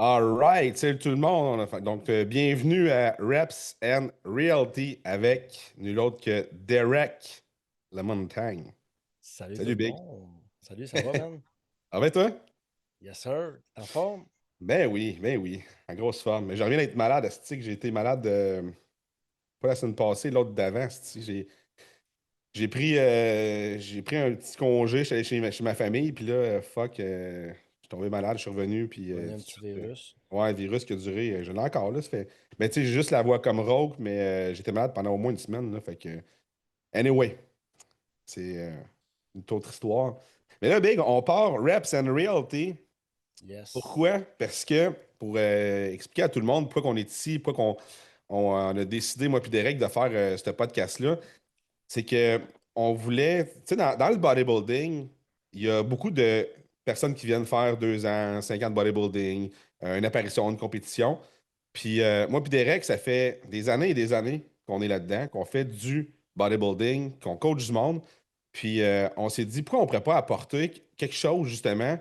All right, salut tout le monde. Donc, bienvenue à Reps and Realty avec nul autre que Derek La Montagne. Salut tout Salut, le Big. monde. Salut, ça va, man? Ah ben toi? Yes, sir. T'es en forme? Ben oui, en grosse forme. Mais je reviens d'être malade, asti, que j'ai été malade pas la semaine passée, l'autre d'avant, asti. J'ai pris un petit congé, je suis allé chez ma famille, puis là, fuck, je suis tombé malade, je suis revenu, puis Prenez un petit virus. ouais, un virus qui a duré, je l'ai encore là, ça fait. Mais tu sais, j'ai juste la voix comme rauque, mais j'étais malade pendant au moins une semaine, là, fait que. Anyway, c'est une autre histoire. Mais là, Big, on part Reps and Realty. Yes. Pourquoi? Parce que, pour expliquer à tout le monde pourquoi on est ici, pourquoi on a décidé, moi puis Derek, de faire ce podcast-là, c'est que on voulait, tu sais, dans le bodybuilding, il y a beaucoup de personnes qui viennent faire 2 ans, 5 ans de bodybuilding, une apparition, une compétition. Puis moi, puis Derek, ça fait des années et des années qu'on est là-dedans, qu'on fait du bodybuilding, qu'on coach du monde. Puis on s'est dit, pourquoi on ne pourrait pas apporter quelque chose, justement,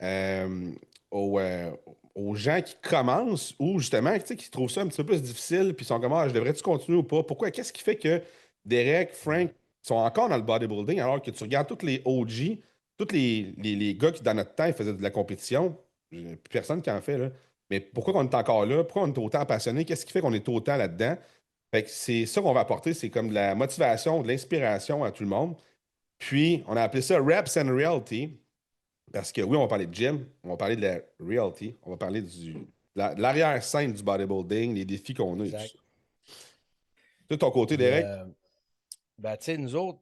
euh, aux, euh, aux gens qui commencent ou, justement, tu sais, qui trouvent ça un petit peu plus difficile, puis ils sont comme, ah, je devrais-tu continuer ou pas? Pourquoi? Qu'est-ce qui fait que Derek, Frank Ouais. sont encore dans le bodybuilding alors que tu regardes tous les OG, tous les gars qui, dans notre temps, ils faisaient de la compétition, plus personne qui en fait, là. Mais pourquoi on est encore là? Pourquoi on est autant passionné? Qu'est-ce qui fait qu'on est autant là-dedans? Fait que c'est ça qu'on va apporter, c'est comme de la motivation, de l'inspiration à tout le monde. Puis, on a appelé ça Reps and Reality, parce que oui, on va parler de gym, on va parler de la reality, on va parler de l'arrière-scène du bodybuilding, les défis qu'on a et tout ça. Exact. De ton côté, Puis, Derek? ben, tu sais, nous autres,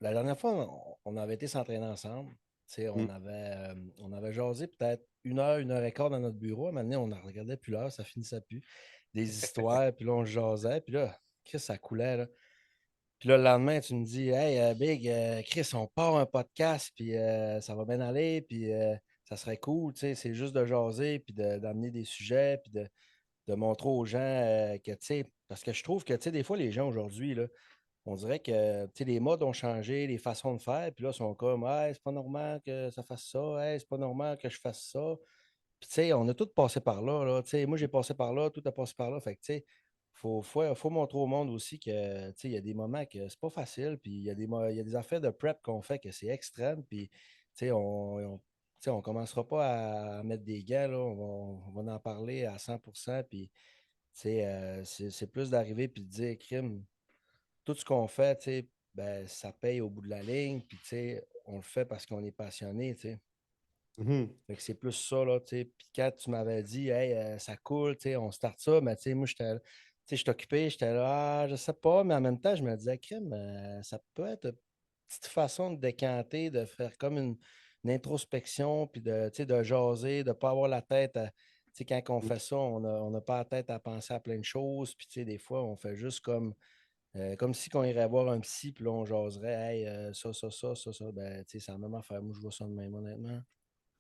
la dernière fois, on avait été s'entraîner ensemble. Tu sais, Hmm. on avait jasé peut-être une heure et quart dans notre bureau. À un moment donné, on ne regardait plus l'heure, ça finissait plus. Des histoires, puis là, on jasait. Puis là, Chris, ça coulait, là. Puis là, le lendemain, tu me dis, hey, Big, Chris, on part un podcast, puis ça va bien aller, puis ça serait cool, tu sais, c'est juste de jaser, puis d'amener des sujets, puis de montrer aux gens que, tu sais, parce que je trouve que, tu sais, des fois, les gens aujourd'hui, là, on dirait que, tu sais, les modes ont changé, les façons de faire, puis là, ils sont comme, hey, c'est pas normal que ça fasse ça, hey, c'est pas normal que je fasse ça. Puis, tu sais, on a tous passé par là, là. Tu sais, moi, j'ai passé par là, tout a passé par là. Fait que, tu sais, faut montrer au monde aussi que, tu sais, il y a des moments que c'est pas facile. Puis, il y a des affaires de prep qu'on fait que c'est extrême. Puis, tu sais, tu sais, on commencera pas à mettre des gants, là. On va en parler à 100%. Puis, tu sais, c'est plus d'arriver puis de dire, crime, tout ce qu'on fait, tu sais, ben, ça paye au bout de la ligne. Puis, tu sais, on le fait parce qu'on est passionné, tu sais. Mhm. Fait que c'est plus ça, là, tu sais. Puis quand tu m'avais dit, hey, ça coule, tu sais, on start ça, mais tu sais, moi, je suis occupé, j'étais là, ah, je sais pas, mais en même temps, je me disais, crime, ça peut être une petite façon de décanter, de faire comme une introspection, puis de, tu sais, de jaser, de pas avoir la tête à, tu sais, quand on fait ça, on n'a pas la tête à penser à plein de choses, puis tu sais, des fois, on fait juste comme si on irait voir un psy, puis là, on jaserait, hey, ça, ben, tu sais, c'est la même affaire. Moi, je vois ça de même, honnêtement.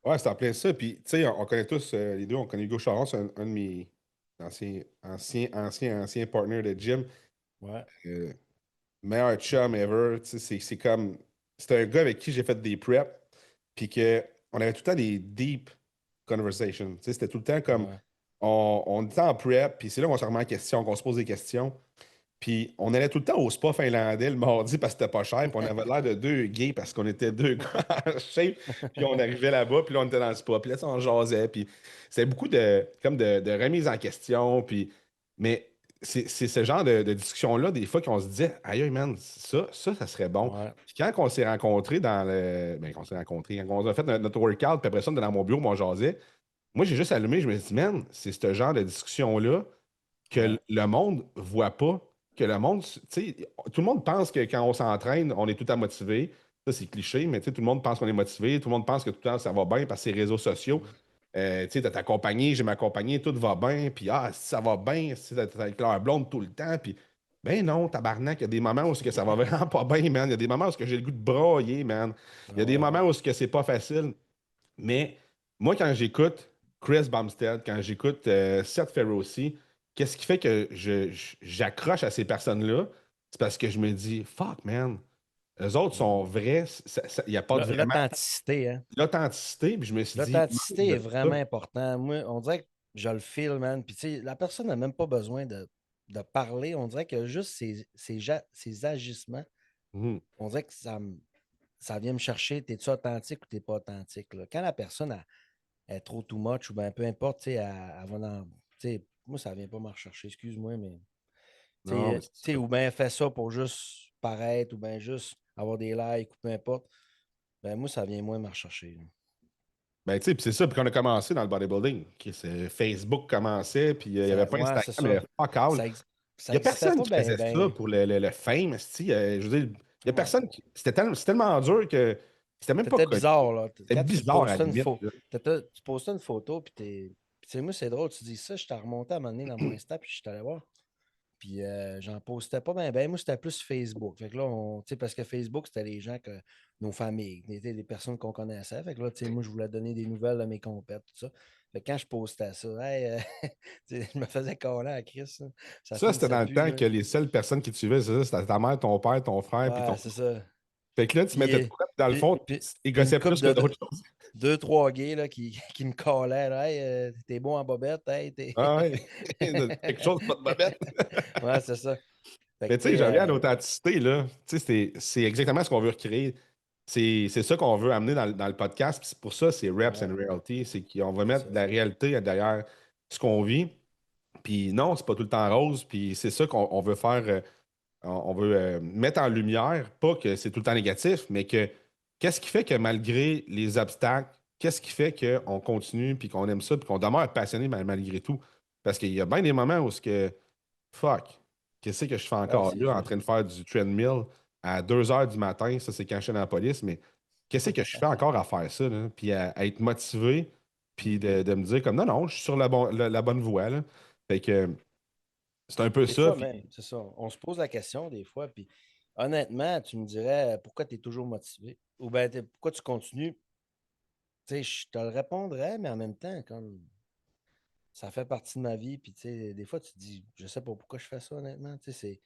Ouais, c'est en plein ça. Puis, tu sais, on connaît tous les deux, on connaît Hugo Charon, c'est un de mes anciens partners de gym. Ouais. Euh, Meilleur chum ever. Tu sais, c'est comme. C'est un gars avec qui j'ai fait des preps. Puis que on avait tout le temps des deep conversations. Tu sais, c'était tout le temps comme. Ouais. On était en prep, puis c'est là qu'on se remet en question, qu'on se pose des questions. Puis on allait tout le temps au spa finlandais le mardi parce que c'était pas cher. Puis on avait l'air de deux gays parce qu'on était deux gars en shape. Puis on arrivait là-bas, puis là on était dans le spa. Puis là, tu sais, on jasait. Puis c'était beaucoup de remise en question. Puis, mais c'est ce genre de discussion-là, des fois, qu'on se disait, aïe, man, ça serait bon. Ouais. Puis quand on s'est rencontrés dans le. Ben, qu'on s'est rencontrés, quand on a fait notre workout, puis après ça, on était dans mon bureau, puis on jasait. Moi, j'ai juste allumé, je me suis dit, man, c'est ce genre de discussion-là que Ouais. le monde voit pas, que le monde, tu sais, tout le monde pense que quand on s'entraîne, on est tout à motivé. Ça, c'est cliché, mais tu sais, tout le monde pense qu'on est motivé, tout le monde pense que tout le temps ça va bien parce que c'est les réseaux sociaux. Mm. Tu sais, t'as ta compagnie, j'ai ma compagnie, tout va bien, puis ah, si ça va bien, si t'as avec leur blonde tout le temps, puis ben non, tabarnak, il y a des moments où que ça va vraiment pas bien, man. Il y a des moments où que j'ai le goût de brailler, man. Il y Ah a des ouais. moments où que c'est pas facile. Mais moi, quand j'écoute Chris Bumstead, quand j'écoute Seth Ferrosi, qu'est-ce qui fait que j'accroche à ces personnes-là? C'est parce que je me dis, fuck, man. Eux autres sont vrais. Il n'y a pas de vraiment L'authenticité, hein? l'authenticité. Puis je me suis dit, il manque L'authenticité est de ça. vraiment important. Moi, on dirait que je le feel, man. Puis, tu sais, la personne n'a même pas besoin de parler. On dirait que juste ses agissements, Mhm. on dirait que ça vient me chercher. T'es-tu authentique ou t'es pas authentique, là? Quand la personne est trop too much ou bien peu importe, tu sais, elle va dans. Tu sais, moi, ça vient pas me rechercher, excuse-moi, mais. Non, mais c'est Tu sais, ça. ou bien elle fait ça pour juste paraître ou bien juste avoir des likes ou peu importe. Ben, moi, ça vient moins me rechercher, là. Ben, tu sais, puis c'est ça, puis qu'on a commencé dans le bodybuilding. Facebook commençait, puis il n'y avait pas Ouais, c'est Instagram, il n'y ça. avait fuck all. Il Ça n'y a existait personne pas qui bien, faisait ça ben. pour le fame, esti. Je veux dire, il n'y a Ouais. personne qui. C'est tellement dur que c'était même pas C'était connu. bizarre, là. C'était Quand tu bizarre à la postais une limite, photo, là. tu postais une photo, puis t'es. Puis, tu sais, moi, c'est drôle, tu dis ça, je t'ai remonté à un moment donné dans mon Insta, puis je suis allé voir. Puis j'en postais pas bien. Ben, moi, c'était plus Facebook. Fait que là, tu sais, parce que Facebook, c'était les gens que nos familles, c'était des personnes qu'on connaissait. Fait que là, tu sais, moi, je voulais donner des nouvelles à mes compètes, tout ça. Fait que quand je postais ça, hey, tu sais, je me faisais coller à Chris, là. Ça Ça, c'était finissait dans le plus, temps là. que les seules personnes qui te suivaient, c'est ça, c'était ta mère, ton père, ton frère, puis ton. Ouais, c'est ça. Fait que là, tu Puis, mettais de quoi, puis dans le puis, fond, puis, ils puis une gossaient plus couple que de d'autres choses. deux, trois gays là, qui me callaient, là. Hey, t'es bon en bobette, hey, t'es. Ah ouais, quelque chose, pas de bobette. Ouais, c'est ça. Fait que, Mais tu tu sais, sais, je reviens à l'authenticité, là. Tu sais, c'est exactement ce qu'on veut recréer. C'est ça qu'on veut amener dans le podcast. Puis c'est pour ça, c'est Reps ouais, and Reality. C'est qu'on va c'est mettre ça. de la réalité derrière ce qu'on vit. Puis non, c'est pas tout le temps rose. Puis c'est ça qu'on veut faire. On veut mettre en lumière, pas que c'est tout le temps négatif, mais que qu'est-ce qui fait que malgré les obstacles, qu'est-ce qui fait qu'on continue, puis qu'on aime ça, puis qu'on demeure passionné malgré tout. Parce qu'il y a bien des moments où ce que fuck, qu'est-ce que je fais Ouais, encore c'est là en sûr. train de faire du treadmill à 2 heures du matin? Ça, c'est quand je suis dans la police, mais qu'est-ce que je fais encore à faire ça, là? Puis à être motivé, puis de me dire comme non, non, je suis sur la bonne voie, là. Fait que c'est un peu Des ça. fois Puis même, c'est ça. On se pose la question des fois, puis honnêtement, tu me dirais pourquoi tu es toujours motivé? Ou bien pourquoi tu continues? Tu sais, je te le répondrais, mais en même temps, comme ça fait partie de ma vie, puis tu sais, des fois, tu te dis, je sais pas pourquoi je fais ça, honnêtement. Tu sais,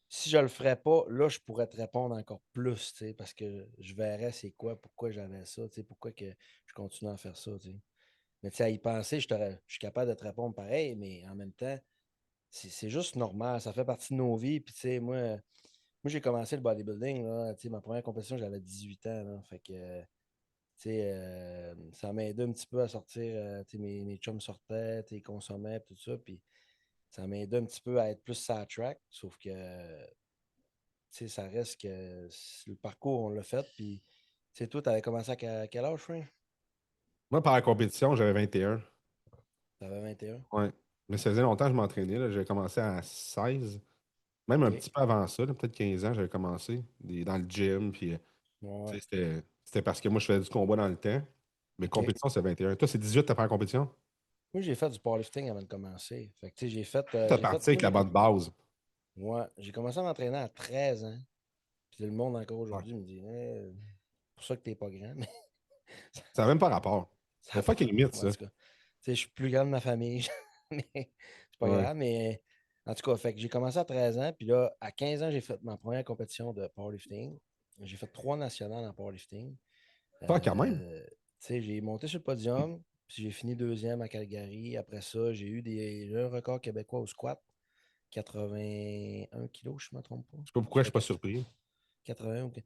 si je le ferais pas, là, je pourrais te répondre encore plus, tu sais, parce que je verrais c'est quoi, pourquoi j'avais ça, tu sais, pourquoi que je continue à faire ça, tu sais. Mais tu sais, à y penser, je suis capable de te répondre pareil, mais en même temps, c'est juste normal, ça fait partie de nos vies. Puis, tu sais, moi, j'ai commencé le bodybuilding, là, tu sais, ma première compétition, j'avais 18 ans, là, fait que, tu sais, ça m'a aidé un petit peu à sortir, tu sais, mes chums sortaient, tu sais, ils consommaient, tout ça, puis ça m'a aidé un petit peu à être plus sa track, sauf que, tu sais, ça reste que le parcours, on l'a fait, puis, tu sais, toi, t'avais commencé à quel âge, Frank? moi, par la compétition, j'avais 21. T'avais 21? Ouais. Mais ça faisait longtemps que je m'entraînais, là. J'avais commencé à 16. Même un OK. petit peu avant ça, là, peut-être 15 ans, j'avais commencé dans le gym. Puis, tu Ouais. sais, c'était parce que moi, je faisais du combat dans le temps. Mais OK. compétition, c'est 21. Toi, c'est 18, ta première compétition? Moi, j'ai fait du powerlifting avant de commencer. Fait que, tu sais, T'as parti avec la bonne base. ouais, j'ai commencé à m'entraîner à 13 ans. Puis le monde encore Ouais. aujourd'hui me dit, pour ça que t'es pas grand, mais Ça n'a même pas rapport. ça C'est n'a pas fucking limite, rapport, en ça. tout cas. Tu sais, je suis plus grand de ma famille, mais c'est pas Ouais. grave, mais en tout cas, fait que j'ai commencé à 13 ans, puis là, à 15 ans, j'ai fait ma première compétition de powerlifting. J'ai fait 3 nationales en powerlifting. Pas quand même. Tu sais, j'ai monté sur le podium, puis j'ai fini deuxième à Calgary. Après ça, j'ai eu un record québécois au squat, 81 kilos, je ne me trompe pas. Je sais pas pourquoi je suis C'était pas surpris. 80 ou tu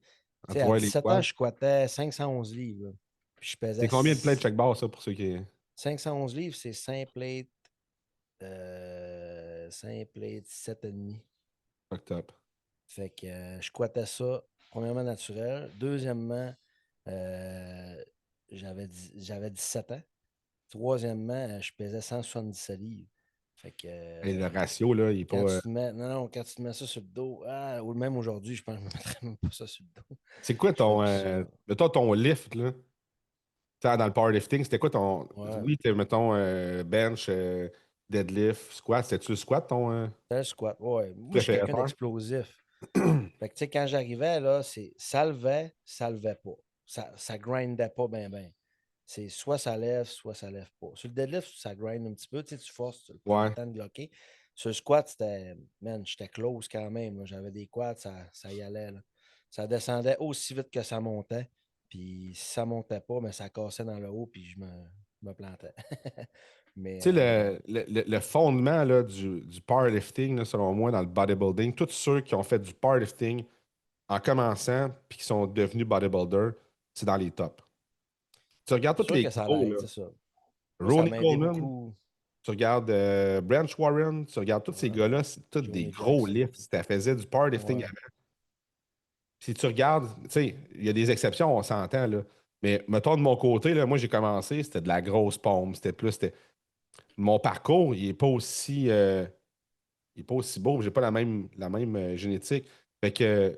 À sais, à toi et les 17 ans, squats. je squattais 511 livres, là. Puis je C'est pesais combien de plates check bar, ça, pour ceux qui. 511 livres, c'est 5 plates, 5 plates, 7,5. Fucked up. Fait que je squattais ça, premièrement naturel. Deuxièmement, euh, j'avais 17 ans. Troisièmement, je pesais 177 livres. Fait que Et le ratio, là, il est pas. quand tu te mets, non, non, quand tu te mets ça sur le dos, ou même aujourd'hui, je pense que je ne me mettrais même pas ça sur le dos. C'est quoi Je fais ton. plus ça. Mettons ton lift, là? Tu sais, dans le powerlifting, c'était quoi ton. Ouais. Oui, mettons, bench, deadlift, squat. C'était-tu le squat ton. C'était le squat. Ouais. Tu Moi, je suis préférais quelqu'un faire? d'explosif. Fait que, tu sais, quand j'arrivais, là, ça levait pas. Ça grindait pas bien, bien. C'est soit ça lève pas. Sur le deadlift, ça grind un petit peu, tu sais, tu forces, tu prends le Ouais. temps de bloquer. Sur le squat, man, j'étais close quand même, là. J'avais des quads, ça y allait, là. ça descendait aussi vite que ça montait. Puis si ça montait pas, mais ça cassait dans le haut, puis je me plantais. Mais Tu sais, le fondement là, du powerlifting, là, selon moi, dans le bodybuilding, tous ceux qui ont fait du powerlifting en commençant puis qui sont devenus bodybuilders, c'est dans les tops. Tu regardes c'est tous sûr les que ça gros, l'aide, là. c'est ça. Moi, ça Ronnie m'a aidé Coleman, beaucoup. tu regardes Branch Warren, tu regardes tous ces Ouais. gars-là, c'est tous des Johnny gros Jackson. lifts. Ça faisait du powerlifting. Ouais. Si tu regardes, tu sais, il y a des exceptions, on s'entend, là. Mais mettons de mon côté, là, moi j'ai commencé, c'était de la grosse pompe. Mon parcours, il est pas aussi beau, j'ai pas la même génétique. Fait que, Ouais.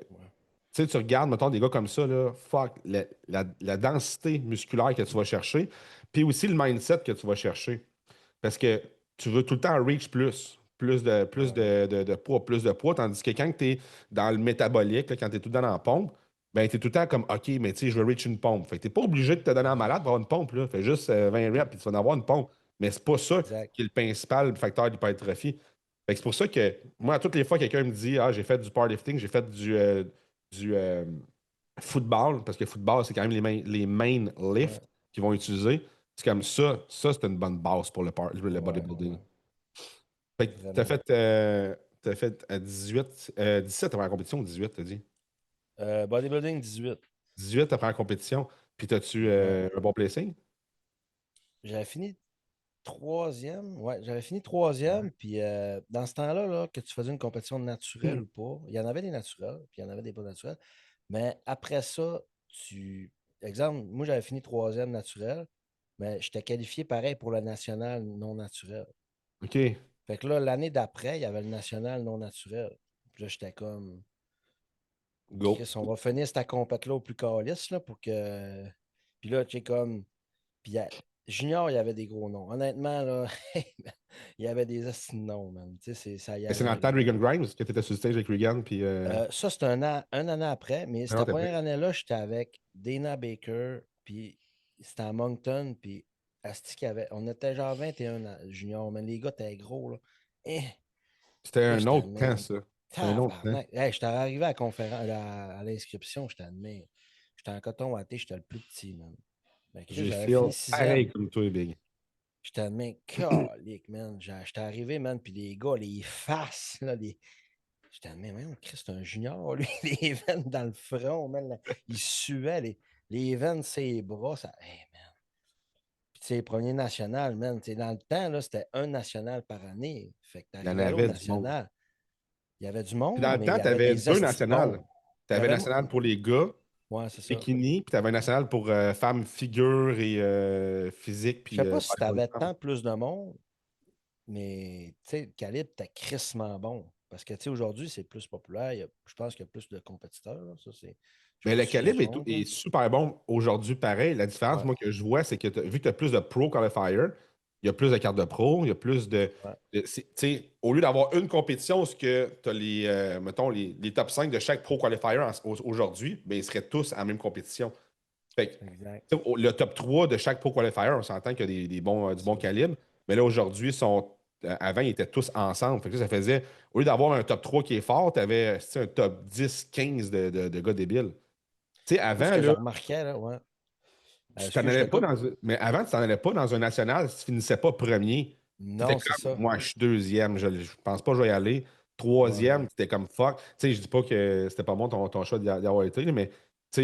tu sais, tu regardes, mettons, des gars comme ça, là, fuck, la densité musculaire que tu vas chercher, puis aussi le mindset que tu vas chercher. Parce que tu veux tout le temps reach Ouais. plus de poids, tandis que quand tu es dans le métabolique, là, quand tu es tout le temps dans la pompe, ben tu es tout le temps comme OK, mais tu sais, je veux reach une pompe. Fait que tu n'es pas obligé de te donner en malade pour avoir une pompe. Là. Fais juste 20 reps et tu vas en avoir une pompe. Mais c'est pas ça Exact. qui est le principal facteur d'hypertrophie. Fait que c'est pour ça que moi, toutes les fois que quelqu'un me dit Ah, j'ai fait du powerlifting, j'ai fait du football, parce que football, c'est quand même les main Ouais. lifts qu'ils vont utiliser. C'est comme ça, c'est une bonne base pour le Ouais. bodybuilding. Ouais. Fait que Vraiment. t'as fait à 18, 17 après la compétition ou 18, t'as dit? Bodybuilding 18. 18 après la compétition, puis t'as-tu Ouais. un bon placing? J'avais fini troisième. Ouais, j'avais fini troisième. Puis dans ce temps-là, là, que tu faisais une compétition naturelle ou pas, il y en avait des naturels, puis il y en avait des pas naturels. Mais après ça, exemple, moi j'avais fini troisième naturel, mais j'étais qualifié pareil pour le national non naturel. OK, Fait que là, l'année d'après, il y avait le national non naturel. Puis là, j'étais comme, go. Chris, on va finir cette compète-là au plus calice, là, pour que. Puis là, tu sais, comme. Puis Junior, il y avait des gros noms. Honnêtement, là, il y avait des assis de noms, man. Tu sais, ça y C'est dans le allait, temps là. de Regan Grimes que t'étais sur le stage avec Regan, puis Ça, c'est un an après, mais un cette autre après. première année-là, j'étais avec Dana Baker, puis c'était à Moncton, puis Asti qu'il y avait. On était genre 21 ans, junior, mais les gars étaient gros, là. Eh, C'était là, un j'étais autre temps, admis. ça. C'était un autre temps. Tabarnak. Hey, j'étais arrivé à la conférence, à l'inscription, j'étais admis. J'étais en coton watté, j'étais le plus petit, man. Ben, Chris, J'ai j'avais feel fini pareil sixième. comme toi, Big. J'étais admis, calique, man. J'étais arrivé, man, puis les gars, les faces, là, j'étais admis, man, Chris, c'est un junior, lui, les veines dans le front, man. Là, il suait, les veines, ses bras, ça. Hey, man. Puis, tu sais, premier national, man. Tu sais, dans le temps, là, c'était un national par année. Fait que Il y en t'arrivais là au avait du monde. national. Il y avait du Puis dans monde, le mais il temps, y tu avait avais des deux hosties de nationales. bons. Tu Il y avais avait. national pour les gars, Ouais, c'est ça. bikini, puis tu avais national pour femmes figure et physique, Je puis sais pas si tu avais bodybuilding. tant plus de monde, mais tu sais, le calibre était crissement bon. Parce que tu sais, aujourd'hui, c'est plus populaire. Je pense qu'il y a plus de compétiteurs. Là. Ça, c'est. Je sais Mais pas le si je me calibre trompe. Là. est super bon aujourd'hui, pareil. La différence, Ouais, moi, que je vois, c'est que vu que tu as plus de pro qualifiers, il y a plus de cartes de pro, il y a plus ouais, tu sais, au lieu d'avoir une compétition où tu as mettons, les top 5 de chaque pro qualifier aujourd'hui, ben, ils seraient tous à la même compétition. Fait que, exact. tu sais, le top 3 de chaque pro qualifier, on s'entend qu'il y a du C'est bon ça. calibre. Mais là, aujourd'hui, avant, ils étaient tous ensemble. Fait que ça faisait, au lieu d'avoir un top 3 qui est fort, tu avais un top 10 15 de gars débiles. Tu sais, Moi, ce avant, que je là, remarquais, là, ouais. tu t'en Excuse, je allais te pas coupe. dans mais avant, tu t'en allais pas dans un national si tu finissais pas premier. T'étais Non, c'est comme, ça. moi, je suis deuxième, je pense pas que je vais y aller. Ouais, Troisième, t'étais comme fuck. Tu sais, je dis pas que c'était pas bon ton choix d'y avoir été, là, mais tu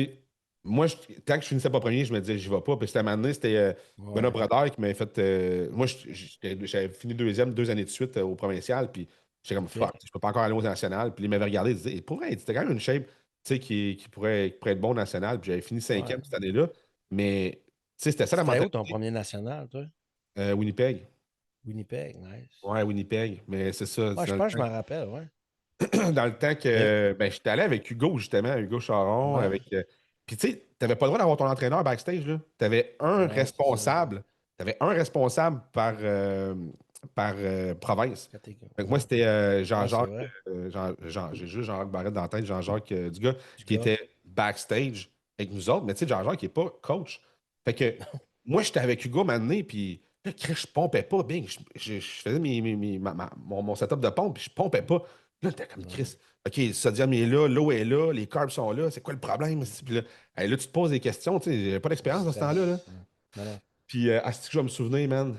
sais, moi, tant que je finissais pas premier, je me disais, j'y vais pas. Puis c'était à un moment donné, c'était Benoît ouais, Brodeur qui m'avait fait. Moi, j'avais fini deuxième 2 années de suite au provincial, puis j'étais comme OK. fuck, je peux pas encore aller au national. Puis il m'avait regardé, il disait, et pour vrai, c'était quand même une shape, tu sais, qui pourrait être bon au national. Puis j'avais fini Ouais. cinquième cette année-là. Mais tu sais, c'était ça la C'était où ton mentalité. premier national, toi? Winnipeg. Winnipeg, nice. Ouais, Winnipeg. Mais c'est ça. Ouais, C'est je pense que je m'en rappelle, ouais. dans le temps Mais, que ben, j'étais allé avec Hugo, justement, Hugo Charon. ouais, Puis tu sais, t'avais pas le droit d'avoir ton entraîneur backstage, là. T'avais un non, c'est ça. responsable. T'avais un responsable par province. Fait que moi, Ouais, c'était ouais c'est Jean-Jacques. vrai. J'ai juste Jean-Jacques Barrette dans la tête, Jean-Jacques du gars Du qui gars. était backstage avec nous autres. Mais tu sais, Jean-Jacques qui n'est pas coach. Fait que moi, j'étais avec Hugo maintenant, puis là, Chris, je pompais pas. Bing, je faisais mon setup de pompe, puis je pompais pas. Là, t'es comme Ouais. Chris. OK, le sodium est là, l'eau est là, les carbs sont là, c'est quoi le problème? Puis là, hey, là, tu te poses des questions, tu sais, j'ai pas Le d'expérience dans ce temps-là. Là. stress. Ouais. Non, non. Puis, asti que je vais me souvenir, man.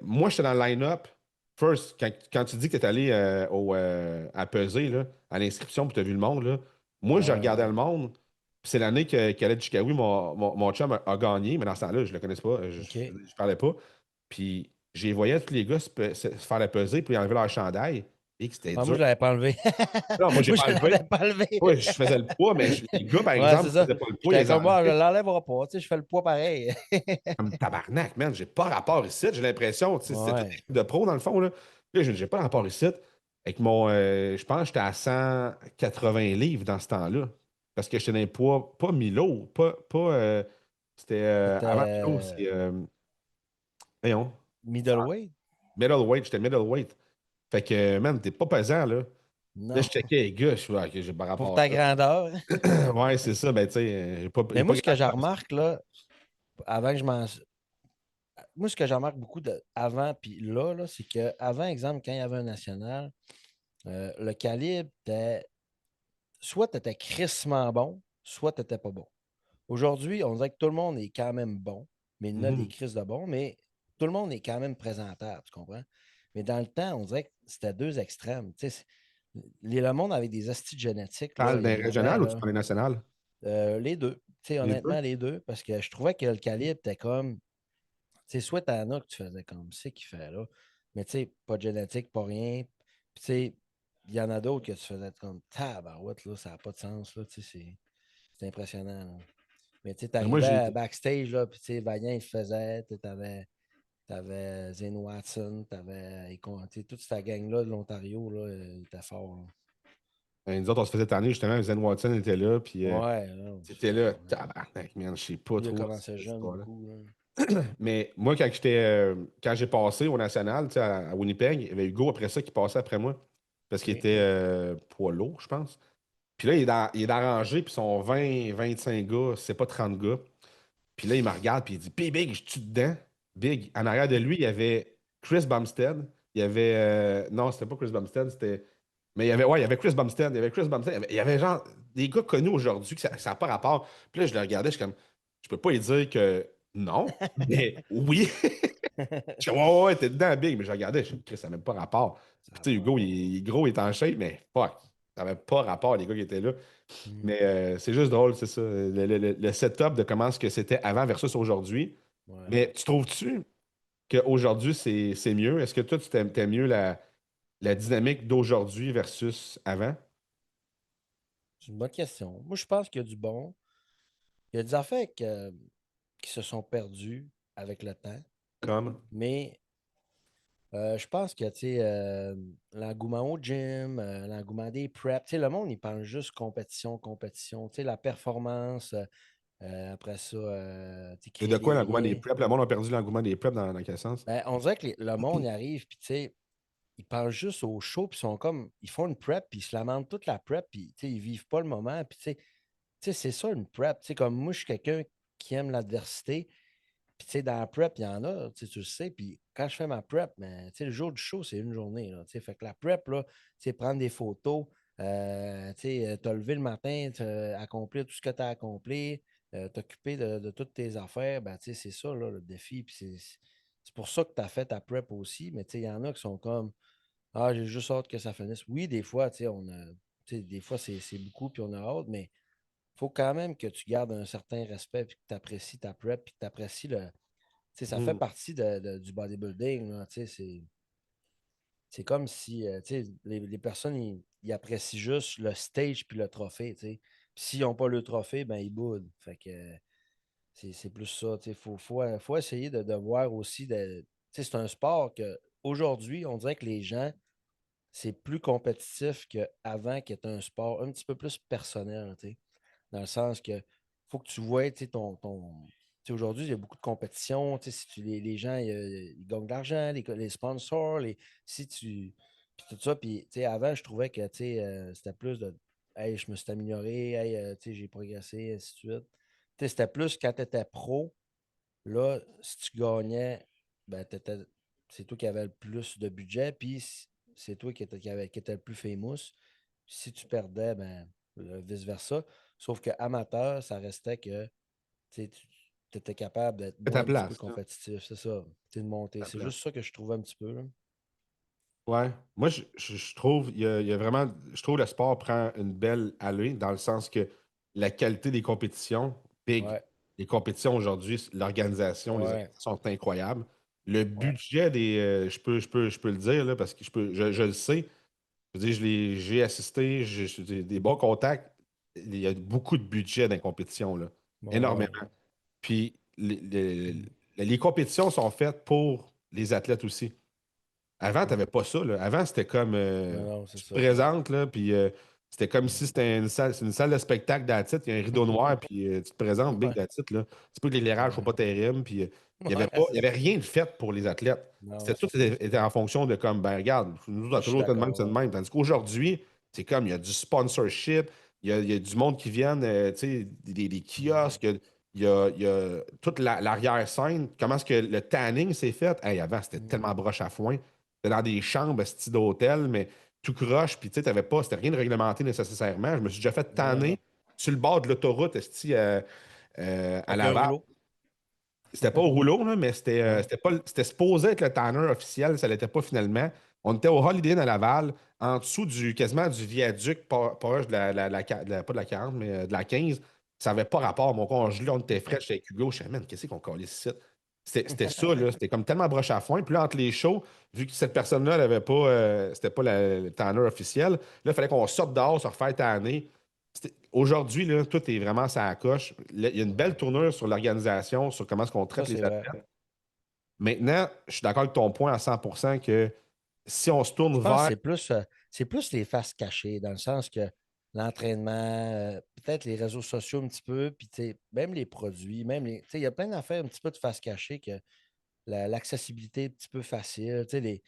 Moi, j'étais dans le line-up. First, quand tu dis que tu es allé à peser, là, à l'inscription, puis tu as vu le monde, là, moi, je Ouais, regardais ouais. le monde. Puis c'est l'année qu'Aled Chikawi, mon chum, a gagné, mais dans ce temps-là, je le connaissais pas, OK. je parlais pas. Puis, j'ai voyais tous les gars se faire la peser, puis enlever leur chandail, et que c'était Ah, moi, dur. je l'avais pas enlevé. Non, moi, j'ai Moi, pas je enlevé. l'avais pas enlevé. Ouais, je faisais le poids, mais les gars, par Ouais, c'est exemple, qui ça. faisaient pas le poids, ils J'étais les comme moi, je enlevaient. l'enlèvera pas. Tu sais, je fais le poids pareil. Comme tabarnak, man, j'ai pas rapport ici, j'ai l'impression. Tu sais, c'est toute Ouais. l'équipe de pro, dans le fond. Là, j'ai pas rapport ici. Avec je pense que j'étais à 180 livres dans ce temps-là. Parce que j'étais dans les poids, pas Milo, c'était avant Milo, C'était c'est. Voyons, middleweight? middleweight, j'étais middleweight. Fait que, man, t'es pas pesant, là. Là, je Non. checkais les gars, je suis là, ok, j'ai pas Pour rapport ta à grandeur. ça. Ouais, c'est ça, ben, tu sais, Mais j'ai moi, pas ce que grand je chose. remarque, là, avant que je m'en. Moi, ce que je remarque beaucoup avant puis là, c'est qu'avant, exemple, quand il y avait un national, le calibre, soit tu étais crissement bon, soit tu n'étais pas bon. Aujourd'hui, on dirait que tout le monde est quand même bon, mais il y en a des Mhm. crises de bons, mais tout le monde est quand même présentable, tu comprends? Mais dans le temps, on dirait que c'était deux extrêmes. Tu sais, le monde avait des astuces Tu génétiques, là, parles il y d'un en avait, régional ou tu là, parles d'un national? les deux. Tu sais, Les deux? honnêtement, les deux, parce que je trouvais que le calibre était comme, tu sais, soit t'en as que tu faisais comme, c'est qu'il fait là, mais tu sais, pas de génétique, pas rien. Puis tu sais, il y en a d'autres que tu faisais comme, tabarouette, là, ça n'a pas de sens, là, tu sais, c'est impressionnant, là. Mais tu sais, Ben, moi, t'arrivais j'ai. backstage, là, puis tu sais, Valiant, il faisait, tu t'avais Zane Watson, tu sais, toute cette gang-là de l'Ontario, là, il était fort, là. Nous autres, on se faisait tanner, justement, Zen Watson était là, puis Ouais, là, c'était là, tabarnak, man, je sais pas lui, il a trop commencé cette jeune histoire-là. beaucoup, là. Mais moi, quand j'ai passé au national, tu sais, à Winnipeg, il y avait Hugo après ça qui passait après moi, parce qu'il OK. était poids lourd, je pense. Puis là, il est dans la rangée, puis son 20-25 gars, c'est pas 30 gars. Puis là, il me regarde, puis il dit, Puis Big, je suis dedans. Big. En arrière de lui, il y avait Chris Bumstead. Il y avait. Non, c'était pas Chris Bumstead, c'était. Mais il y avait, ouais, il y avait Chris Bumstead. Il y avait Chris Bumstead. Il y avait genre des gars connus aujourd'hui que ça n'a pas rapport. Puis là, je le regardais, je suis comme, je peux pas lui dire que non, mais oui. Je suis comme, ouais, ouais, ouais, t'es dedans, Big. Mais je regardais, je suis Chris, ça n'a même pas rapport. Ça Puis n'a tu sais, pas Hugo, rapport. il est gros, il est en shape, mais fuck. Ça n'avait pas rapport, les gars qui étaient là. Hmm. Mais c'est juste drôle, c'est ça. Le setup de comment ce que c'était avant versus aujourd'hui. Ouais. Mais tu trouves-tu qu'aujourd'hui, c'est mieux? Est-ce que toi, tu t'aimes mieux la dynamique d'aujourd'hui versus avant? C'est une bonne question. Moi, je pense qu'il y a du bon. Il y a des affaires qui se sont perdues avec le temps, Comme. mais je pense que, tu sais, l'engouement au gym, l'engouement des preps, tu sais, le monde, il pense juste compétition, compétition, tu sais, la performance, après ça, tu sais, Et de créer quoi des l'engouement des liens. preps? Le monde a perdu l'engouement des preps dans quel sens? Ben, on dirait que le monde y arrive, puis tu sais, ils pensent juste au show, puis ils sont comme, ils font une prep, puis ils se lamentent toute la prep, puis tu sais, ils vivent pas le moment, puis tu sais, c'est ça une prep. Tu sais, comme moi, je suis quelqu'un qui aime l'adversité. Puis, tu sais, dans la prep, il y en a, tu le sais. Puis, quand je fais ma prep, ben, tu sais, le jour du show, c'est une journée. Là, tu sais, fait que la prep, là, tu sais, prendre des photos, tu sais, t'as levé le matin, accomplir tout ce que tu as accompli, t'occuper de toutes tes affaires, ben, tu sais, c'est ça, là, le défi. Puis, c'est pour ça que tu as fait ta prep aussi. Mais, tu sais, il y en a qui sont comme, ah, j'ai juste hâte que ça finisse. Oui, des fois, tu sais, des fois, c'est beaucoup, puis on a hâte, mais faut quand même que tu gardes un certain respect, puis que tu apprécies ta prep, puis que tu apprécies le. Tu sais, ça fait Mhm. partie du bodybuilding, là, tu sais, c'est comme si tu sais, les personnes, ils apprécient juste le stage puis le trophée, tu sais. Puis s'ils n'ont pas le trophée, ben ils boudent. Fait que c'est plus ça, tu sais. Faut essayer de voir aussi tu sais, c'est un sport que aujourd'hui, on dirait que les gens, c'est plus compétitif qu'avant, qui était un sport un petit peu plus personnel, tu sais. Dans le sens que faut que tu vois, tu sais, tu sais, aujourd'hui, il y a beaucoup de compétition. Tu sais, si les gens, ils gagnent de l'argent, les sponsors, si tu. Puis tout ça. Puis, tu sais, avant, je trouvais que, tu sais, c'était plus de. Hey, je me suis amélioré, hey, tu sais, j'ai progressé, ainsi de suite. Tu sais, c'était plus quand tu étais pro, là, si tu gagnais, ben, c'est toi qui avais le plus de budget. Puis, c'est toi qui était le plus famous. Si tu perdais, ben, vice-versa. Sauf que amateur, ça restait que tu étais capable d'être C'est moins ta un petit peu place, là. compétitif. C'est ça. Tu sais, de monter. Ta C'est place. juste ça que je trouvais un petit peu, là. Ouais. Moi, je trouve, il y a vraiment, je trouve le sport prend une belle allée dans le sens que la qualité des compétitions, big. Ouais. Les compétitions aujourd'hui, l'organisation, les Ouais. organisations sont incroyables. Le Ouais. budget je peux le dire, là, parce que je le sais. Je veux dire, j'ai assisté, j'ai des bons contacts. Il y a beaucoup de budget dans les compétitions, là. Ouais. Énormément. Puis les compétitions sont faites pour les athlètes aussi. Avant, tu n'avais pas ça, là. Avant, c'était comme Non, non, c'est tu te ça. présentes, là, puis c'était comme si c'était une salle de spectacle d'Atit, il y a un rideau noir, puis tu te présentes, big Ouais. d'Atit, là. C'est pas que l'éclairage ne soit Ouais. pas terrible, puis il n'y avait Ouais, pas, il y c'est avait ça. rien de fait pour les athlètes. Non, C'était tout c'est ça. était en fonction de comme, ben regarde, nous, on a Je suis toujours été de même, d'accord, c'est de là. même. Tandis qu'aujourd'hui, c'est comme, il y a du sponsorship, il y a du monde qui vient, tu sais, des kiosques, il y a toute l'arrière-scène. Comment est-ce que le tanning s'est fait? Hey, avant, c'était Mm. tellement broche à foin. C'était dans des chambres, style d'hôtel, mais tout croche, puis tu sais, t'avais pas, c'était rien de réglementé nécessairement. Je me suis déjà fait Non, non, non. tanner sur le bord de l'autoroute, à Avec un Laval. rouleau. C'était pas au rouleau, là, mais Non. c'était pas, c'était supposé être le tanner officiel, ça l'était pas finalement. On était au Holiday Inn à Laval, en dessous quasiment du viaduc proche pas de la 40, mais de la 15. Ça n'avait pas rapport. Mon congelé, on était frais chez Hugo. Je disais, man, qu'est-ce qu'on collait ici? C'était ça, là. C'était comme tellement broche à foin. Puis là, entre les shows, vu que cette personne-là, elle avait pas, c'était pas le tanner officiel, là, il fallait qu'on sorte dehors, se refaire tanner. Aujourd'hui, là, tout est vraiment ça coche. Il y a une belle Ouais. tournure sur l'organisation, sur comment est-ce qu'on Ça, traite les c'est vrai. athlètes. Maintenant, je suis d'accord avec ton point à 100% que si on se Je tourne pense que vers. c'est plus les faces cachées, dans le sens que l'entraînement, peut-être les réseaux sociaux un petit peu, puis tu sais, même les produits, même les. Tu sais, il y a plein d'affaires un petit peu de face cachée que l'accessibilité est un petit peu facile. Tu sais,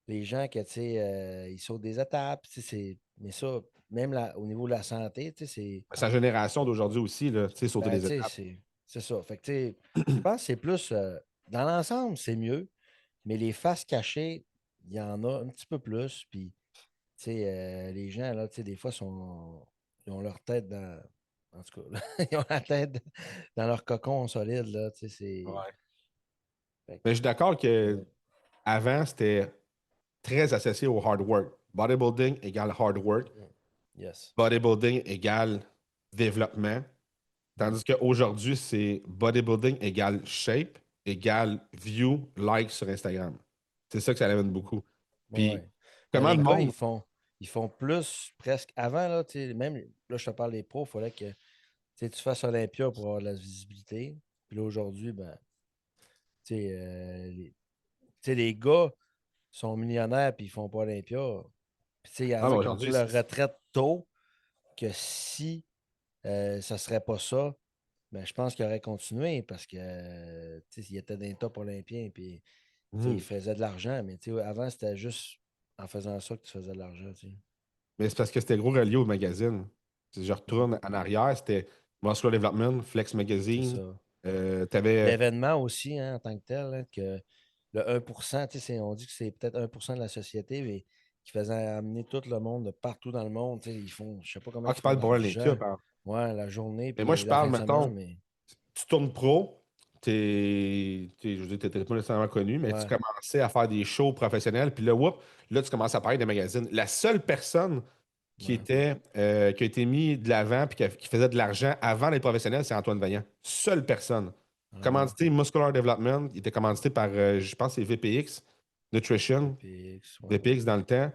les gens que, tu sais, ils sautent des étapes, tu sais, mais ça, même au niveau de la santé, tu sais, c'est. Sa génération d'aujourd'hui aussi, là, tu sais, sauter Ben, les tu sais, étapes. c'est ça. Fait que, tu sais, je pense que c'est plus. Dans l'ensemble, c'est mieux, mais les faces cachées, il y en a un petit peu plus, puis. Tu sais, les gens, là, tu sais, des fois, ils ont leur tête dans. En tout cas, là, ils ont la tête dans leur cocon solide, là. Tu sais, c'est. Ouais. Fait Mais je suis d'accord que que, avant c'était très associé au hard work. Bodybuilding égale hard work. yes. Bodybuilding égale développement. Mm. Tandis qu'aujourd'hui, c'est bodybuilding égale shape égale view, like sur Instagram. C'est ça que ça amène beaucoup. Ouais, Puis, ouais. Ben, comment les le gars, monde. ils font plus presque. Avant, là, tu sais, même là, je te parle des pros, il fallait que tu sais, tu fasses Olympia pour avoir de la visibilité. Puis là, aujourd'hui, ben, tu sais, tu sais, les gars sont millionnaires puis ils font pas Olympia. Puis, tu sais, il y Ah, en mais a qui ont aujourd'hui, pris leur retraite tôt, que si ça serait pas ça, ben, je pense qu'il aurait continué parce que tu sais, il était dans les top olympiens puis tu sais, il Mhm. faisait de l'argent, mais tu sais, avant, c'était juste en faisant ça que tu faisais de l'argent. Tu sais. Mais c'est parce que c'était gros relié au magazine. Si je Mm. retourne en arrière, c'était Muscular Development, Flex C'est Magazine. ça. T'avais. L'événement aussi, hein, en tant que tel, hein, que le 1%, tu sais, on dit que c'est peut-être 1% de la société, mais qui faisait amener tout le monde de partout dans le monde. Tu sais, ils font, je sais pas comment Ah, ils tu font parles pour d'argent. Olympia, par. Ouais, la journée Mais moi, puis je la fin parle, de semaine, mettons, mais tu tournes pro, je veux dire, t'étais pas nécessairement connu, mais tu ouais, commençais à faire des shows professionnels, puis là, whoop, là, tu commences à parler des magazines. La seule personne ouais. qui a été mise de l'avant puis qui faisait de l'argent avant les professionnels, c'est Antoine Vaillant. Seule personne. Ah ouais. Commandité Muscular Development, il était commandité par, je pense, c'est VPX Nutrition. VPX, ouais. VPX dans le temps,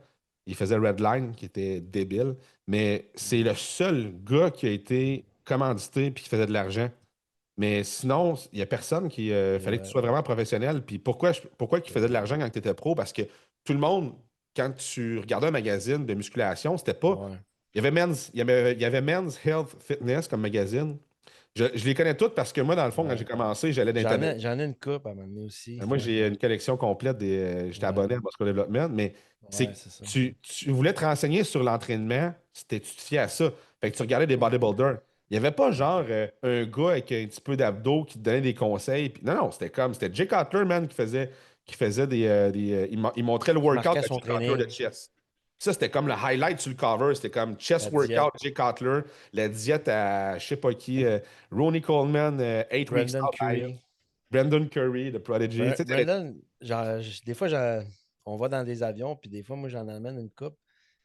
il faisait Redline, qui était débile, mais c'est Mm. le seul gars qui a été commandité puis qui faisait de l'argent. Mais sinon, il n'y a personne qui. C'est Fallait que tu vrai. sois vraiment professionnel. Puis pourquoi il C'est faisait de vrai. l'argent quand tu étais pro? Parce que tout le monde, quand tu regardais un magazine de musculation, c'était pas. Ouais. Il y avait Men's Health Fitness comme magazine. Je les connais toutes parce que moi, dans le fond, quand j'ai Ouais. commencé, j'allais dans les. J'en ai une coupe à m'amener aussi. Moi, j'ai une collection complète j'étais Ouais. abonné à Muscle Development, mais c'est Ouais, que c'est ça. tu voulais te renseigner sur l'entraînement, tu te fiais à ça. Fait que tu regardais des bodybuilders. Il n'y avait pas genre un gars avec un petit peu d'abdos qui te donnait des conseils. Non, non, c'était Jay Cutler, man, qui faisait. qui faisait il montrait le Qui workout marquait de son Jay Cutler de training, chess. Ça, c'était comme le highlight sur le cover. C'était comme chess la workout, diète. Jay Cutler, la diète à je sais pas qui, Ronnie Coleman, 8 weeks Brendan out diet, Curry. Brandon Curry, The Prodigy. Tu sais, Brendan, genre, des fois, on va dans des avions, puis des fois, moi, j'en amène une coupe.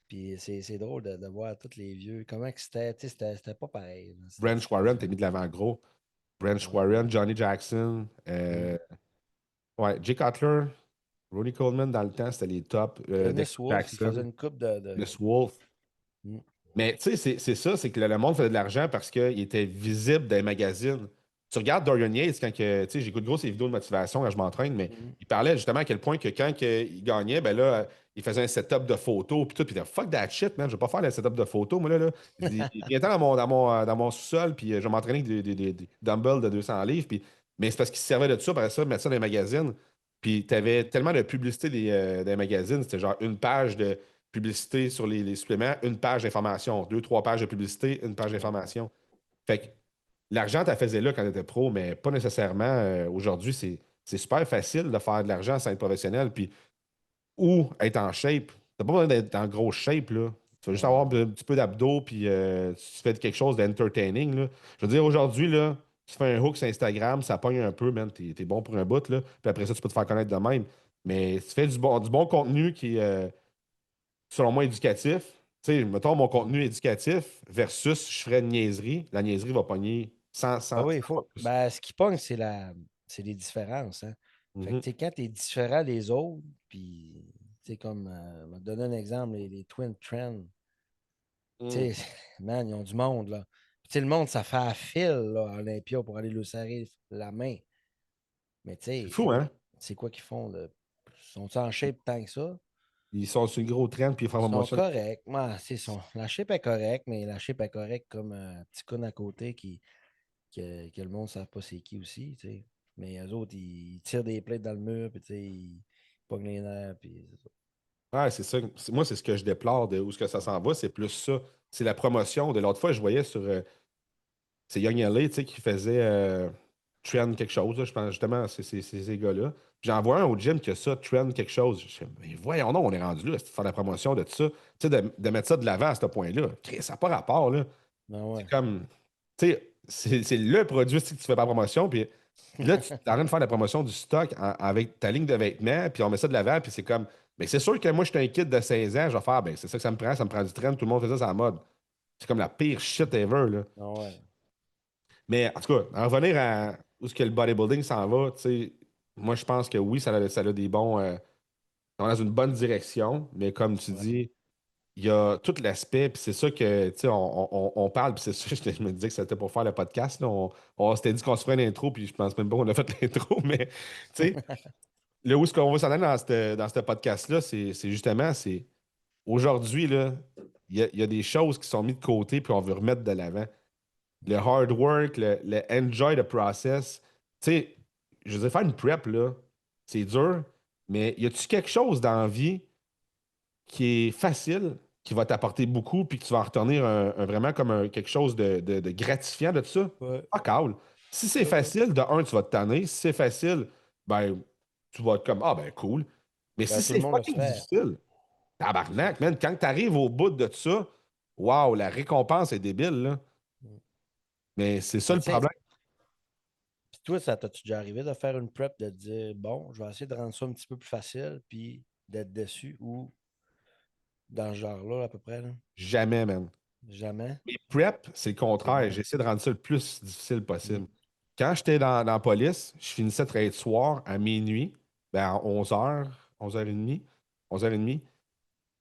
Puis c'est drôle de voir tous les vieux. Comment que c'était, tu sais, c'était pas pareil, là. C'était Branch Warren, t'es différent. mis de l'avant gros. Branch Ouais. Warren, Johnny Jackson, Mm. ouais, Jay Cutler, Ronnie Coleman dans le temps, c'était les tops. Dennis Dexter Wolf, il faisait Jackson, une coupe Miss Wolf. Mm. Mais tu sais, c'est ça, c'est que le monde faisait de l'argent parce qu'il était visible dans les magazines. Tu regardes Dorian Yates quand que, tu sais, j'écoute gros ses vidéos de motivation quand je m'entraîne, mais Mm. il parlait justement à quel point que quand il gagnait, ben là, il faisait un setup de photos puis tout, puis il disait fuck that shit, man, je vais pas faire le setup de photos, moi là. Il dit, viens-t'en dans mon sous-sol, puis je vais m'entraîner avec des dumbbells de 200 livres, puis mais c'est parce qu'il se servait de ça, après ça, mettre ça dans les magazines. Puis t'avais tellement de publicité dans les magazines, c'était genre une page de publicité sur les suppléments, une page d'information. Deux, trois pages de publicité, une page Ouais. d'information. Fait que l'argent, tu faisais là quand tu étais pro, mais pas nécessairement. Aujourd'hui, c'est super facile de faire de l'argent sans être professionnel. Puis, ou être en shape. T'as pas besoin d'être en grosse shape, là. Tu vas juste avoir Ouais. un petit peu d'abdos, puis tu fais quelque chose d'entertaining, là. Je veux dire, aujourd'hui, là, tu fais un hook sur Instagram, ça pogne un peu, man. T'es bon pour un bout, là. Puis après ça, tu peux te faire connaître de même. Mais tu fais du bon contenu qui, selon moi, éducatif. Tu sais, mettons mon Mm. contenu éducatif versus je ferais une niaiserie. La niaiserie va pogner 100, Ben 100, oui, 100 il fois faut. plus. Ben, ce qui pogne, c'est les différences, hein. Fait que, Mhm. tu sais, quand t'es différent des autres, puis, tu sais, comme, je vais te donner un exemple, les Twin Trends, Mm. tu sais, man, ils ont du monde, là. Puis, tu sais, le monde, ça fait à fil, là, à Olympia pour aller lui serrer la main. Mais, tu C'est sais, fou, hein? c'est quoi qu'ils font, là? Sont-ils en shape tant que ça? Ils sont sur une grosse traîne puis ils font Ils sont promotion. corrects. Ouais, la shape est correcte, mais la shape est correcte comme un petit con à côté que le monde ne savent pas c'est qui aussi, tu sais. Mais eux autres, ils tirent des plates dans le mur, puis tu sais, ils pognent les nerfs, puis c'est ça. Ouais, c'est ça. Moi, c'est ce que je déplore de où ce que ça s'en va. C'est plus ça. C'est la promotion. De l'autre fois, je voyais sur. C'est Young LA, tu sais, qui faisait Trend quelque chose, là. Je pense justement, c'est ces gars-là. Puis j'en vois un au gym qui a ça, Trend quelque chose. Je fais, mais voyons, non, on est rendu là, c'est de faire la promotion de tout ça. Tu sais, de mettre ça de l'avant à ce point-là. Chris, ça n'a pas rapport, là. Ben C'est ouais. comme, tu sais, c'est le produit que tu fais pas la promotion, puis là, tu es en train de faire la promotion du stock avec ta ligne de vêtements, puis on met ça de l'avant, puis c'est comme, mais c'est sûr que moi, je suis un kid de 16 ans, je vais faire, ben c'est ça que ça me prend du trend, tout le monde fait ça, c'est la mode. C'est comme la pire shit ever, là. Ben ouais. Mais en tout cas, en revenir à où est-ce que le bodybuilding s'en va, tu sais, moi, je pense que oui, ça a des bons, on est dans une bonne direction, mais comme tu Ouais. dis, il y a tout l'aspect, puis c'est ça que, tu sais, on parle, puis c'est ça, je me disais que c'était pour faire le podcast, là. On s'était dit qu'on se ferait une intro, puis je pense même pas qu'on a fait l'intro, mais, tu sais, là où est-ce qu'on va s'en aller dans ce podcast-là, c'est justement, c'est aujourd'hui, là, il y a des choses qui sont mises de côté, puis on veut remettre de l'avant. Le hard work, le enjoy the process. Tu sais, je veux dire, faire une prep, là, c'est dur, mais y a-tu quelque chose dans la vie qui est facile, qui va t'apporter beaucoup, puis que tu vas en retourner vraiment comme quelque chose de gratifiant de ça? Ouais. Fuck all. Si c'est Ouais. facile, de un, tu vas te tanner. Si c'est facile, ben, tu vas être comme, ah ben cool. Mais si Ben, tout le c'est monde le fucking fait. difficile, C'est ça. tabarnak, man, quand tu arrives au bout de ça, waouh, la récompense est débile, là. Mm. Mais c'est ça Ben, le tu sais, problème. puis toi, ça t'as-tu déjà arrivé de faire une prep, de te dire, bon, je vais essayer de rendre ça un petit peu plus facile, puis d'être déçu, ou dans ce genre-là, à peu près, là? Jamais, man. Jamais? Mes prep, c'est le C'est contraire. bon. J'essaie de rendre ça le plus difficile Mm. possible. Quand j'étais dans la police, je finissais de travailler de soir à minuit, ben à 11h, 11h30, 11h30.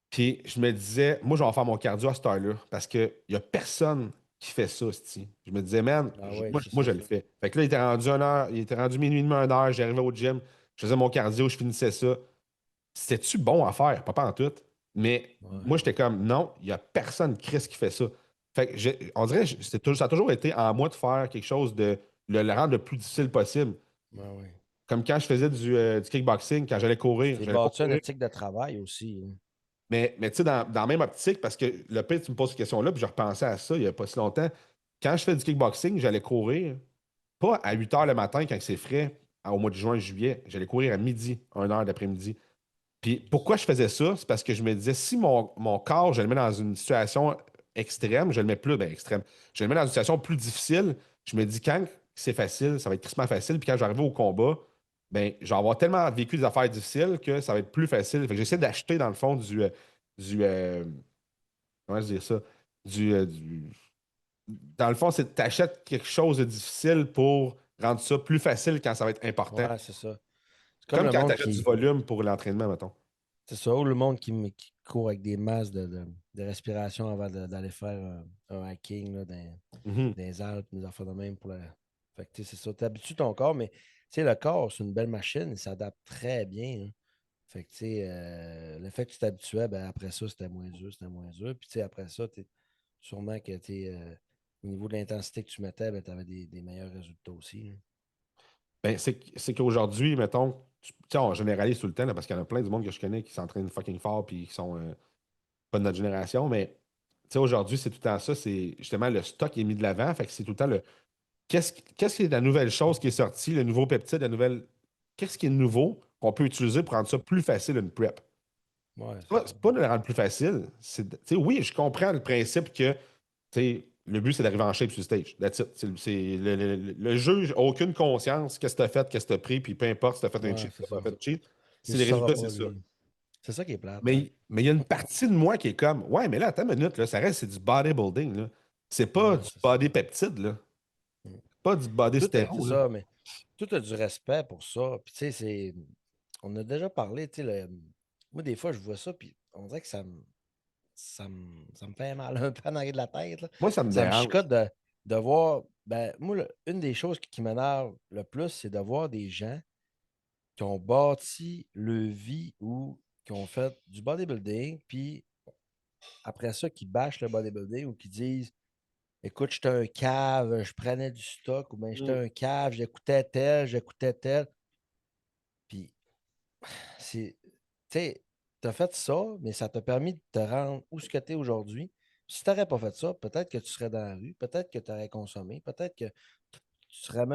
Puis je me disais, moi, je vais faire mon cardio à cette heure-là parce qu'il n'y a personne qui fait ça, c'ti. Je me disais, man, Ah ouais, moi, c'est moi, ça. je le fais. Fait que là, il était rendu 1h, il était rendu minuit et demi, 1h, j'arrivais au gym, je faisais mon cardio, je finissais ça. C'était-tu bon à faire? Pas en tout. Mais Ouais. moi, j'étais comme, non, il n'y a personne, Chris, qui fait ça. Fait que on dirait que ça a toujours été en moi de faire quelque chose de le rendre le plus difficile possible. Ouais, ouais. Comme quand je faisais du kickboxing, quand j'allais Tu courir, t'es j'allais pas bâti une courir. éthique de travail aussi, hein. Mais tu sais, dans la même optique, parce que le pire, tu me poses cette question-là, puis je repensais à ça il n'y a pas si longtemps. Quand je fais du kickboxing, j'allais courir, pas à 8 h le matin quand c'est frais, au mois de juin, juillet. J'allais courir à midi, 1 heure d'après-midi. Puis pourquoi je faisais ça? C'est parce que je me disais, si mon corps, je le mets dans une situation extrême, je le mets plus, ben extrême, je le mets dans une situation plus difficile, je me dis, quand c'est facile, ça va être tristement facile, puis quand j'arrive au combat, ben, je vais avoir tellement vécu des affaires difficiles que ça va être plus facile. Fait que j'essaie d'acheter, dans le fond, du comment je dis ça? Dans le fond, c'est que tu achètes quelque chose de difficile pour rendre ça plus facile quand ça va être important. Ouais, c'est ça. C'est comme Comme le quand tu monde achètes du qui. volume pour l'entraînement, mettons. C'est ça, ou le monde qui court avec des masques de respiration avant d'aller faire un hiking là, Mhm. dans les Alpes, des affaires de même pour la. Fait que tu sais, c'est ça. Tu habitues ton corps, mais tu sais, le corps, c'est une belle machine, il s'adapte très bien, hein. Fait que tu sais, le fait que tu t'habituais, ben, après ça, c'était moins dur, c'était moins dur. Puis tu sais, après ça, sûrement que au niveau de l'intensité que tu mettais, ben, tu avais des meilleurs résultats aussi, hein. Ben, c'est qu'aujourd'hui, mettons, tu sais, on généralise tout le temps, là, parce qu'il y en a plein du monde que je connais qui s'entraînent fucking fort puis qui sont pas de notre génération, mais tu sais, aujourd'hui, c'est tout le temps ça, c'est justement le stock qui est mis de l'avant, fait que c'est tout le temps le qu'est-ce qui est la nouvelle chose qui est sortie, le nouveau peptide, la nouvelle. Qu'est-ce qui est nouveau qu'on peut utiliser pour rendre ça plus facile une prep? Ouais, C'est c'est pas, ça. c'est pas de le rendre plus facile. Tu sais, oui, je comprends le principe que tu sais, le but, c'est d'arriver en shape sur le stage. That's it. Le jeu n'a aucune conscience. Qu'est-ce que tu as fait, qu'est-ce que tu as pris, puis peu importe si tu as fait un Ouais, cheat c'est ou ça. pas fait de cheat. Il ne C'est les saura résultats, c'est pas, ça. lui. C'est ça qui est plate, hein? Mais il y a une partie de moi qui est comme ouais, mais là, attends une minute, là, ça reste, c'est du bodybuilding. Là. C'est pas Ouais, du c'est ça. body peptide, là. Mm. Pas du body C'est stéro, là. ça, mais tout a du respect pour ça. Puis, tu sais, on a déjà parlé, tu sais, moi, des fois, je vois ça, puis on dirait que ça me fait mal un peu en arrière de la tête, là. Moi, ça me Ça me dérange. chicote de voir. Ben, moi, une des choses qui m'énerve le plus, c'est de voir des gens qui ont bâti le vie ou qui ont fait du bodybuilding, puis après ça, qui bâchent le bodybuilding ou qui disent écoute, j'étais un cave, je prenais du stock, ou bien j'étais Mm. un cave, j'écoutais tel. Puis, c'est, tu sais, tu as fait ça, mais ça t'a permis de te rendre où ce que tu es aujourd'hui. Si tu n'aurais pas fait ça, peut-être que tu serais dans la rue, peut-être que tu aurais consommé, peut-être que tu serais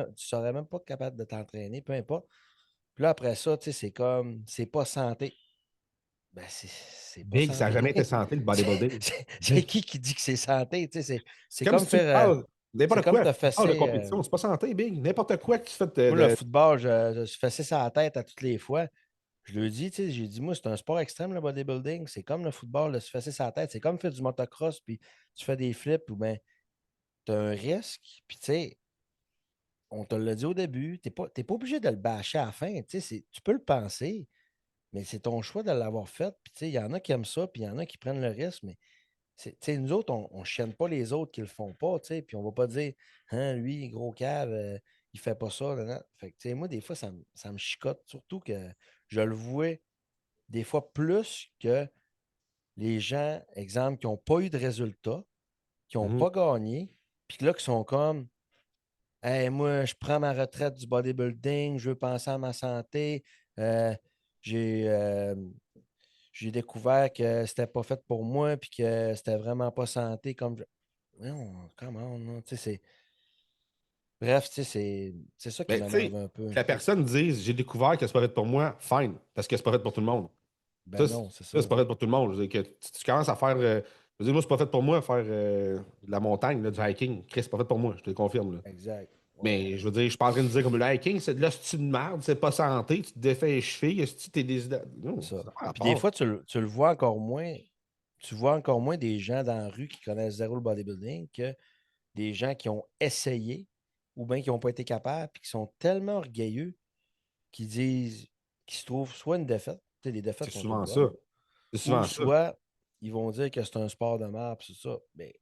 même pas capable de t'entraîner, peu importe. Puis là, après ça, tu sais, c'est comme, c'est pas santé. Ben, c'est pas Big, ça n'a santé. jamais été santé, le bodybuilding. C'est Big. qui dit que c'est santé? Tu sais, C'est c'est comme comme si tu me faire, parles c'est n'importe comme quoi. te Tu me parles de fesser. compétition, c'est pas santé, Big. N'importe quoi que tu fais Moi, le football, je suis fessé sur la tête à toutes les fois. Je lui dis, tu sais, j'ai dit, moi, c'est un sport extrême, le bodybuilding. C'est comme le football, de se fesser sur la tête. C'est comme faire du motocross, puis tu fais des flips, ou bien tu as un risque. Puis, tu sais, on te l'a dit au début, t'es pas obligé de le bâcher à la fin. Tu sais, tu peux le penser, mais c'est ton choix de l'avoir fait. Puis, tu sais, il y en a qui aiment ça, puis il y en a qui prennent le risque, mais tu sais, nous autres, on ne chienne pas les autres qui le font pas, tu sais, puis on va pas dire, hein, lui, gros cave, il fait pas ça. Nan, nan. Fait que, tu sais, moi, des fois, ça me chicote, surtout que je le vois des fois plus que les gens, exemple, qui n'ont pas eu de résultats, qui n'ont Mhm. pas gagné, puis là, qui sont comme, hey, moi, je prends ma retraite du bodybuilding, je veux penser à ma santé, euh, j'ai. J'ai découvert que c'était pas fait pour moi puis que c'était vraiment pas santé comme non, comment, non, tu sais, bref, tu sais, c'est ça qui Ben, tu m'énerve sais, un peu. que la personne dise j'ai découvert que c'est pas fait pour moi, fine, parce que c'est pas fait pour tout le monde. Ben Ça, non, c'est c'est ça. pas fait pour tout le monde. Je veux dire que tu commences à faire. Je veux dire, moi, c'est pas fait pour moi faire de la montagne, là, du hiking. Chris, c'est pas fait pour moi, je te le confirme. Là. Exact. Ouais, Mais je veux dire, je suis pas en train de dire comme le hiking, c'est de l'hostie de merde, c'est pas santé, tu te défais les chevilles, si t'es des. Non, c'est ça. ça n'a pas Puis des rapport. fois, tu le vois encore moins. Tu vois encore moins des gens dans la rue qui connaissent zéro le bodybuilding que des gens qui ont essayé ou bien qui n'ont pas été capables puis qui sont tellement orgueilleux qu'ils disent qu'ils se trouvent soit une défaite, tu sais, les C'est défaites sont tout le souvent ça. fun, C'est ou souvent ça. soit ils vont dire que c'est un sport de merde, puis c'est ça. Mais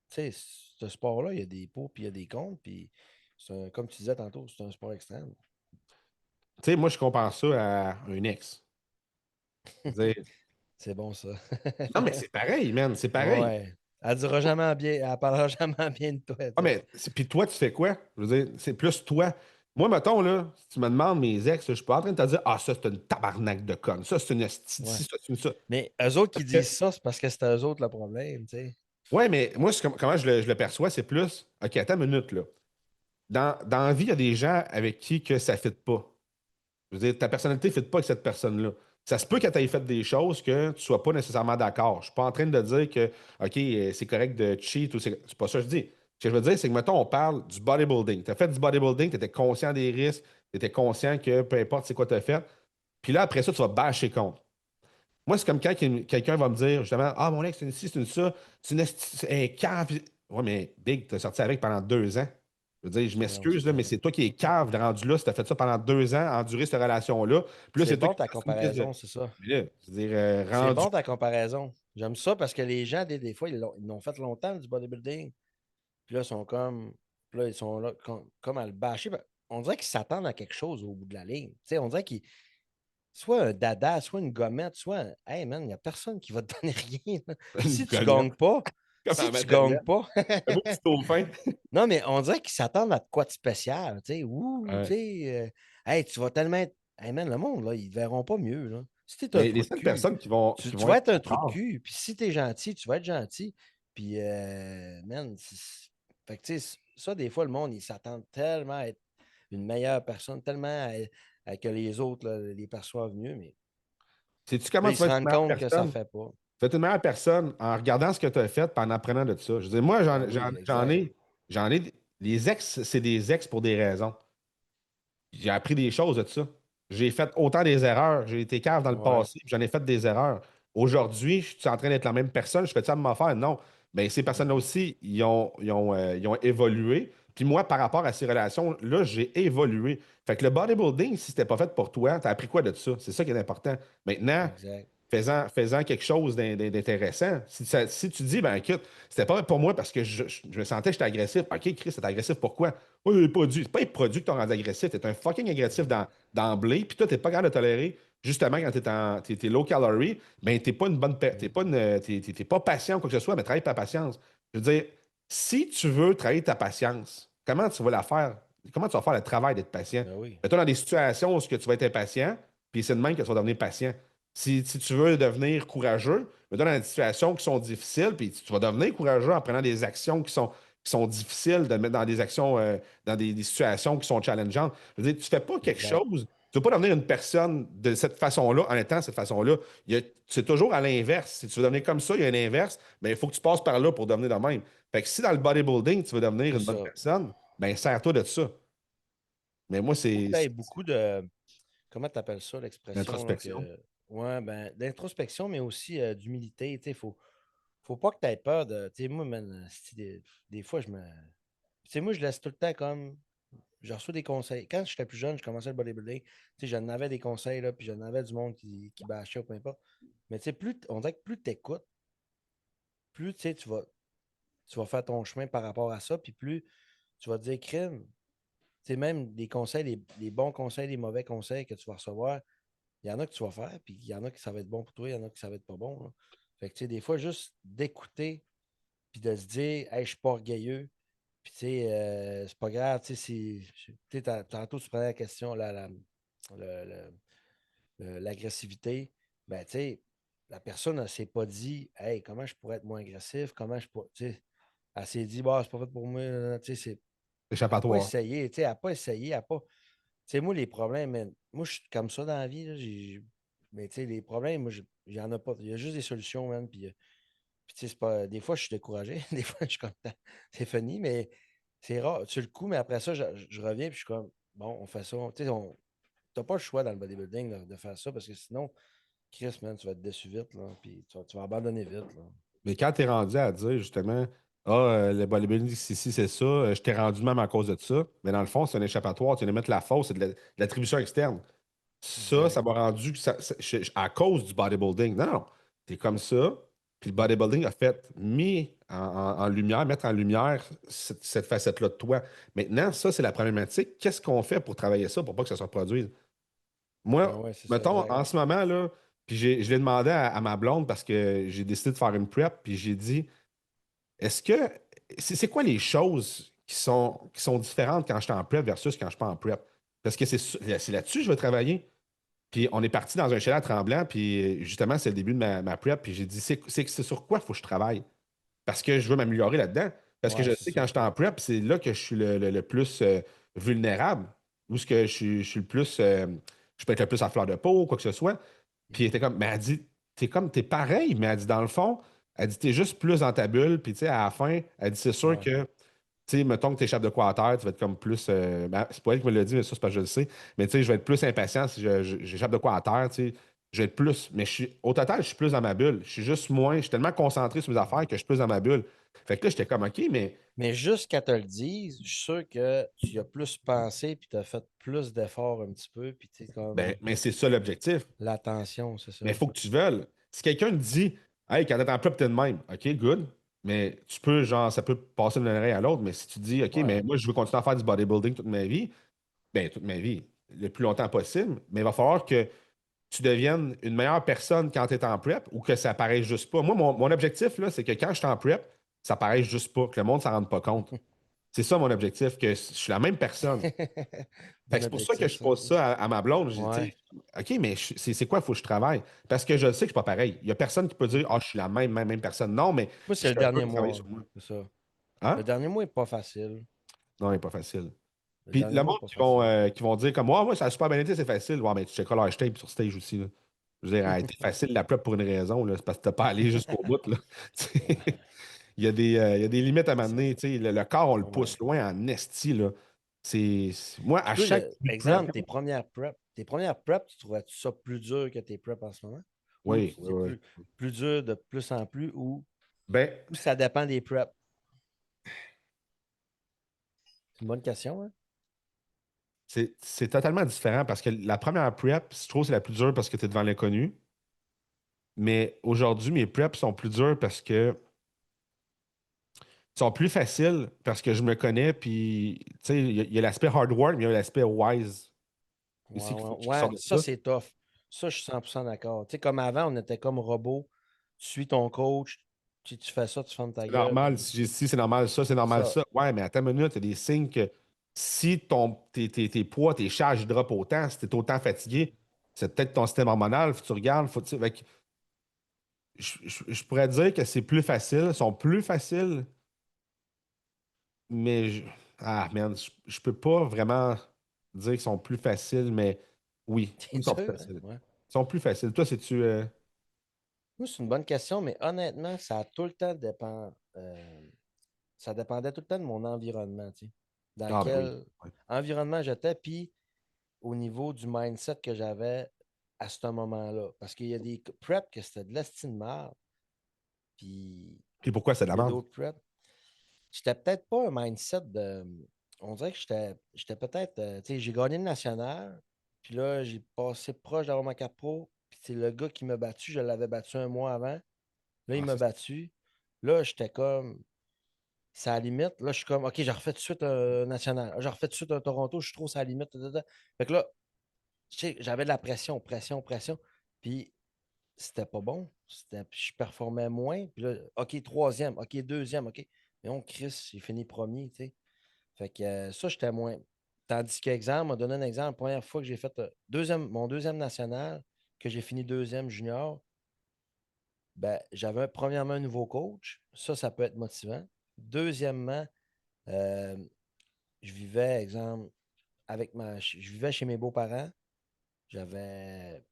tu sais, ce sport-là, il y a des pour puis il y a des contre, puis comme tu disais tantôt, c'est un sport extrême. Tu sais, moi, je compare ça à un ex. Je veux dire, C'est bon, ça. non, mais c'est pareil, man, c'est pareil. Ouais. Elle dira jamais bien, elle parlera jamais bien de toi, tu Ah, sais. mais, puis toi, tu fais quoi? Je veux dire, c'est plus toi. Moi, mettons, là, si tu me demandes mes ex, là, je suis pas en train de te dire, ah, ça, c'est une tabarnak de conne. Ça, c'est une esti de Ouais. ci, ça, c'est une ça. Mais eux autres qui Parce que- disent ça, c'est parce que c'est eux autres le problème, tu sais. ouais, mais moi, comment je le perçois, c'est plus, OK, attends une minute, là. dans la vie, il y a des gens avec qui que ça ne fit pas. Je veux dire, ta personnalité ne fit pas avec cette personne-là. Ça se peut que tu aies fait des choses que tu ne sois pas nécessairement d'accord. Je ne suis pas en train de dire que, OK, c'est correct de cheat ou c'est pas ça que je dis. Ce que je veux dire, c'est que, mettons, on parle du bodybuilding. Tu as fait du bodybuilding, tu étais conscient des risques, tu étais conscient que peu importe c'est quoi tu as fait. Puis là, après ça, tu vas bâcher contre. Moi, c'est comme quand quelqu'un va me dire, justement, ah, mon ex, c'est une ci, c'est une ça, c'est un cave. Ouais, mais Big, t'as sorti avec pendant 2 ans. Je veux dire, je Mais non, c'est m'excuse, là, mais ça. c'est toi qui es cave de rendu là si t'as fait ça pendant 2 ans, endurer cette relation-là. Puis là, C'est c'est toi bon qui ta passes une crise de. comparaison, c'est ça. Mais là, je veux dire, C'est rendu. bon ta comparaison. J'aime ça parce que les gens, des fois, ils l'ont fait longtemps du bodybuilding. Puis là, ils sont comme. Puis là, ils sont là comme à le bâcher. On dirait qu'ils s'attendent à quelque chose au bout de la ligne. Tu sais, on dirait qu'ils. Soit un dada, soit une gommette, soit un. Hey man, il n'y a personne qui va te donner rien, là. Une Si tu gommette, gagnes pas, comme si en tu gagnes maternelle. pas. Un beau petit dauphin. Non, mais on dirait qu'ils s'attendent à de quoi de spécial. Tu sais, ouh, tu Ouais. sais. Hey, tu vas tellement être. Hey man, le monde, là, ils ne verront pas mieux, là. Si t'es un Mais les trou de seules cul, personnes qui vont, tu, qui tu vont vas être être un trou de d'accord, cul. Puis si t'es gentil, tu vas être gentil. Puis, man, fait que, tu sais, ça, des fois, le monde, ils s'attendent tellement à être une meilleure personne, tellement à que les autres là, les perçoivent mieux, mais sais-tu là, comment ils tu vas se être une rendent meilleure compte que ça personne? fait pas. Tu vas être une meilleure personne en regardant ce que tu as fait et en apprenant de ça. Je veux dire, moi, Ben oui, exact. j'en ai. Les ex, c'est des ex pour des raisons. J'ai appris des choses de ça. J'ai fait autant des erreurs. J'ai été cave dans le Ouais. passé, puis j'en ai fait des erreurs. Aujourd'hui, je suis en train d'être la même personne. Je fais ça à m'en Non. Ben, ces personnes-là Mhm. aussi, ils ont évolué. Puis moi, par rapport à ces relations-là, j'ai évolué. Fait que le bodybuilding, si c'était pas fait pour toi, t'as appris quoi de ça? C'est ça qui est important. Maintenant, Exact. faisant quelque chose d'intéressant. Si tu dis, ben écoute, c'était pas pour moi parce que je me sentais que j'étais agressif. OK, Chris, t'es agressif, pourquoi? Oui, il pas dû. C'est pas être produit que t'as rendu agressif. T'es un fucking agressif Mhm. d'emblée, puis toi, t'es pas capable de tolérer. Justement, quand t'es low calorie, ben t'es pas une bonne. T'es Mhm. pas t'es pas patient ou quoi que ce soit, mais travaille ta patience. Je veux dire, si tu veux travailler ta patience, comment tu vas la faire? Comment tu vas faire le travail d'être patient? Ben oui. Mets-toi dans des situations où tu vas être impatient, puis c'est de même que tu vas devenir patient. Si tu veux devenir courageux, mets-toi dans des situations qui sont difficiles, puis tu vas devenir courageux en prenant des actions qui sont difficiles, de mettre dans des actions, dans des situations qui sont challengeantes. Je veux dire, tu ne fais pas quelque Exact. chose, tu ne veux pas devenir une personne de cette façon-là en étant de cette façon-là. C'est toujours à l'inverse. Si tu veux devenir comme ça, il y a un inverse, mais il faut que tu passes par là pour devenir de même. Fait que si dans le bodybuilding, tu veux devenir C'est une bonne ça. personne, ben sers-toi de ça. Mais moi, Faut que c'est tu aies beaucoup de. Comment tu appelles ça, l'expression, là, l'introspection. que. Ouais, ben, d'introspection, mais aussi d'humilité. Tu sais, faut pas que tu aies peur de. Tu sais, moi, man, des fois, je me. Tu sais, moi, je laisse tout le temps comme. Je reçois des conseils. Quand j'étais plus jeune, je commençais le bodybuilding. Tu sais, j'en avais des conseils, là, puis j'en avais du monde qui bâchait ou peu importe. Mais tu sais, on dirait que plus tu écoutes, plus tu sais, tu vas faire ton chemin par rapport à ça, puis plus tu vas te dire, crime. Tu sais, même des conseils, les bons conseils, les mauvais conseils que tu vas recevoir, il y en a que tu vas faire, puis il y en a qui ça va être bon pour toi, il y en a qui ça va être pas bon, là. Fait que, tu sais, des fois, juste d'écouter, puis de se dire, hey, je suis pas orgueilleux, puis, tu sais, c'est pas grave, tu sais, tu sais, tantôt, tu prenais la question, le- le- l'agressivité, ben, tu sais, la personne, elle s'est pas dit, hey, comment je pourrais être moins agressif, comment je pourrais, tu sais, elle s'est dit, bah, c'est pas fait pour moi, tu sais, elle n'a pas Échappatoire. essayé, tu sais, elle n'a pas essayé, elle n'a pas. Tu sais, moi, les problèmes, man, moi, je suis comme ça dans la vie, là, mais tu sais, les problèmes, moi, j'en ai pas. Il y a juste des solutions, man. Puis tu sais, c'est pas. Des fois, je suis découragé. Des fois, je suis comme, c'est funny, mais c'est rare. Sur le coup, mais après ça, je reviens, puis je suis comme, bon, on fait ça. Tu sais, t'as pas le choix dans le bodybuilding de faire ça, parce que sinon, Chris, man, tu vas être déçu vite, là, puis tu vas abandonner vite, là. Mais quand tu es rendu à dire justement, ah, le bodybuilding, c'est ça, je t'ai rendu même à cause de ça, mais dans le fond, c'est un échappatoire, tu viens de mettre la fausse, c'est de l'attribution externe. Ça Exact. m'a rendu que à cause du bodybuilding. Non, non, t'es comme ça, puis le bodybuilding a fait en lumière, mettre en lumière cette facette-là de toi. Maintenant, ça, c'est la problématique. Qu'est-ce qu'on fait pour travailler ça, pour pas que ça se reproduise? Ben Moi, ouais, c'est ça, mettons, exact. en ce moment, là, puis je l'ai demandé à ma blonde parce que j'ai décidé de faire une prep, puis j'ai dit, est-ce que c'est quoi les choses qui sont différentes quand je suis en prep versus quand je suis pas en prep? Parce que c'est là-dessus que je veux travailler. Puis on est parti dans un chalet à Tremblant, puis justement, c'est le début de ma prep, puis j'ai dit, c'est sur quoi il faut que je travaille? Parce que je veux m'améliorer là-dedans. Parce que Ouais, je c'est sais, ça. quand je suis en prep, c'est là que je suis le plus vulnérable. Où ce que je suis le plus. Je peux être le plus à fleur de peau ou quoi que ce soit. Puis elle était comme, mais elle dit, t'es pareil, mais elle dit, dans le fond, elle dit, t'es juste plus dans ta bulle. Puis tu sais, à la fin, elle dit, c'est sûr Ouais. que, tu sais, mettons que t'échappes de quoi à terre, tu vas être comme plus. Ben, c'est pas elle qui me l'a dit, mais ça, c'est parce que je le sais. Mais tu sais, je vais être plus impatient si j'échappe de quoi à terre, tu sais. Je vais être plus. Mais au total, je suis plus dans ma bulle. Je suis juste moins. Je suis tellement concentré sur mes affaires que je suis plus dans ma bulle. Fait que là, j'étais comme, OK, mais. Mais juste qu'elle te le dise, je suis sûr que tu y as plus pensé, puis tu as fait plus d'efforts un petit peu, puis tu sais, Ben, comme mais c'est ça l'objectif. l'attention, c'est ça. Mais il faut que tu veuilles. Si quelqu'un te dit, hey, quand t'es en prep, t'es de même, OK, good. Mais tu peux, genre, ça peut passer d'une oreille à l'autre. Mais si tu dis, OK, mais Ouais. moi, je veux continuer à faire du bodybuilding toute ma vie, ben, toute ma vie, le plus longtemps possible, mais il va falloir que tu deviennes une meilleure personne quand tu es en prep ou que ça paraisse juste pas. Moi, mon objectif, là, c'est que quand je suis en prep, ça paraisse juste pas, que le monde ne s'en rende pas compte. C'est ça mon objectif, que je suis la même personne. Fait Bon que c'est pour ça que objectif, je ça. pose ça à ma blonde. Je dis, tu Ouais. sais, OK, mais c'est quoi, il faut que je travaille? Parce que je sais que je suis pas pareil. Il n'y a personne qui peut dire, ah, je suis la même personne. Non, mais Moi, c'est je le suis un peu dernier travailler mois. sur moi. C'est ça. Hein? Le dernier mois n'est pas facile. Non, il n'est pas facile. Le Puis dernier le mois monde n'est pas facile. qui vont dire comme moi, ça a super bien été, c'est facile. Ouais, mais tu checkeras leur tape sur stage aussi, là. Je veux dire, elle a été facile la prep pour une raison, là. C'est parce que t'as pas allé jusqu'au bout, là. Tu sais, Ouais. il y a des limites à Ça, m'amener. Tu sais, le corps, on le ouais. pousse loin en esti, là. Moi, Puis à toi, chaque début de prep, exemple, là, tes premières prep, tu trouvais-tu ça plus dur que tes prep en ce moment? Ou oui, oui, c'est oui. plus dur de plus en plus, Ben, ou ça dépend des preps? C'est une bonne question, hein? c'est totalement différent parce que la première prep, je trouve que c'est la plus dure parce que tu es devant l'inconnu. Mais aujourd'hui, mes preps sont plus dures parce que sont plus faciles parce que je me connais. Puis, tu sais, il y a l'aspect hard work, mais il y a l'aspect wise Ouais, aussi qu'il faut ouais, que je ouais, sorte de ça, ça. c'est tough. Ça, je suis 100% d'accord. Tu sais, comme avant, on était comme robot. Tu suis ton coach, tu fais ça, tu fermes ta C'est gueule. normal. Si j'ai si c'est normal ça, c'est C'est normal ça. ça. Ouais, mais à ta minute, il y a des signes que si tes poids, tes charges drop autant, si tu es autant fatigué, c'est peut-être ton système hormonal. Faut que tu regardes. Fait que je pourrais dire que c'est plus facile, sont plus faciles. Mais ah man, je peux pas vraiment dire qu'ils sont plus faciles, mais oui, C'est ils sont plus dur, hein? faciles. Ouais. Ils sont plus faciles. Toi, c'est-tu. Moi, c'est une bonne question, mais honnêtement, ça dépendait tout le temps de mon environnement, tu sais. Dans Ah ben oui. quel Ouais. environnement j'étais, puis au niveau du mindset que j'avais à ce moment-là. Parce qu'il y a des preps que c'était de l'estime de merde, puis Puis pourquoi c'est de la il y a merde? d'autres preps. J'étais peut-être pas un mindset de. On dirait que j'étais peut-être. Tu sais, j'ai gagné le national, puis là, j'ai passé proche d'avoir ma carte pro, puis c'est le gars qui m'a battu, je l'avais battu un mois avant. Là, il Ah, m'a ça, battu. Là, j'étais comme. C'est à la limite. Là, je suis comme, OK, j'ai refait tout de suite un national. J'ai refait tout de suite un Toronto, je suis trop à la limite. Fait que là, tu sais, j'avais de la pression, pression, pression. Puis c'était pas bon. Je performais moins. Puis là, OK, troisième, OK, deuxième, OK. Mais on, Chris, j'ai fini premier, tu sais. Fait que ça, j'étais moins. Tandis qu'exemple, on donné un exemple, la première fois que j'ai fait mon deuxième national, que j'ai fini deuxième junior, ben, j'avais premièrement un nouveau coach. Ça peut être motivant. Deuxièmement, euh, je vivais, exemple, je vivais chez mes beaux-parents. J'avais.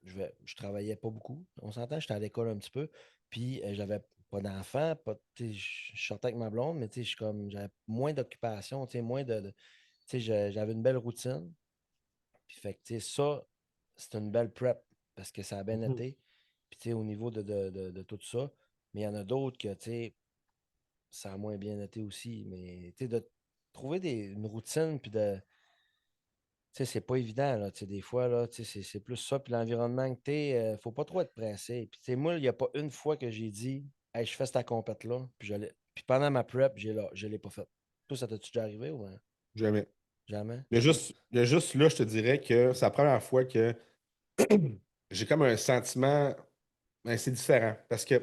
Je travaillais pas beaucoup. On s'entend, j'étais à l'école un petit peu. Puis j'avais pas d'enfants, pas, tu sais, je sortais avec ma blonde, mais tu sais, j'avais moins d'occupation, tu sais, tu sais, j'avais une belle routine. Puis fait que, tu sais, ça, c'est une belle prep parce que ça a bien mhm. été. Puis, tu sais, au niveau de tout ça. Mais il y en a d'autres que, tu sais, ça a moins bien été aussi. Mais, tu sais, de trouver une routine, puis tu sais, c'est pas évident, là. Tu sais, des fois, là, tu sais, c'est plus ça. Puis l'environnement que tu es, faut pas trop être pressé. Puis, tu sais, moi, il n'y a pas une fois que j'ai dit, hey, je fais cette compète-là. Puis pendant ma prep, je l'ai pas fait. Toi, ça t'as-tu déjà arrivé ou Jamais. jamais? Il y a juste là, je te dirais que c'est la première fois que j'ai comme un sentiment assez différent. Parce que,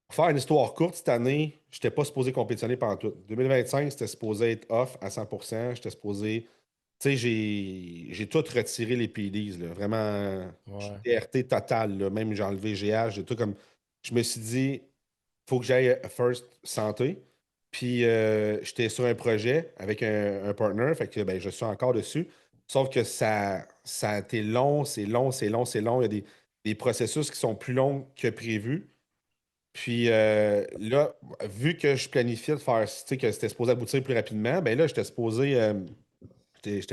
pour faire une histoire courte, cette année, je n'étais pas supposé compétitionner pendant tout. 2025, c'était supposé être off à 100%. J'étais supposé. Tu sais, j'ai tout retiré les PDs, là. Vraiment, Ouais. TRT total, là. Même j'ai enlevé GH, j'ai tout comme. Je me suis dit, faut que j'aille first santé. Puis j'étais sur un projet avec un partner, fait que ben, je suis encore dessus. Sauf que ça a été long, c'est long, c'est long, c'est long. Il y a des processus qui sont plus longs que prévu. Puis là, vu que je planifiais de faire, tu sais, que c'était supposé aboutir plus rapidement, ben là, j'étais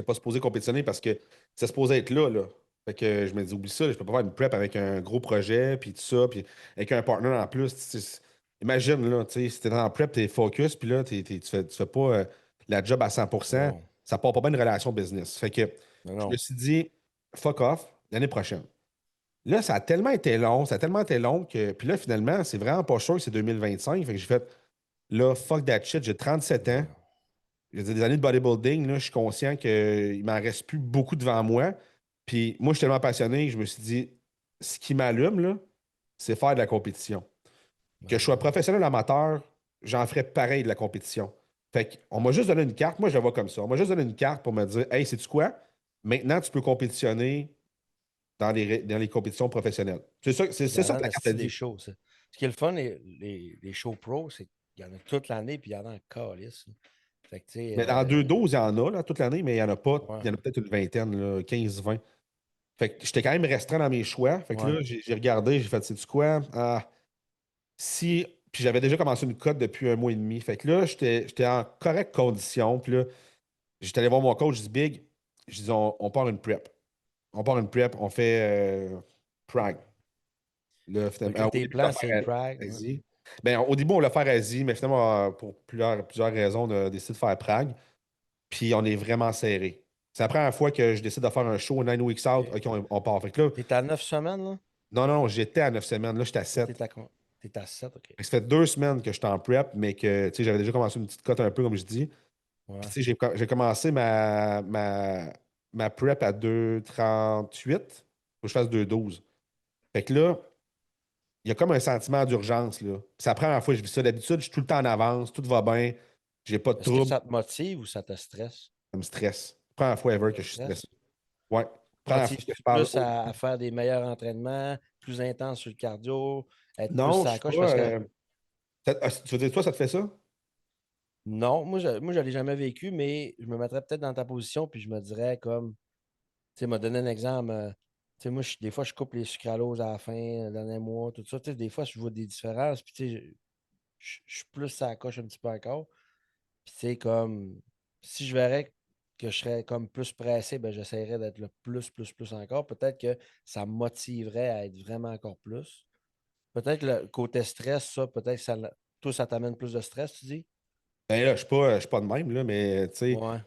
pas supposé compétitionner parce que c'est supposé être là, là. Fait que je me dis, oublie ça, je peux pas faire une prep avec un gros projet, puis tout ça, puis avec un partner en plus. Imagine, là, tu sais, si t'es en prep, t'es focus, puis là, tu fais pas la job à 100%, Non, ça part pas bien une relation business. Fait que non, je me non. suis dit, fuck off, l'année prochaine. Là, ça a tellement été long, ça a tellement été long que, puis là, finalement, c'est vraiment pas sûr que c'est 2025. Fait que j'ai fait, là, fuck that shit, j'ai 37 ans. Ouais. J'ai des années de bodybuilding, là, je suis conscient qu'il m'en reste plus beaucoup devant moi. Puis moi, je suis tellement passionné que je me suis dit, ce qui m'allume, là, c'est faire de la compétition. Que je sois Ben, professionnel ou amateur, j'en ferais pareil de la compétition. Fait qu'on m'a juste donné une carte, moi je la vois comme ça. On m'a juste donné une carte pour me dire, hey, sais-tu quoi? Maintenant, tu peux compétitionner dans les compétitions professionnelles. C'est il y en ça a que en la carte a esti des dit. shows, ça. Ce qui est le fun, les shows pro, c'est qu'il y en a toute l'année, puis il y en a en calice, là. Fait que, tu sais, Mais dans 2-12, il y en a là, toute l'année, mais il n'y en a pas. ouais, Il y en a peut-être une vingtaine, là, 15-20. Fait que j'étais quand même restreint dans mes choix. Fait que ouais, là, j'ai regardé, j'ai fait, sais-tu quoi? Ah, si. Puis j'avais déjà commencé une cote depuis un mois et demi. Fait que là, j'étais en correcte condition. Puis là, j'étais allé voir mon coach, je dis Big, je dis on part une prep. On part une prep, on fait Prague. Là, fait finalement, que au tes début, on plans, va c'est faire Prague, ouais. Asie. Ben, au début, on l'a fait Asie, mais finalement, pour plusieurs raisons, on a décidé de faire Prague. Puis on est vraiment serré. C'est la première fois que je décide de faire un show 9 weeks out. OK. OK, on part. Fait que là, T'es à 9 semaines, là? non, non, j'étais à 9 semaines. Là, j'étais à Là, 7. t'es à 7, OK. Ça fait 2 semaines que j'étais en prep, mais que tu sais, j'avais déjà commencé une petite cote un peu, comme je dis. Puis Ouais. tu sais, j'ai commencé ma prep à 2,38. Faut que je fasse 2,12. Fait que là, il y a comme un sentiment d'urgence, là. C'est la première fois que je vis ça. D'habitude, je suis tout le temps en avance, tout va bien, j'ai pas de Est-ce que trouble, ça te motive ou ça te stresse? ça me stresse. Première fois Ça ever te que je suis stressé. stresse? Ouais. Première fois que je Motives-tu parle plus haut. à faire des meilleurs entraînements, plus intenses sur le cardio, être plus Non, je sa suis coche? pas. Parce que Tu veux dire, toi, ça te fait ça? non, moi, je l'ai jamais vécu, mais je me mettrais peut-être dans ta position, puis je me dirais comme, tu sais, m'a donné un exemple. Tu sais, moi, des fois, je coupe les sucraloses à la fin, le dernier mois, tout ça. Tu sais, des fois, je vois des différences, puis tu sais, je suis plus à la coche un petit peu encore. Puis, tu sais, comme, si je verrais que je serais comme plus pressé, ben, j'essaierais d'être le plus encore. Peut-être que ça me motiverait à être vraiment encore plus. Peut-être que le côté stress, ça, peut-être que toi, ça t'amène plus de stress, tu dis? Ben là, je suis pas de même, là, mais tu sais. Ouais.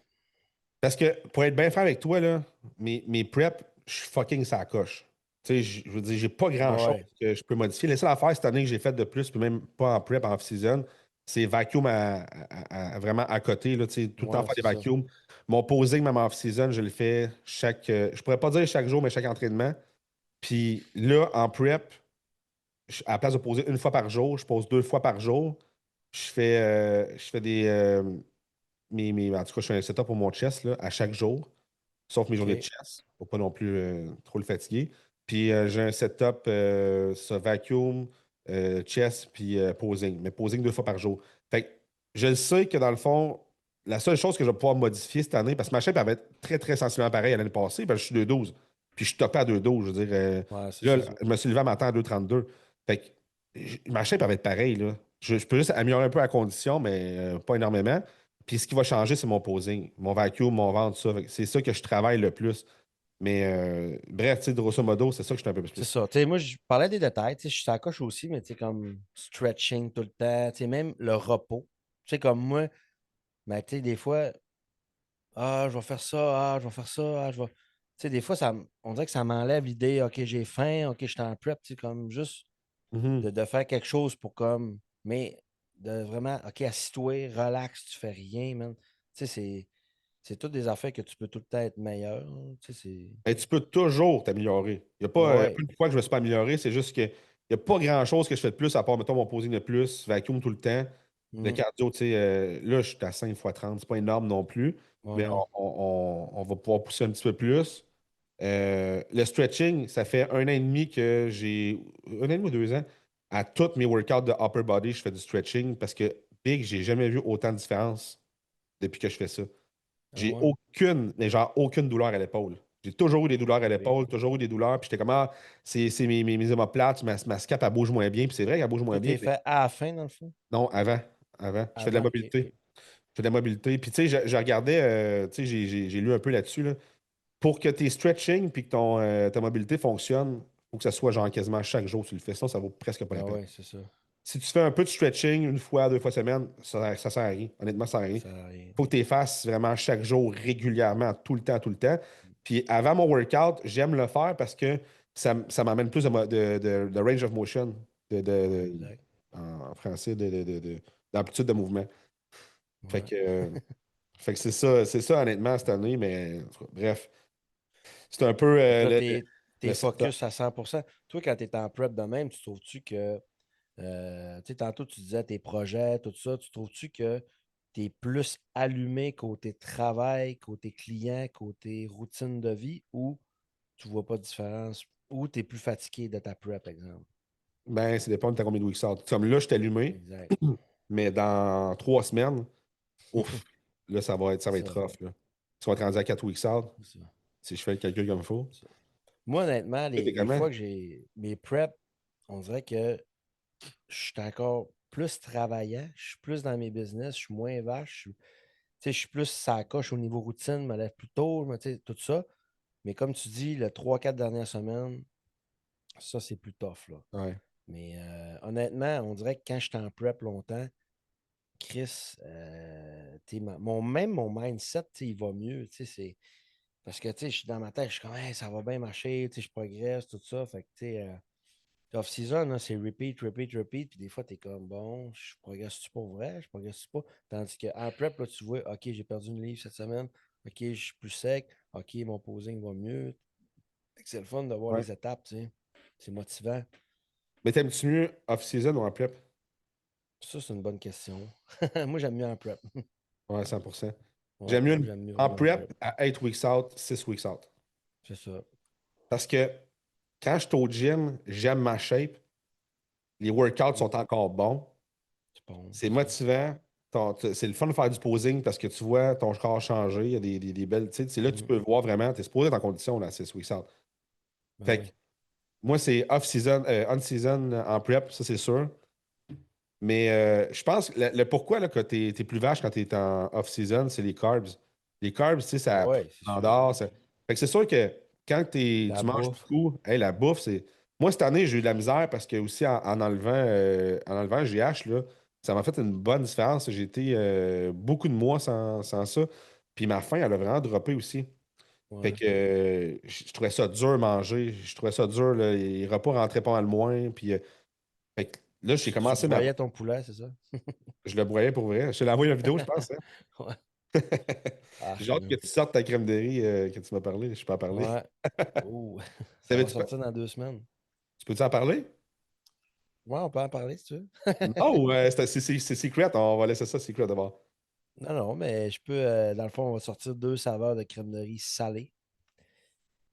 Parce que pour être bien franc avec toi, là, mes preps, je suis fucking ça coche. Tu sais, je veux dire, j'ai pas grand-chose Ouais. que je peux modifier. La seule affaire cette année que j'ai fait de plus, puis même pas en prep, en off-season, c'est vacuum vraiment à côté, là, tu sais, tout le temps Ouais, faire des c'est ça. vacuums. Mon posing, même en off-season, je le fais je pourrais pas dire chaque jour, mais chaque entraînement. Puis là, en prep, à la place de poser une fois par jour, je pose 2 fois par jour. Je fais en tout cas, je fais un setup pour mon chest là, à chaque jour, sauf mes journées de OK. chest, pour pas non plus trop le fatiguer. Puis j'ai un setup sur vacuum, chest, puis posing. Mais posing 2 fois par jour. Fait que je le sais que dans le fond, la seule chose que je vais pouvoir modifier cette année, parce que ma shape elle va être très, très sensiblement pareille à l'année passée, parce que je suis 2,12. Puis je suis topé à 2,12. Je veux dire, Ouais, c'est là, ça. je me suis levé à matin à 2,32. Fait que ma shape elle va être pareille, là. Je peux juste améliorer un peu la condition, mais pas énormément. Puis ce qui va changer, c'est mon posing, mon vacuum, mon ventre, ça. Fait que c'est ça que je travaille le plus. Mais bref, tu sais, grosso modo, c'est ça que je suis un peu C'est plus. ça. Tu sais, moi, je parlais des détails. Tu sais, je suis sur la coche aussi, mais tu sais, comme stretching tout le temps. Tu sais, même le repos. Tu sais, comme moi, mais tu sais, des fois, je vais faire ça, je vais faire ça, je vais. Tu sais, des fois, on dirait que ça m'enlève l'idée, OK, j'ai faim, OK, je suis en prep, tu sais, comme juste Mhm. de faire quelque chose pour comme. Mais de vraiment, OK, assis-toi, relax, tu fais rien, man. Tu sais, c'est toutes des affaires que tu peux tout le temps être meilleur, là. Tu sais, c'est. Et tu peux toujours t'améliorer. Il n'y a pas Ouais. une fois que je me suis pas amélioré, c'est juste que il n'y a pas grand-chose que je fais de plus à part, mettons, mon posing de plus, vacuum tout le temps. Le Mhm. cardio, tu sais, là, je suis à 5 fois 30, c'est pas énorme non plus, Ouais, mais non. on va pouvoir pousser un petit peu plus. Le stretching, ça fait 1 an et demi que j'ai, 1 an et demi ou 2 ans, à tous mes workouts de upper body, je fais du stretching parce que Big, j'ai jamais vu autant de différence depuis que je fais ça. Ah J'ai ouais? aucune, mais genre aucune douleur à l'épaule. J'ai toujours eu des douleurs à OK. l'épaule, toujours eu des douleurs. Puis j'étais comme, ah, c'est mes omoplates, ma scap, elle bouge moins bien. Puis c'est vrai qu'elle bouge moins Tout bien. est fait à la fin, dans le fond? Non, avant. Avant. Je fais de la Avant? OK, mobilité. OK. Je fais de la mobilité. Puis tu sais, je regardais, tu sais, j'ai lu un peu là-dessus. Là. Pour que tes stretching puis que ta mobilité fonctionne, il faut que ça soit genre quasiment chaque jour que tu le fais. Sinon, ça vaut presque pas la Ah peine. ouais, c'est ça. Si tu fais un peu de stretching une fois, deux fois semaine, ça sert à rien. Honnêtement, ça sert à rien. Ça sert à rien. Faut que tu les fasses vraiment chaque jour, régulièrement, tout le temps, tout le temps. Puis avant mon workout, j'aime le faire parce que ça m'amène plus de range of motion, Ouais, exact. en français, d'amplitude de mouvement. Fait Ouais. que, euh, fait que c'est ça, honnêtement, cette année, mais en tout cas, bref, c'est un peu Fait que là, le t'es setup. focus à 100%. Toi, quand tu es en prep de même, tu trouves-tu que, tu sais, tantôt, tu disais tes projets, tout ça, tu trouves-tu que tu es plus allumé côté travail, côté client, côté routine de vie, ou tu vois pas de différence, ou tu es plus fatigué de ta prep, exemple? Ben, ça dépend de combien de weeks out. Comme là, je suis allumé, Exact. mais dans 3 semaines, ouf, là, ça va C'est être ça. rough, là. Tu vas être rendu à 4 weeks out, C'est ça. si je fais le calcul comme il faut. C'est ça. Moi, honnêtement, Toi, t'es les comment? fois que j'ai mes preps, on dirait que je suis encore plus travaillant, je suis plus dans mes business, je suis moins vache, je suis plus ça coche au niveau routine, je me lève plus tôt, tu sais, tout ça. Mais comme tu dis, les 3, 4 dernières semaines, ça, c'est plus tough, là. Ouais. Mais honnêtement, on dirait que quand j'étais en prep longtemps, Chris, tu sais, même mon mindset, tu sais, il va mieux. Tu sais, parce que tu sais, je suis dans ma tête, je suis comme, hey, ça va bien marcher, tu sais, je progresse, tout ça. Fait que, tu sais, off-season, là, c'est repeat, repeat, repeat. Puis des fois, tu es comme, bon, je progresse-tu pour vrai? Je progresse-tu pas? Tandis qu'en prep, là, tu vois, OK, j'ai perdu une livre cette semaine. OK, je suis plus sec. OK, mon posing va mieux. Fait que c'est le fun de voir Ouais. les étapes, tu sais. C'est motivant. Mais t'aimes-tu mieux off-season ou en prep? Ça, c'est une bonne question. Moi, j'aime mieux en prep. Ouais, 100%. Ouais, J'aime mieux moi, j'aime mieux en vraiment en prep. prep à 8 weeks out, 6 weeks out. C'est ça. Parce que quand je suis au gym, j'aime ma shape, les workouts Mm. sont encore bons, C'est bon, c'est c'est ça. motivant, c'est le fun de faire du posing parce que tu vois ton corps changer, il y a des belles. Tu sais, c'est là que tu Mhm. peux voir vraiment, tu es supposé être en condition là, 6 weeks out. Ben Fait que oui. moi, c'est off-season, on-season en prep, ça c'est sûr. Mais je pense que le pourquoi là, que tu es, plus vache quand tu es en off-season, c'est les carbs. Les carbs, tu sais, ça Ouais, c'est sûr. endort. Fait que c'est sûr que quand La tu manges bouffe. beaucoup, hey, la bouffe, c'est. Moi, cette année, j'ai eu de la misère parce que aussi en enlevant GH, là, ça m'a fait une bonne différence. J'ai été beaucoup de mois sans ça. Puis ma faim, elle a vraiment droppé aussi. Fait Ouais. que je trouvais ça dur manger. Je trouvais ça dur. Là, les repas rentraient pas mal moins. Puis fait que là, j'ai Tu commencé ma. broyais ton poulet, c'est ça? Je le broyais pour vrai. Je te l'ai envoyé la vidéo, je pense. Hein? Ouais. J'ai Arc, hâte que man. tu sortes ta crème de riz que tu m'as parlé. Je peux en parler. Ouais. Oh, ça va T'avais-tu pas? sortir dans 2 semaines. Tu peux-tu en parler? Ouais, on peut en parler si tu veux. Non, ou c'est secret. On va laisser ça secret d'abord. Non, non, mais je peux, dans le fond, on va sortir 2 saveurs de crème de riz salée.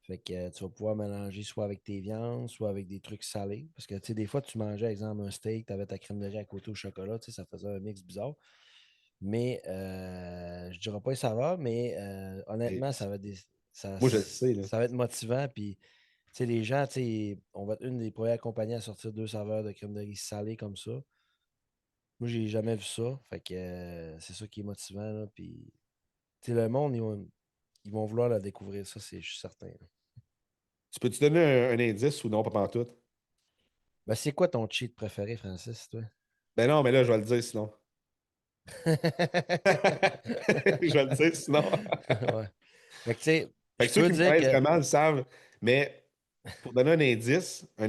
Fait que tu vas pouvoir mélanger soit avec tes viandes, soit avec des trucs salés. Parce que, tu sais, des fois, tu mangeais, exemple, un steak, tu avais ta crème de riz à côté au chocolat, tu sais, ça faisait un mix bizarre. Mais je dirais pas les saveurs, mais Et honnêtement, ça va, ça, moi, je le sais, là. ça va être motivant. Puis, tu sais, les gens, tu sais, on va être une des premières compagnies à sortir 2 saveurs de crème de riz salée comme ça. Moi, j'ai jamais vu ça. Fait que c'est ça qui est motivant. Là. Puis, tu sais, le monde, ils vont vouloir la découvrir, ça, c'est, je suis certain. Là. Tu peux-tu donner un indice ou non, pas pantoute? Ben, c'est quoi ton cheat préféré, Francis, toi? Ben non, mais là, je vais le dire sinon. Je vais le dire sinon. Ouais. Fait que, tu sais, Fait je que ceux peux qui me dire connaissent que. vraiment le savent, mais pour donner un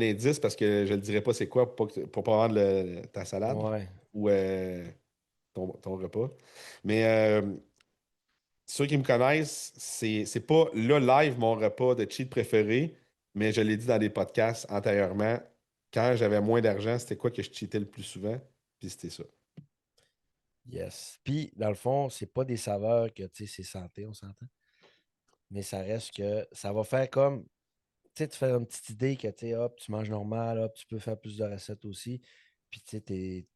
indice parce que je ne le dirai pas c'est quoi pour pas vendre ta salade Ouais. ou ton repas. Mais ceux qui me connaissent, c'est pas le live mon repas de cheat préféré, mais je l'ai dit dans des podcasts antérieurement. Quand j'avais moins d'argent, c'était quoi que je cheatais le plus souvent? Puis c'était ça. Yes. Puis, dans le fond, c'est pas des saveurs que, tu sais, c'est santé, on s'entend. Mais ça reste que ça va faire comme, tu sais, tu fais une petite idée que, tu sais, hop, tu manges normal, hop, tu peux faire plus de recettes aussi. Puis, tu sais,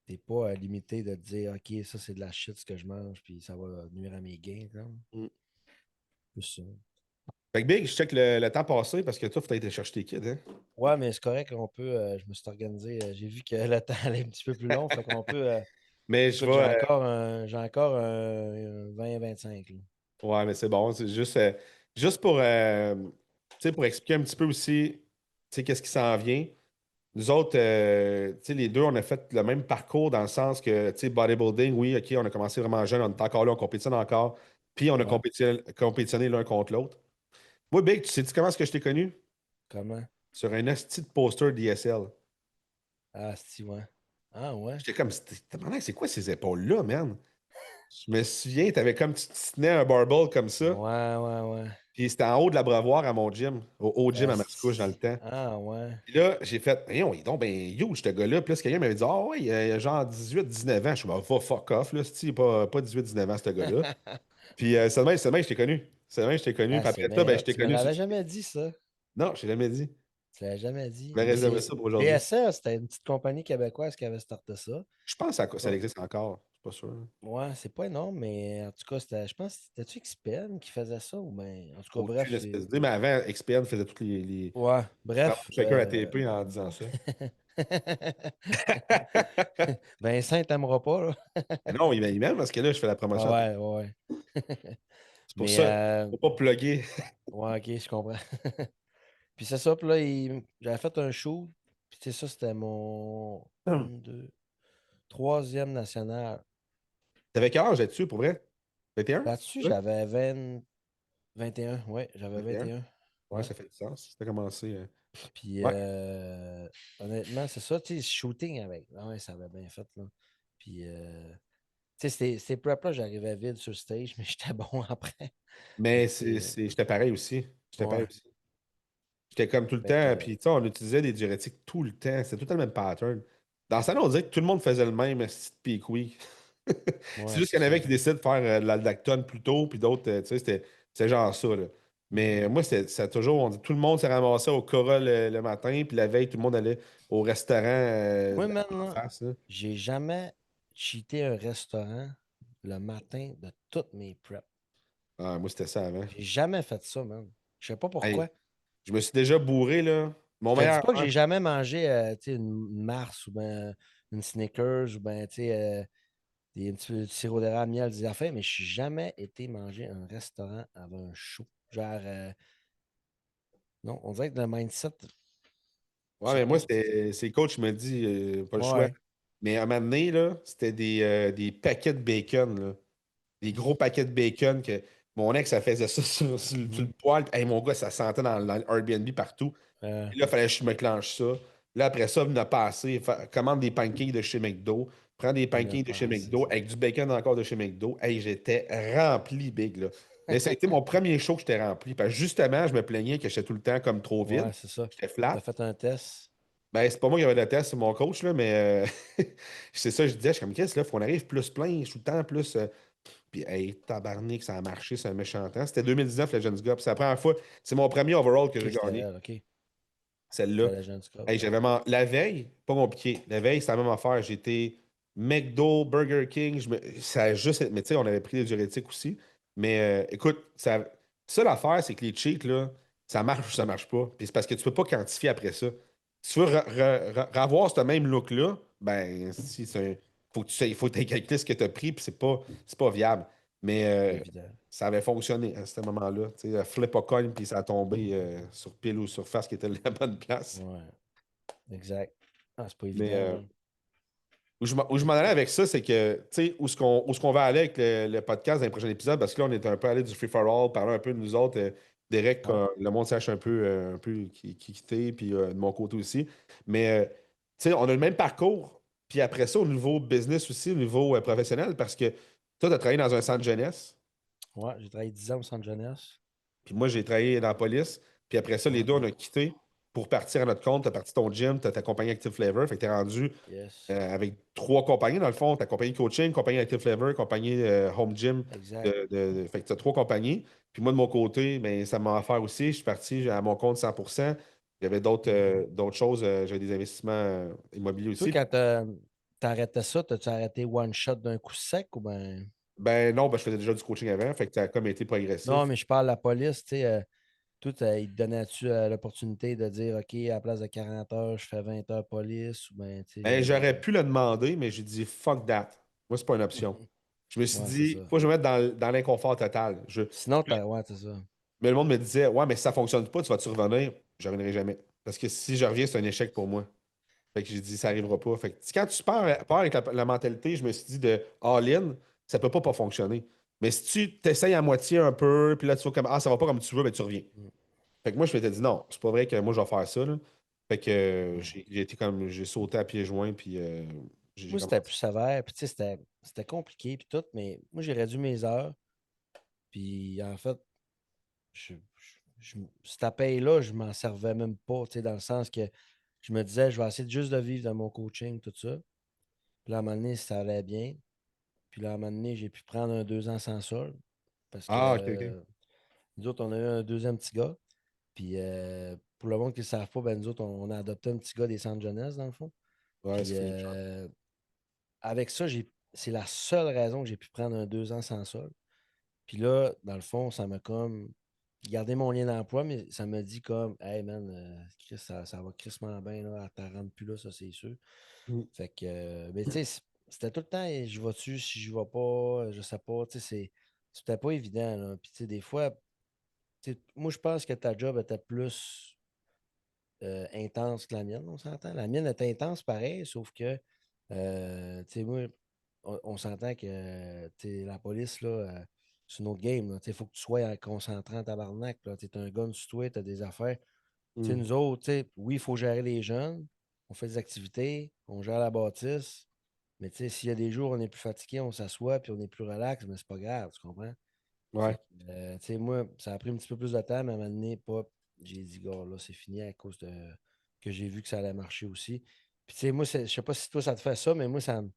t'es pas limité de te dire, OK, ça, c'est de la shit ce que je mange, puis ça va nuire à mes gains. Comme. Mm. Plus ça. Fait que Big, je check le temps passé parce que toi, faut aller chercher tes kids, hein? Ouais, mais c'est correct, on peut. Je me suis organisé. J'ai vu que le temps allait un petit peu plus long, fait qu'on peut. Mais je Écoute, j'ai vais. encore un 20-25. Là. Ouais, mais c'est bon. C'est juste pour, tu sais, pour expliquer un petit peu aussi, tu sais, qu'est-ce qui s'en vient. Nous autres, tu sais, les deux, on a fait le même parcours dans le sens que, tu sais, bodybuilding, oui, OK, on a commencé vraiment jeune, on est encore là, on compétitionne encore, puis on a Ouais. compétitionné l'un contre l'autre. Moi, Big, tu sais-tu comment est-ce que je t'ai connu? Comment? Sur un asti de poster DSL. Ah, si, ouais. Ah, ouais. J'étais comme, c'est quoi ces épaules-là, man? Je me souviens, t'avais comme, tu tenais un barbell comme ça, Ouais, ouais, ouais. puis c'était en haut de l'abreuvoir à mon gym, au gym à Mascouche dans le Asti. temps. Ah, ouais. Puis là, j'ai fait, voyons, il est donc ben huge, ce gars-là. Puis là, quelqu'un m'avait dit, ah ouais, il a genre 18-19 ans. Je suis dit, va fuck off, là, c'est pas 18-19 ans, ce gars-là. Puis c'est le même que je t'ai connu. C'est le même que je t'ai connu. Ah, Puis c'est après ça, bien ben, hot. je t'ai Tu me connu sur l'avais TikTok. jamais dit, ça. Non, je t'ai jamais dit. Tu l'avais jamais dit. Je vais Mais réserver c'est ça pour aujourd'hui. DSL, c'était une petite compagnie québécoise qui avait starté ça. Je pense que ça Bon, existe encore. Je suis pas sûr. ouais, c'est pas énorme, mais en tout cas, je pense que c'était-tu XPN qui faisait ça ou bien. En tout cas, Aucune bref, espèce d'idée. Mais avant, XPN faisait toutes Ouais, Je prends bref. chacun à TP en disant ça. Vincent t'aimera pas, là. Mais non, il m'aime parce que là, je fais la Ah promotion à ouais, TP. ouais. C'est pour Mais, ça. Faut pas plugger. ouais, ok, je comprends. Puis c'est ça, puis là, j'avais fait un show, puis c'est ça, c'était mon une, deux, troisième national. T'avais quel âge là-dessus, pour vrai? 21? Là-dessus, Ouais. j'avais 21, ouais, j'avais 21? 21. Ouais, Ouais. ça fait du sens. C'était commencé. Puis Ouais. honnêtement, c'est ça, tu sais, shooting avec. Ah ouais, ça avait bien fait, là. Puis, tu sais, ces prep-là, j'arrivais vide sur le stage, mais j'étais bon après. Fait Mais que, tu sais, j'étais pareil aussi. J'étais pareil ouais. aussi. J'étais comme tout le Fait temps. que, Puis, tu sais, on utilisait des diurétiques tout le temps. C'était tout le temps le même pattern. Dans ça, on dirait que tout le monde faisait le même petit peak week. C'est ouais, juste c'est qu'il y en ça. avait qui décident de faire de l'aldactone plus tôt, puis d'autres, tu sais, c'était genre ça, là. Mais moi, ça a toujours, tout le monde s'est ramassé au Cora le matin, puis la veille, tout le monde allait au restaurant Moi, en maintenant, face, là. j'ai jamais cheaté un restaurant le matin de toutes mes preps. Ah, moi, c'était ça avant. J'ai jamais fait ça, man. Je sais pas Hey, pourquoi. je me suis déjà bourré, là. Je Mon te dis meilleur. pas que j'ai jamais mangé tu sais, une Mars ou ben une Snickers ou ben tu sais, un petit peu de sirop d'érable, miel, des affaires, mais je suis jamais été manger un restaurant avant un show. Genre, non, on dirait que le mindset, Ouais, je sais mais moi, pas. c'est le coach qui m'a dit, pas le choix. Ouais. Mais à un moment donné, là, c'était des paquets de bacon, là. Des gros paquets de bacon que mon ex, elle faisait ça sur le Mhm. poêle. Hey, mon gars, ça sentait dans le Airbnb partout. Euh, Puis là, il fallait que je me clenche ça. Là, après ça, venait passer, commande des pancakes de chez McDo. Prends des il a pancakes de chez passé McDo ça. avec du bacon encore de chez McDo. Hey, j'étais rempli, big, là. Mais ça a été mon premier show que j'étais rempli. Parce que justement, je me plaignais que j'étais tout le temps comme trop vide. Ouais, c'est ça. J'étais T'as flat. fait un test. Ben, c'est pas moi qui avais le test, c'est mon coach, là, mais c'est ça, je disais, je suis comme, qu'est-ce là, faut qu'on arrive plus plein, je suis tout le temps plus. Puis, hey, tabarnak, ça a marché, c'est un méchant temps. C'était 2019, Legends Cup. C'est la première fois, c'est mon premier overall que Ok, j'ai c'était gagné, elle, ok. celle-là. C'était la jeune Cup. Hey, la veille, pas compliqué. La veille, c'est la même affaire. J'étais McDo, Burger King. Ça a juste. Mais tu sais, on avait pris des diurétiques aussi. Mais écoute, ça l'affaire, c'est que les cheats, là, ça marche ou ça marche pas. Puis c'est parce que tu peux pas quantifier après ça. Si tu veux revoir ce même look-là, ben, si il faut que tu calculer ce que tu as pris, puis c'est pas viable. Mais C'est pas évident. ça avait fonctionné à ce moment-là. Tu sais, flip a coin, puis ça a tombé sur pile ou sur face qui était la bonne place. Ouais, exact. Ah, c'est pas Mais évident, man. où je m'en allais avec ça, c'est que, tu sais, où est-ce qu'on va aller avec le podcast dans les prochains épisodes, parce que là, on est un peu allé du free-for-all, parler un peu de nous autres, Derek, Ouais, le monde sache un peu qui était, puis de mon côté aussi. Mais, tu sais, on a le même parcours, puis après ça, au niveau business aussi, au niveau professionnel, parce que toi, tu as travaillé dans un centre jeunesse, ouais, j'ai travaillé 10 ans au San Jonas. puis moi, j'ai travaillé dans la police, puis après ça, les Ouais, deux, on a quitté pour partir à notre compte, tu as parti ton gym, tu as ta compagnie Active Flavor, fait que tu es rendu yes, avec trois compagnies, dans le fond. Ta compagnie coaching, compagnie Active Flavor, compagnie Home Gym. exact. Fait que tu as trois compagnies. Puis moi, de mon côté, ben, ça m'a offert aussi. Je suis parti à mon compte 100%. J'avais d'autres choses. J'avais des investissements immobiliers Toi, aussi. t'arrêtais ça? T'as-tu arrêté one shot d'un coup sec ou ben. Ben non, ben, je faisais déjà du coaching avant, fait que ça a comme été Non, progressif. mais je parle de la police, tu sais. Tout, il te donnait-tu l'opportunité de dire OK, à la place de 40 heures, je fais 20 heures police ou ben, tu sais. Ben, j'aurais pu le demander, mais j'ai dit fuck that. Moi, c'est pas une option. Je me suis Ouais, c'est dit, ça. faut que je me mette dans l'inconfort total. Sinon, ouais, c'est ça. Mais le monde me disait, ouais, mais si ça fonctionne pas, tu vas-tu revenir? Je reviendrai jamais. Parce que si je reviens, c'est un échec pour moi. Fait que j'ai dit, ça arrivera pas. Fait que quand tu pars avec la mentalité, je me suis dit de all-in, ça peut pas fonctionner. Mais si tu t'essayes à moitié un peu, puis là, tu vois comme, ah, ça va pas comme tu veux, ben tu reviens. Mm. Fait que moi, je m'étais dit, non, c'est pas vrai que moi, je vais faire ça, là. Fait que Ouais. j'ai été comme, j'ai sauté à pieds joints, puis j'ai Moi, c'était commencé. plus sévère, puis tu sais, c'était compliqué, puis tout, mais moi, j'ai réduit mes heures, puis en fait, cette paye-là, je m'en servais même pas, tu sais, dans le sens que je me disais, je vais essayer juste de vivre de mon coaching, tout ça. Puis là, à un moment donné, ça allait bien. Puis là, à un moment donné, j'ai pu prendre un 2 ans sans solde, parce que Ah, ok, ok. nous autres, on a eu un deuxième petit gars. Puis pour le monde qui ne le savent pas, ben, nous autres, on a adopté un petit gars des centres jeunesse, dans le fond. Ouais, Puis c'est fini, Charles. avec ça, c'est la seule raison que j'ai pu prendre un 2 ans sans solde. Puis là, dans le fond, ça m'a comme gardé mon lien d'emploi, mais ça me dit comme Hey man, Chris, ça va crissement bien, là, à t'en rendre plus là, ça c'est sûr. Mm. Fait que, mais tu sais, c'était tout le temps, je vais-tu, si je vais pas, je sais pas, tu sais, c'était pas évident, là. Puis tu sais, des fois, moi je pense que ta job était plus intense que la mienne, on s'entend. La mienne est intense pareil, sauf que, tu sais, moi, on s'entend que la police, là, c'est une autre game. Il faut que tu sois concentré en tabarnak. Tu as un gun sur toi, tu as des affaires. Mm. Nous autres, oui, il faut gérer les jeunes, on fait des activités, on gère la bâtisse, mais s'il y a des jours où on est plus fatigué, on s'assoit puis on est plus relax, mais c'est pas grave, tu comprends? Fait Ouais. que, moi, ça a pris un petit peu plus de temps, mais à un moment donné, pas, j'ai dit, gars, là, c'est fini à cause de que j'ai vu que ça allait marcher aussi. Puis, moi, je sais pas si toi, ça te fait ça, mais moi, ça me.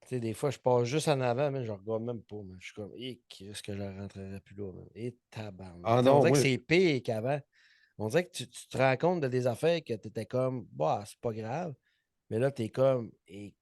Des fois, je passe juste en avant, mais je regarde même pas. Man. Je suis comme, qu'est-ce que je rentrerai plus là, man. Et tabarnak. Ah On non, dirait que moi, c'est pire qu'avant. On dirait que tu te rends compte de des affaires que tu étais comme, bah, c'est pas grave. Mais là, tu es comme, c'est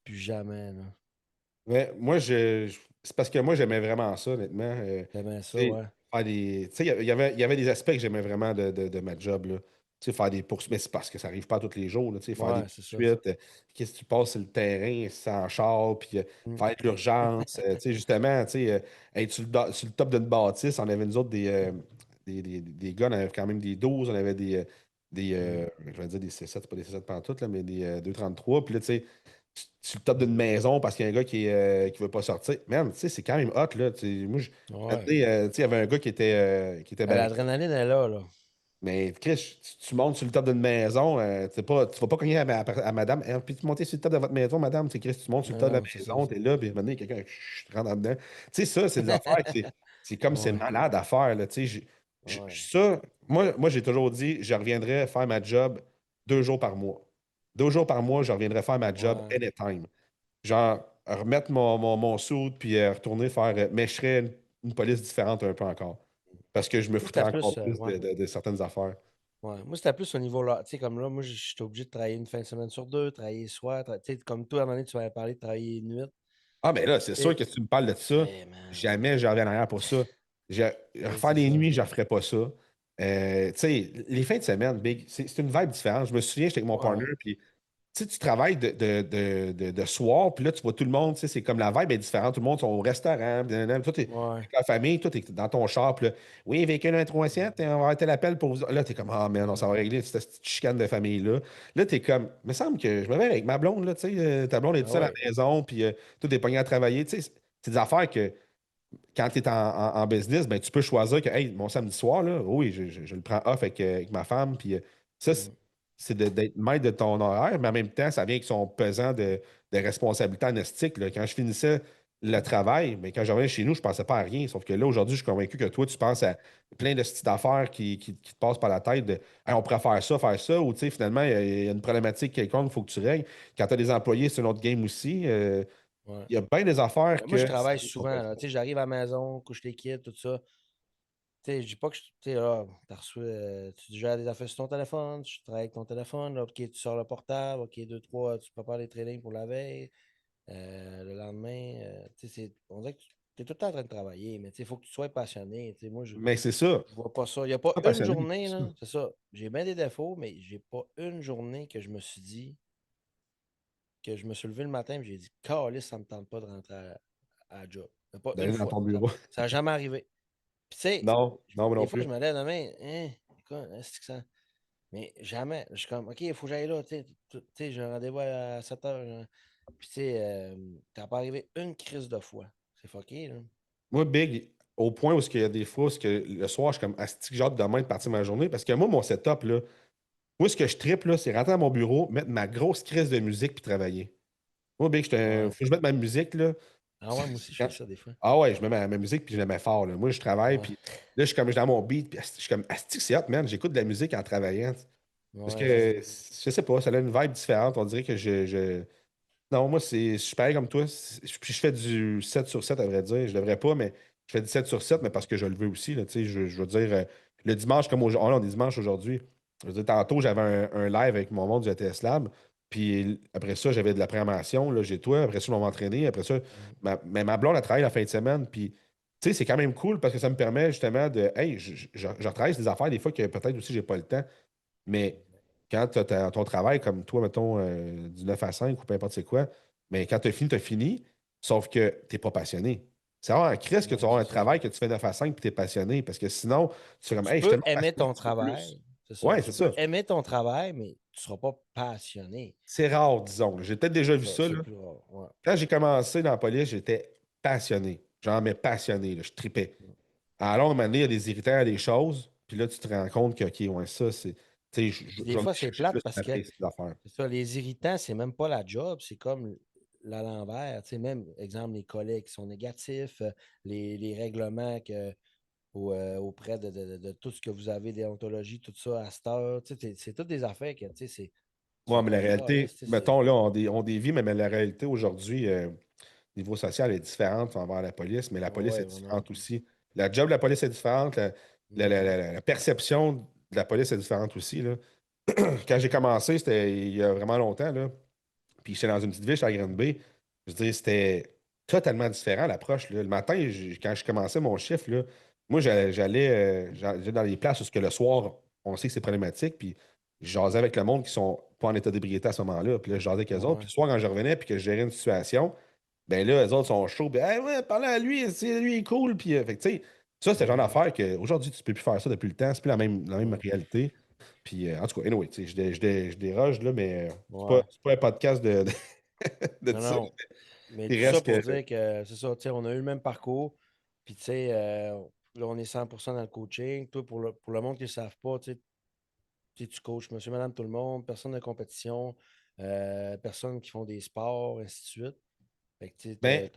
plus jamais, là. moi c'est parce que moi, j'aimais vraiment ça, honnêtement. T'aimais ça, Tu sais, ouais. tu sais, il y avait des aspects que j'aimais vraiment de ma job, là. Tu sais, faire des poursuites, mais c'est parce que ça n'arrive pas tous les jours, là, tu sais, faire des Ouais, c'est ça. poursuites, qu'est-ce que tu passes sur le terrain sans char, puis Mm. faire de l'urgence, tu sais, justement, tu sais, être sur le top d'une bâtisse, on avait nous autres des gars, on avait quand même des 12, on avait Mm. je vais dire des C7, c'est pas des C7 pantoute, là, mais des 233, puis là, tu sais, sur le top d'une maison parce qu'il y a un gars qui veut pas sortir. Man, tu sais, c'est quand même hot, là. Moi, Ouais. tu sais, il y avait un gars qui était Ben, barricadé. l'adrénaline est là, là. Mais Chris, tu montes sur le top d'une maison, tu vas pas cogner à madame. Puis tu montes sur le top de votre maison, madame. Tu sais, Chris, tu montes sur le Non, top de la non, c'est ça. maison, t'es là, puis à un moment donné, quelqu'un rentre en dedans. Tu sais, ça, c'est des affaires que c'est comme c'est Ouais. malade à faire, là. Tu sais, Ouais. ça, moi j'ai toujours dit, je reviendrai faire ma job 2 jours par mois. 2 jours par mois, je reviendrai faire ma job Ouais. anytime. Genre, remettre mon suit puis retourner faire. Mais je serais une police différente un peu encore. Parce que je me Moi, foutrais c'était encore plus. plus Ouais. de certaines affaires. Ouais. Moi, c'était plus au niveau là. Tu sais, comme là, moi, j'étais obligé de travailler une fin de semaine sur deux, travailler le soir. Tu sais, comme toi, à un moment donné, tu m'avais parlé de travailler une nuit. Ah, mais là, c'est Tu sûr sais, que si tu me parles de ça, hey, man. jamais je reviens en arrière pour ça. Je- Refaire C'est des ça. nuits, je ne referais pas ça. Tu sais, les fins de semaine, Big, c'est une vibe différente. Je me souviens, j'étais avec mon partner, Ouais. puis tu sais, tu travailles de soir, puis là, tu vois tout le monde, tu sais, c'est comme la vibe est différente. Tout le monde sont au restaurant, puis nanana, toi, t'es Ouais. avec la famille, toi, t'es dans ton char, puis là, oui, véhicule 137, on va arrêter l'appel pour vous. Là, t'es comme, ah, man, on s'en va régler cette petite chicane de famille-là. Là, t'es comme, il me semble que je me verrais avec ma blonde, là, tu sais, ta blonde est toute Ah seule à ouais. la maison, puis toi, t'es pogné à travailler, tu sais, c'est des affaires que quand tu es en business, ben, tu peux choisir que, hey, mon samedi soir, là, oui, je le prends off avec ma femme. Puis ça, Mm. c'est d'être maître de ton horaire, mais en même temps, ça vient avec son pesant de responsabilité anestique. Là. Quand je finissais le travail, mais quand je revenais chez nous, je ne pensais pas à rien. Sauf que là, aujourd'hui, je suis convaincu que toi, tu penses à plein de petites affaires qui te passent par la tête de hey, on pourrait faire ça, ou tu sais, finalement, il y a une problématique quelconque, il faut que tu règles. Quand tu as des employés, c'est une autre game aussi. Ouais. Il y a bien des affaires Ben, moi, je que ça travaille arrive qu'on peut souvent, là. Tu sais, j'arrive à la maison, couche les kids, tout ça. sais, je dis pas que tu sais, là, t'as reçu, tu gères des affaires sur ton téléphone, tu travailles avec ton téléphone, là, OK, tu sors le portable, OK, deux, trois, tu prépares les trainings pour la veille, le lendemain, tu sais, on dirait que tu es tout le temps en train de travailler, mais tu sais, il faut que tu sois passionné. Tu sais, moi, Mais c'est ça. je vois pas ça. Il n'y a pas Pas une passionné, journée, c'est ça. là, c'est ça. J'ai bien des défauts, mais j'ai pas une journée que je me suis dit, que je me suis levé le matin et j'ai dit, Calisse, ça me tente pas de rentrer à la job. Il y a pas une D'aller dans fois. ton Ça bureau. n'a jamais arrivé. Puis, tu sais, Non, non, moi des non fois, plus. je me lève demain, hein, écoute, est-ce que ça. Mais jamais. Je suis comme, OK, il faut que j'aille là. Tu sais, j'ai un rendez-vous à 7 heures. Puis, tu sais, t'as pas arrivé une crise de fois. C'est fucké, là. Moi, Big, au point où il y a des fois, où que le soir, je suis comme asti que j'ai hâte demain de partir ma journée. Parce que moi, mon setup, là, moi, ce que je tripe, là, c'est rentrer à mon bureau, mettre ma grosse crise de musique puis travailler. Moi, Big, faut Ouais. que je mette ma musique, là. Ah ouais, moi aussi, je fais Quand- ça des fois. Ah ouais, je mets ma musique puis je la mets fort, là. Moi, je travaille, Ouais. puis là, je suis dans mon beat, puis asti, je suis comme asti que c'est hot, man. J'écoute de la musique en travaillant. Parce Ouais, c'est ça. que, je sais pas, ça a une vibe différente. On dirait que non, moi, je suis pareil comme toi. Puis je fais du 7 sur 7 à vrai dire. Je devrais pas, mais je fais du 7 sur 7 mais parce que je le veux aussi. Là, tu sais, je veux dire, le dimanche, comme aujourd'hui, on est dimanche aujourd'hui. Je veux dire, tantôt, j'avais un live avec mon monde du ATS Lab. Puis après ça, j'avais de la programmation. Là, j'ai toi. Après ça, on va m'entraîner. Après ça, Mm. mais ma blonde, elle travaille la fin de semaine. Puis, tu sais, c'est quand même cool parce que ça me permet justement de. Hey, je retravaille sur des affaires des fois que peut-être aussi, j'ai pas le temps. Mais quand tu as ton travail, comme toi, mettons, du 9 à 5 ou peu importe c'est quoi, mais quand tu as fini, tu as fini, sauf que tu n'es pas passionné. C'est vraiment un Christ que tu Non, vas avoir c'est un ça. travail que tu fais 9 à 5 puis tu es passionné, parce que sinon, tu fais comme, Tu hey, je suis peux tellement aimer passionné, ton je veux plus. travail, c'est ça. Ouais, c'est Tu peux ça. aimer ton travail, mais tu ne seras pas passionné. C'est rare, disons. J'ai peut-être déjà C'est vu ça, ça, c'est là. le plus rare. Ouais. Quand j'ai commencé dans la police, j'étais passionné. Genre, mais passionné, là, je tripais. À la longue année, il y a des irritants, des choses, puis là, tu te rends compte que, OK, ouais, ça, c'est. Tu sais, Puis je des vais me fois, c'est chercher plate plus parce que après ces affaires. c'est ça, les irritants, c'est même pas la job, c'est comme l'envers. Tu sais, même, exemple, les collègues qui sont négatifs, les règlements auprès de tout ce que vous avez, déontologie, tout ça à cette heure. Tu sais, c'est toutes des affaires que, tu sais, tu Ouais, fais mais la comme réalité, calisse, tu sais, mettons, là, on dévie, mais la réalité aujourd'hui, niveau social est différente envers la police, mais la police ouais, est vraiment. différente aussi. La job de la police est différente, Mhm. la perception de la police est différente aussi, là. Quand j'ai commencé, c'était il y a vraiment longtemps, là, puis j'étais dans une petite ville, j'étais à Granby. Je veux dire, c'était totalement différent l'approche, là. Le matin, quand je commençais mon chiffre, là, moi, j'allais dans les places où ce que le soir, on sait que c'est problématique, puis je jasais avec le monde qui sont pas en état d'ébriété à ce moment-là. Puis là, je jasais avec eux autres. Puis Ouais. le soir, quand je revenais, puis que je gérais une situation, ben là, eux autres sont chauds. Ben, hey, ouais, parlez à lui, lui, il est cool. Puis, fait que, tu sais, ça, c'est le genre Mhm. d'affaire qu'aujourd'hui, tu peux plus faire ça depuis le temps. C'est plus la même Ouais. réalité. Puis, en tout cas, anyway, tu sais, je déroge, là, mais Ouais. c'est pas un podcast de Non, ça. non. Mais Il tout ça reste pour que. dire que c'est ça, tu sais, on a eu le même parcours. Puis, tu sais, là, on est 100% dans le coaching. Toi, pour le monde qui ne le savent pas, tu coaches monsieur, madame, tout le monde, personne de compétition, personnes qui font des sports, ainsi de suite. Fait que, tu sais, Ben,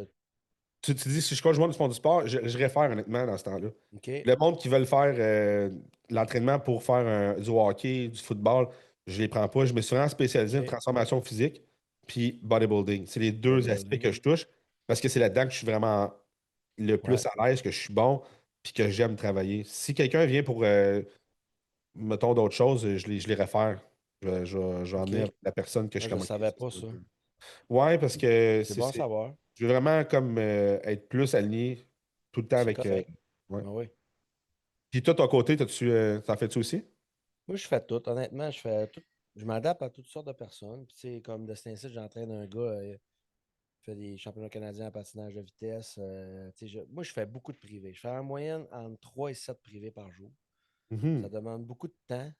tu dis, si je coach du monde qui font du sport, je réfère honnêtement dans ce temps-là. OK, Le monde qui veulent faire l'entraînement pour faire du hockey, du football, je les prends pas. Je me suis vraiment spécialisé en OK. transformation physique puis bodybuilding. C'est les deux aspects que Bodybuilding. je touche parce que c'est là-dedans que je suis vraiment le plus Ouais. à l'aise, que je suis bon puis que j'aime travailler. Si quelqu'un vient pour, mettons, d'autres choses, je les réfère. Je vais OK. emmener la personne que je Moi, suis je ne comme, OK, savais ça, pas c'est un ça. peu. Ouais, parce que C'est bon à savoir. je veux vraiment comme être plus aligné tout le temps C'est avec. correct. Ouais. Ben oui. Puis toi, ton côté, t'en fais-tu aussi? Moi, je fais tout. Honnêtement, je fais tout. Je m'adapte à toutes sortes de personnes. Puis, tu sais, comme de cet incite, j'entraîne un gars qui fait des championnats canadiens en patinage de vitesse. Tu sais, moi, je fais beaucoup de privés. Je fais en moyenne entre 3 et 7 privés par jour. Ça Mhm. demande beaucoup de temps.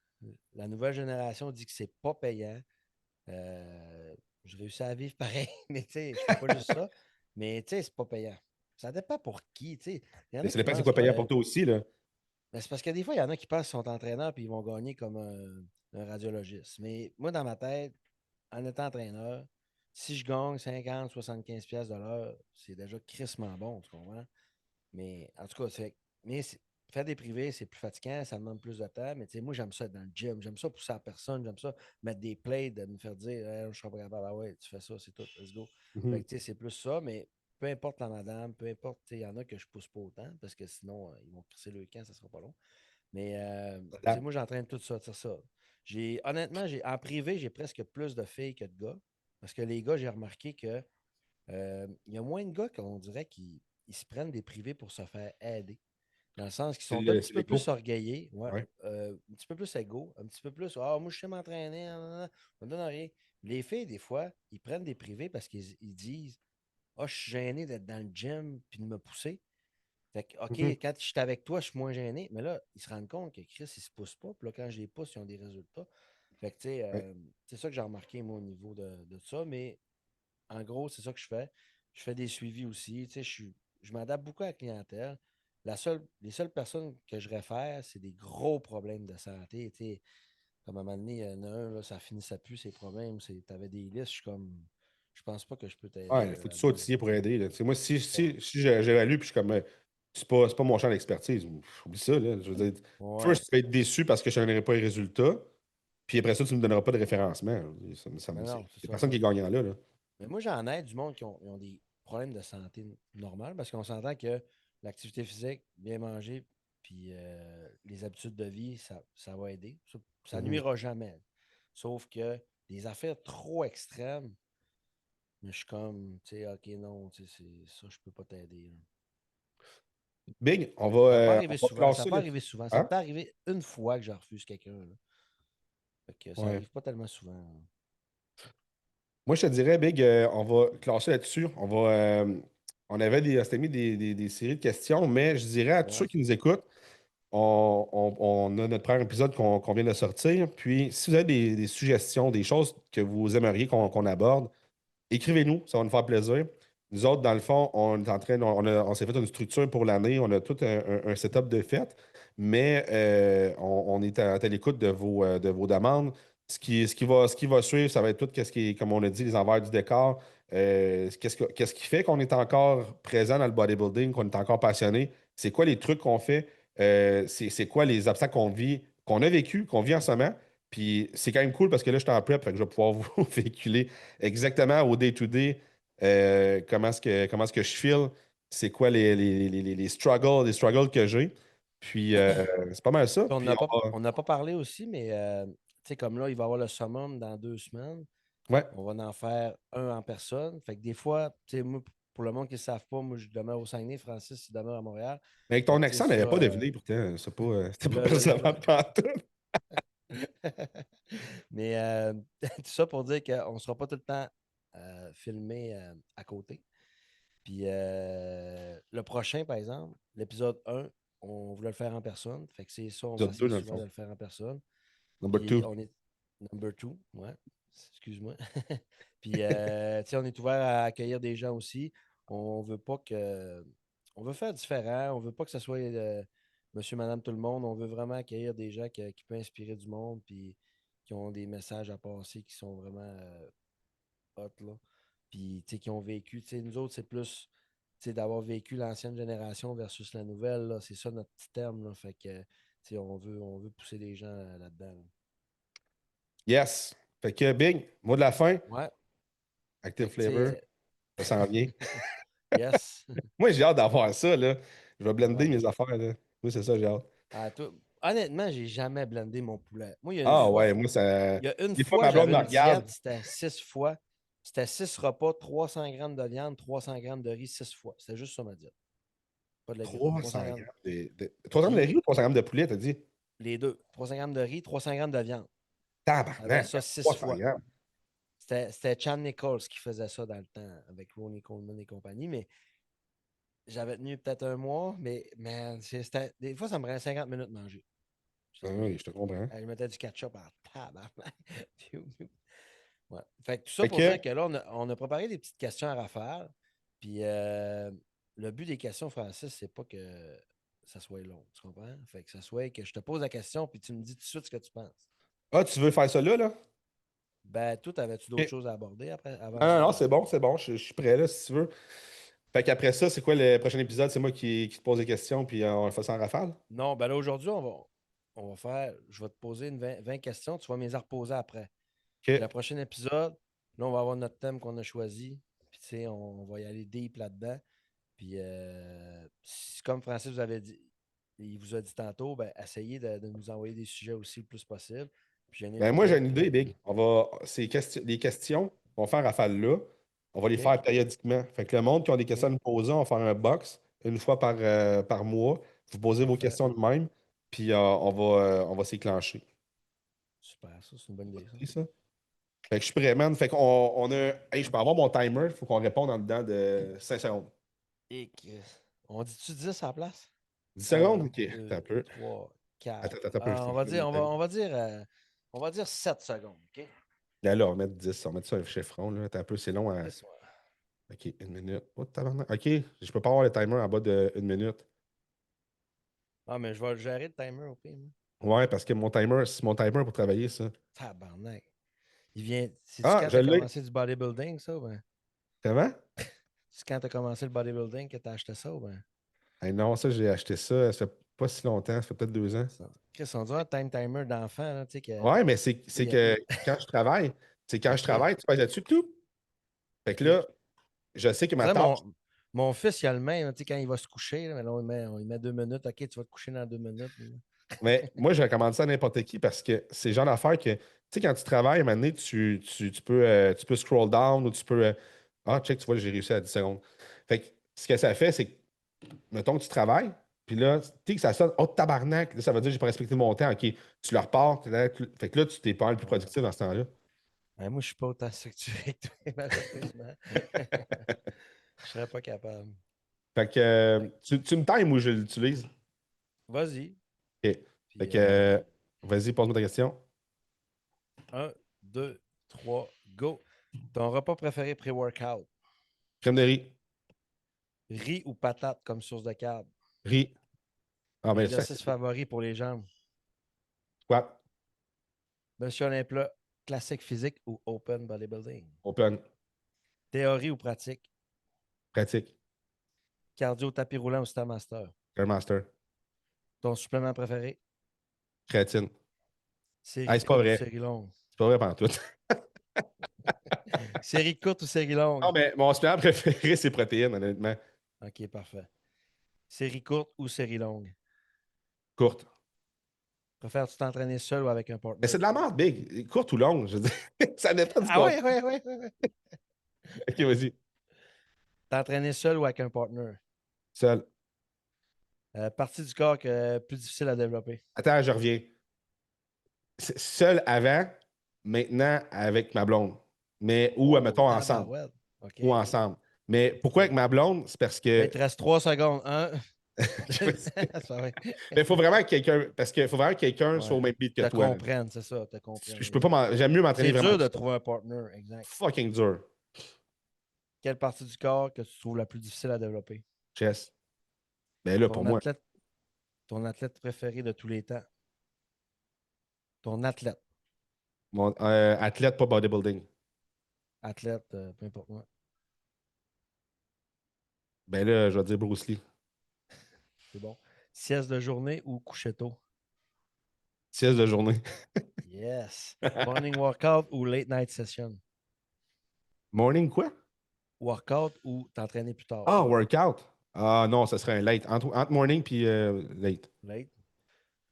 La nouvelle génération dit que c'est pas payant. Je réussis à vivre pareil, mais tu sais, je fais pas juste ça. Mais tu sais, c'est pas payant. Ça dépend pour qui, tu sais. Il y en Mais a ça qui dépend c'est pensent quoi payant que. pour toi aussi, là. Ben, c'est parce que des fois, il y en a qui pensent qu'ils sont entraîneurs puis ils vont gagner comme un radiologiste. Mais moi, dans ma tête, en étant entraîneur, si je gagne 50, 75 pièces de l'heure, c'est déjà crissement bon, tu comprends? Mais en tout cas, faire des privés, c'est plus fatigant, ça demande plus de temps. Mais tu sais, moi, j'aime ça être dans le gym. J'aime ça pousser la personne. J'aime ça mettre des plays, de me faire dire hey, je suis pas capable. Ah ouais, tu fais ça, c'est tout. Let's go. Fait Mhm. que tu sais, c'est plus ça. Mais peu importe la madame, peu importe, il y en a que je pousse pas autant parce que sinon, ils vont crisser le camp, ça sera pas long. Mais moi, j'entraîne tout ça, c'est ça. Honnêtement, en privé, j'ai presque plus de filles que de gars. Parce que les gars, j'ai remarqué que il y a moins de gars qu'on dirait qu'ils se prennent des privés pour se faire aider. Dans le sens qu'ils sont un petit C'est peu plus l'écho. orgueillés, ouais, Ouais. un petit peu plus égaux, un petit peu plus Ah, moi, je sais m'entraîner, nanana, on me donne rien. Les filles, des fois, ils prennent des privés parce qu'ils disent Ah, je suis gêné d'être dans le gym puis de me pousser. Fait que, OK, Mhm. quand je suis avec toi, je suis moins gêné. Mais là, ils se rendent compte que Chris, ils se poussent pas. Puis là, quand je les pousse, ils ont des résultats. Fait que, tu sais, Ouais. c'est ça que j'ai remarqué, moi, au niveau de ça. Mais en gros, c'est ça que je fais. Je fais des suivis aussi. Tu sais, je m'adapte beaucoup à la clientèle. Les seules personnes que je réfère, c'est des gros problèmes de santé. Tu sais, comme à un moment donné, il y en a un, là, ça finissait plus ses problèmes. Tu avais des listes, je suis comme, je pense pas que je peux t'aider Ouais, il faut que tu sois là-dedans. outillé pour aider. Là. Tu sais, moi, Ouais. si j'évalue, puis je suis comme, c'est pas mon champ d'expertise. Oublie ça. Là. Je veux dire, Ouais. first, tu vas être déçu parce que je ne donnerai pas les résultats. Puis après ça, tu ne me donneras pas de référencement. Mais non, c'est C'est ça. personne qui est gagnant là. Là. Mais moi, j'en aide du monde qui ont des problèmes de santé normales parce qu'on s'entend que l'activité physique, bien manger, puis les habitudes de vie, ça va aider. Ça Mhm. nuira jamais. Sauf que des affaires trop extrêmes, mais je suis comme, tu sais, OK, non, tu sais, ça, je peux pas t'aider, là. Big, Ça va pas on arriver va souvent. Ça va classer pas là. arriver souvent. Ça Hein? m'est arrivé une fois que je refuse quelqu'un, là. Fait que ça Ouais. arrive pas tellement souvent, là. Moi, je te dirais, Big, on va classer là-dessus. On avait s'était mis des séries de questions, mais je dirais à tous ceux Ouais. qui nous écoutent, on a notre premier épisode qu'on vient de sortir. Puis, si vous avez des suggestions, des choses que vous aimeriez qu'on aborde, écrivez-nous, ça va nous faire plaisir. Nous autres, dans le fond, on est en train, on s'est fait une structure pour l'année, on a tout un setup de fête, mais on est à l'écoute de vos demandes. Ce qui va suivre, ça va être tout, qu'est-ce qui est, comme on a dit, les envers du décor. Qu'est-ce qui fait qu'on est encore présent dans le bodybuilding, qu'on est encore passionné? C'est quoi les trucs qu'on fait? C'est quoi les obstacles qu'on vit, qu'on a vécu, qu'on vit en ce moment? Puis c'est quand même cool parce que là, je suis en prep, fait que je vais pouvoir vous véhiculer exactement au day-to-day comment est-ce que je feel, c'est quoi les struggles que j'ai. Puis c'est pas mal ça. On Puis n'a pas, on va. on n'a pas parlé aussi, mais tu sais, comme là, il va y avoir le summum dans 2 semaines. Ouais. On va en faire un en personne. Fait que des fois, tu sais, moi, pour le monde qui ne savent pas, moi, je demeure au Saguenay, Francis, il demeure à Montréal. Mais avec Fait ton que, tu sais, accent, on n'avait ça, pas deviné pourtant. C'était pas là. percevant pantoute. Mais tout ça pour dire qu'on ne sera pas tout le temps filmé à côté. Puis le prochain, par exemple, l'épisode 1, on voulait le faire en personne. Fait que c'est ça, on va Épisode 2, essayer dans le souvent de fond. le faire en personne. Number Puis 2. on est number two, ouais. Excuse-moi. Puis tu sais, on est ouvert à accueillir des gens aussi. On veut pas que. On veut faire différent. On veut pas que ce soit monsieur, madame, tout le monde. On veut vraiment accueillir des gens qui peuvent inspirer du monde puis qui ont des messages à passer qui sont vraiment hot, là. Puis tu sais, qui ont vécu. Tu sais, nous autres, c'est plus tu sais, d'avoir vécu l'ancienne génération versus la nouvelle, là. C'est ça notre petit terme, là. Fait que tu sais, on veut pousser des gens là-dedans, là. Yes. Fait que Big, mot de la fin, Ouais. Active Fait que tu Flavor, sais, ça s'en vient. yes. Moi, j'ai hâte d'avoir ça, là. Je vais blender Ouais. mes affaires, là. Oui, c'est ça, j'ai hâte. Honnêtement, j'ai jamais blendé mon poulet. Moi, il y a une Ah fois, ouais, moi, ça. il y a une Des fois, fois, ma blonde j'avais me une diète, regarde. c'était 6 fois. C'était 6 repas, 300 grammes de viande, 300 grammes de riz, 6 fois. C'était juste ça ma diète. Pas de légumes. 300 300 grammes. grammes 300 grammes de Puis riz ou 300 grammes de poulet, t'as dit? les deux. 300 grammes de riz, 300 grammes de viande. J'avais Tabarnak, ça six 300 fois. grammes. C'était Chan Nichols qui faisait ça dans le temps avec Ronnie Coleman et compagnie. Mais j'avais tenu peut-être un mois. Mais man, des fois, ça me prenait 50 minutes de manger. Ah oui, je te comprends. Je mettais du ketchup en tabarnak. Ouais. Fait que tout ça Fait pour dire que, que là, on a préparé des petites questions à rafale. Puis le but des questions, Francis, c'est pas que ça soit long. Tu comprends? Fait que ça soit que je te pose la question, puis tu me dis tout de suite ce que tu penses. tu veux faire ça là, là? Ben, toi, avais-tu d'autres Ok. choses à aborder avant Non, non, ça? non, c'est bon, je suis prêt, là, si tu veux. Fait qu'après ça, c'est quoi le prochain épisode? C'est moi qui te pose des questions, puis on le fait ça en rafale? Non, ben là, aujourd'hui, on va faire. Je vais te poser 20 questions, tu vas me les reposer après. Puis OK. le prochain épisode, là, on va avoir notre thème qu'on a choisi. Puis sais, on va y aller deep là-dedans. Puis, comme Francis vous avait dit, il vous a dit tantôt, ben, essayez de nous envoyer des sujets aussi le plus possible. Puis, gênez Ben, vous moi, j'ai pas. une idée, Big. Les questions qu'on va faire rafale là, on va les OK? faire périodiquement. Fait que le monde qui a des questions OK? à nous poser, on va faire un box une fois par mois. Vous posez vos Parfait. questions de même, puis on va s'éclencher. Super, ça, c'est une bonne idée, ça. C'est ça? Fait que je suis prêt, man. Fait qu'on a. Hey, je peux avoir mon timer, il faut qu'on réponde en dedans de 5 secondes. Et on dit-tu 10 à la place? 10 Un, secondes? Ok, attends un 2, peu. 3, 4. Attends un peu, je On pense va que mon dire, timer. on va dire 7 secondes, OK? Là, on va mettre 10, on va mettre ça un chiffron, là. Attends un peu, c'est long à. Laisse-moi. Ok, une minute. Oh, tabarnak. Ok, je peux pas avoir le timer en bas d'une minute. Ah, mais je vais le gérer le timer au pire, moi. Ouais, parce que mon timer, c'est mon timer pour travailler, ça. Tabarnak. Il vient. C'est-tu Ah, quand je tu as l'ai. commencé du bodybuilding, ça, ou ben? Comment? C'est quand tu as commencé le bodybuilding que tu as acheté ça, ou ben? Hey, non, ça, j'ai acheté ça, ça fait pas si longtemps, ça fait peut-être 2 ans. Chris, on dirait un time timer d'enfant, là, tu sais, que. Ouais, mais Tu sais, c'est que quand je travaille, OK. tu passes là-dessus, tout. Fait que OK. là, je sais que On ma dirait tâche. mon fils, il a le même, tu sais, quand il va se coucher, là, mais là, on lui met 2 minutes. OK, tu vas te coucher dans 2 minutes. Mais moi, je recommande ça à n'importe qui parce que c'est le genre d'affaire que, tu sais, quand tu travailles, à un moment donné, tu peux scroll down ou tu peux. Ah, check, tu vois, j'ai réussi à 10 secondes. Fait que ce que ça fait, c'est que, mettons que tu travailles, puis là, tu sais que ça sonne, oh tabarnak, là, ça veut dire que j'ai pas respecté mon temps, ok, tu le repars, fait que là, tu t'es pas le plus Ouais. productif dans ce temps-là. Ouais, moi, je suis pas autant structuré que toi, malheureusement. Je serais pas capable. Fait que Fait tu me times ou je l'utilise? vas-y. Ok. Fait Puis, que vas-y, pose-moi ta question. 1, 2, 3, go. Ton repas préféré pré-workout? Crème de riz, Riz ou patate comme source de carbe? riz. Ah, ben, c'est Exercice facile. favori pour les jambes? Squat, Monsieur Olympia, classique physique ou open bodybuilding? open, Théorie ou pratique? pratique, Cardio, tapis roulant ou Stairmaster? Grandmaster, Ton supplément préféré? créatine. Série Hey, c'est pas courte ou vrai. série longue? C'est pas vrai pendant tout. Série courte ou série Non, longue? mais mon supplément préféré, c'est protéines, honnêtement. OK, parfait. Série courte ou série longue? Courte. Préfères-tu t'entraîner seul ou avec un Mais partner? c'est de la merde, big. Courte ou longue, je veux dire. Ça dépend du Ah contexte. ouais, ouais, ouais, ouais, ouais. Ok, vas-y. T'entraîner seul ou avec un partner? Seul. Partie du corps plus difficile à développer. Attends, je reviens. Seul avant, maintenant avec ma blonde. Mais, ou, Oh, mettons, ensemble. tabarouette. OK. Ou ensemble. Mais pourquoi avec OK. ma blonde? C'est parce Ben, que. il te reste 3 secondes. Un. C'est pas vrai. Mais il faut vraiment que quelqu'un. Parce qu'il faut vraiment que quelqu'un soit Ouais. au même beat que Te toi. comprenne, c'est ça. Te comprenne, Je peux pas exact. j'aime mieux m'entraîner C'est vraiment dur tout de seul. trouver un partner, exact. Fucking dur. Quelle partie du corps que tu trouves la plus difficile à développer? Chess. Mais là, pour Ton moi, athlète, ton athlète préféré de tous les temps? Ton athlète. mon athlète, pas bodybuilding. Athlète, peu importe moi. Ben là, je vais dire Bruce Lee. C'est bon. Sieste de journée ou coucher tôt? Sieste de journée. Yes. Morning workout ou late night session? Morning quoi? Workout ou t'entraîner plus tard? Ah, workout. Ah non, ça serait un late. Entre morning puis late. Late.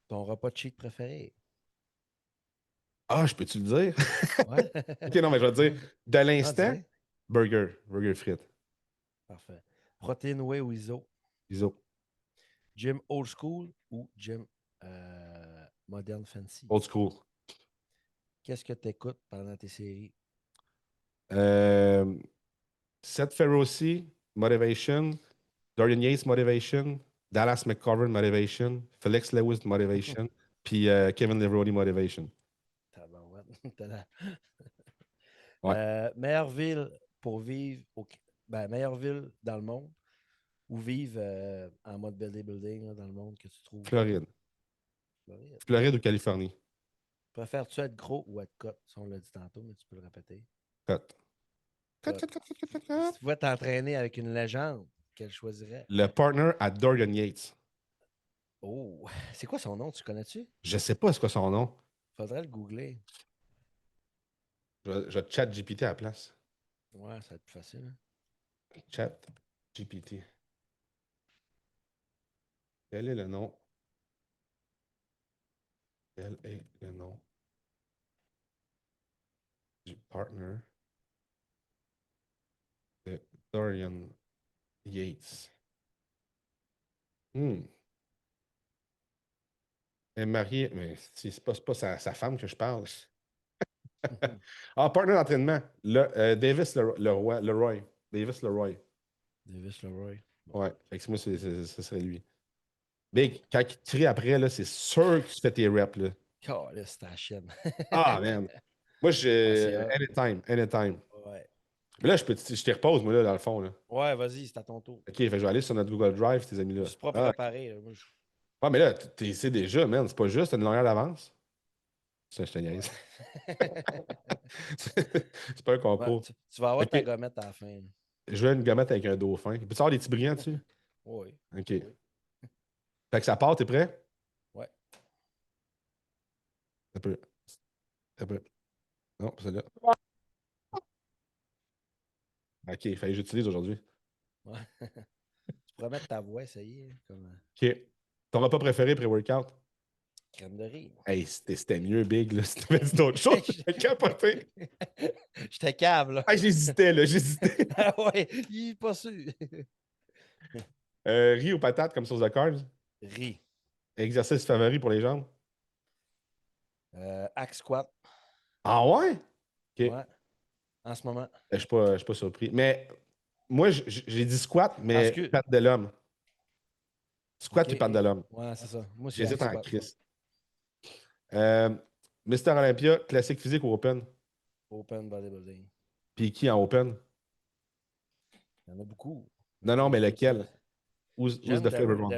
Ton repas cheat préféré? Ah, je peux-tu le dire? Ouais. Ok, non, mais je vais te dire, de Ah, l'instant, dis-le. burger frites. Parfait. Protéine whey ou ISO? ISO. Gym old school ou gym moderne fancy? Old school. Qu'est-ce que tu écoutes pendant tes séries? Euh, Seth Feroci, Motivation. Dorian Yates, Motivation. Dallas McCovern, Motivation. Felix Lewis, Motivation. Puis Kevin Levrone, Motivation. Tabarouette. Ouais. Meilleure ville pour vivre meilleure ville dans le monde ou vivre en mode bodybuilding là, dans le monde que tu trouves Floride. Floride. Floride ou Californie? Préfères-tu être gros ou être cut? Ça, on l'a dit tantôt, mais tu peux le répéter. Cut. Cut, Cut. cut, cut, cut, cut, cut, Si cut. tu pouvais t'entraîner avec une légende, quelle choisirais? Le partner à Dorian Yates. Oh, c'est quoi son nom? Tu connais-tu? Je sais pas ce que son nom. Faudrait le googler. Je vais chat GPT à la place. Ouais, ça va être plus facile. Hein. Chat GPT. Quel est le nom? Quel est le nom du partner de Dorian Yates? Hmm. Elle est mariée, mais c'est pas sa femme que je parle. Ah, partner d'entraînement. Davis Leroy. Davis Leroy. Davis Leroy. Bon. Ouais. Fait que moi, ce serait lui. Big, quand il te crie après, là, c'est sûr que tu fais tes reps. Là. Caliste, c'est ta chienne. Ah, man. Moi, Ah, c'est hot. anytime, anytime. Ouais. Mais là, je te repose, moi, là, dans le fond. Là. Ouais, vas-y, c'est à ton tour. OK, fait que je vais aller sur notre Google Drive, tes Je me amis-là. suis pas Ah, préparé. Là. Moi, ah, mais là, tu sais déjà, man. C'est pas juste, t'as une longueur d'avance. Ça, je te niaise. Ouais. C'est pas un Ouais, concours. tu vas avoir OK, ta gommette à la fin. je veux une gommette avec un dauphin. Peux-tu avoir des petits brillants dessus? Oui. OK. Fait que ça part, t'es prêt? Ouais. Un peu. Un peu. Non, pas celle-là. OK, fait que j'utilise aujourd'hui. Ouais. Tu pourrais mettre ta voix, essayer. Comme OK. Ton repas préféré pré-workout? crème de riz. Hey, c'était mieux, Big, là. Si t'avais dit d'autres choses, j'étais capoté. J'étais câble, là. Ah, j'hésitais, là, j'hésitais. Ah ouais, il est pas sûr. Riz ou patates comme sauce de carbs? Riz. Exercice favori pour les jambes? Hack squat. Ah ouais? OK. Ouais, en ce moment. Je suis pas surpris. Mais moi, j'ai dit squat, Parce mais que. patte de l'homme. OK. Squat puis patte de l'homme. Ouais, c'est ça. Moi aussi, hack J'hésite en squat. crise. Euh, Mister Olympia, classique physique ou open? Open bodybuilding. Puis qui en open? Il y en a beaucoup. Non, non, mais lequel? Who's J'aime the favorite one?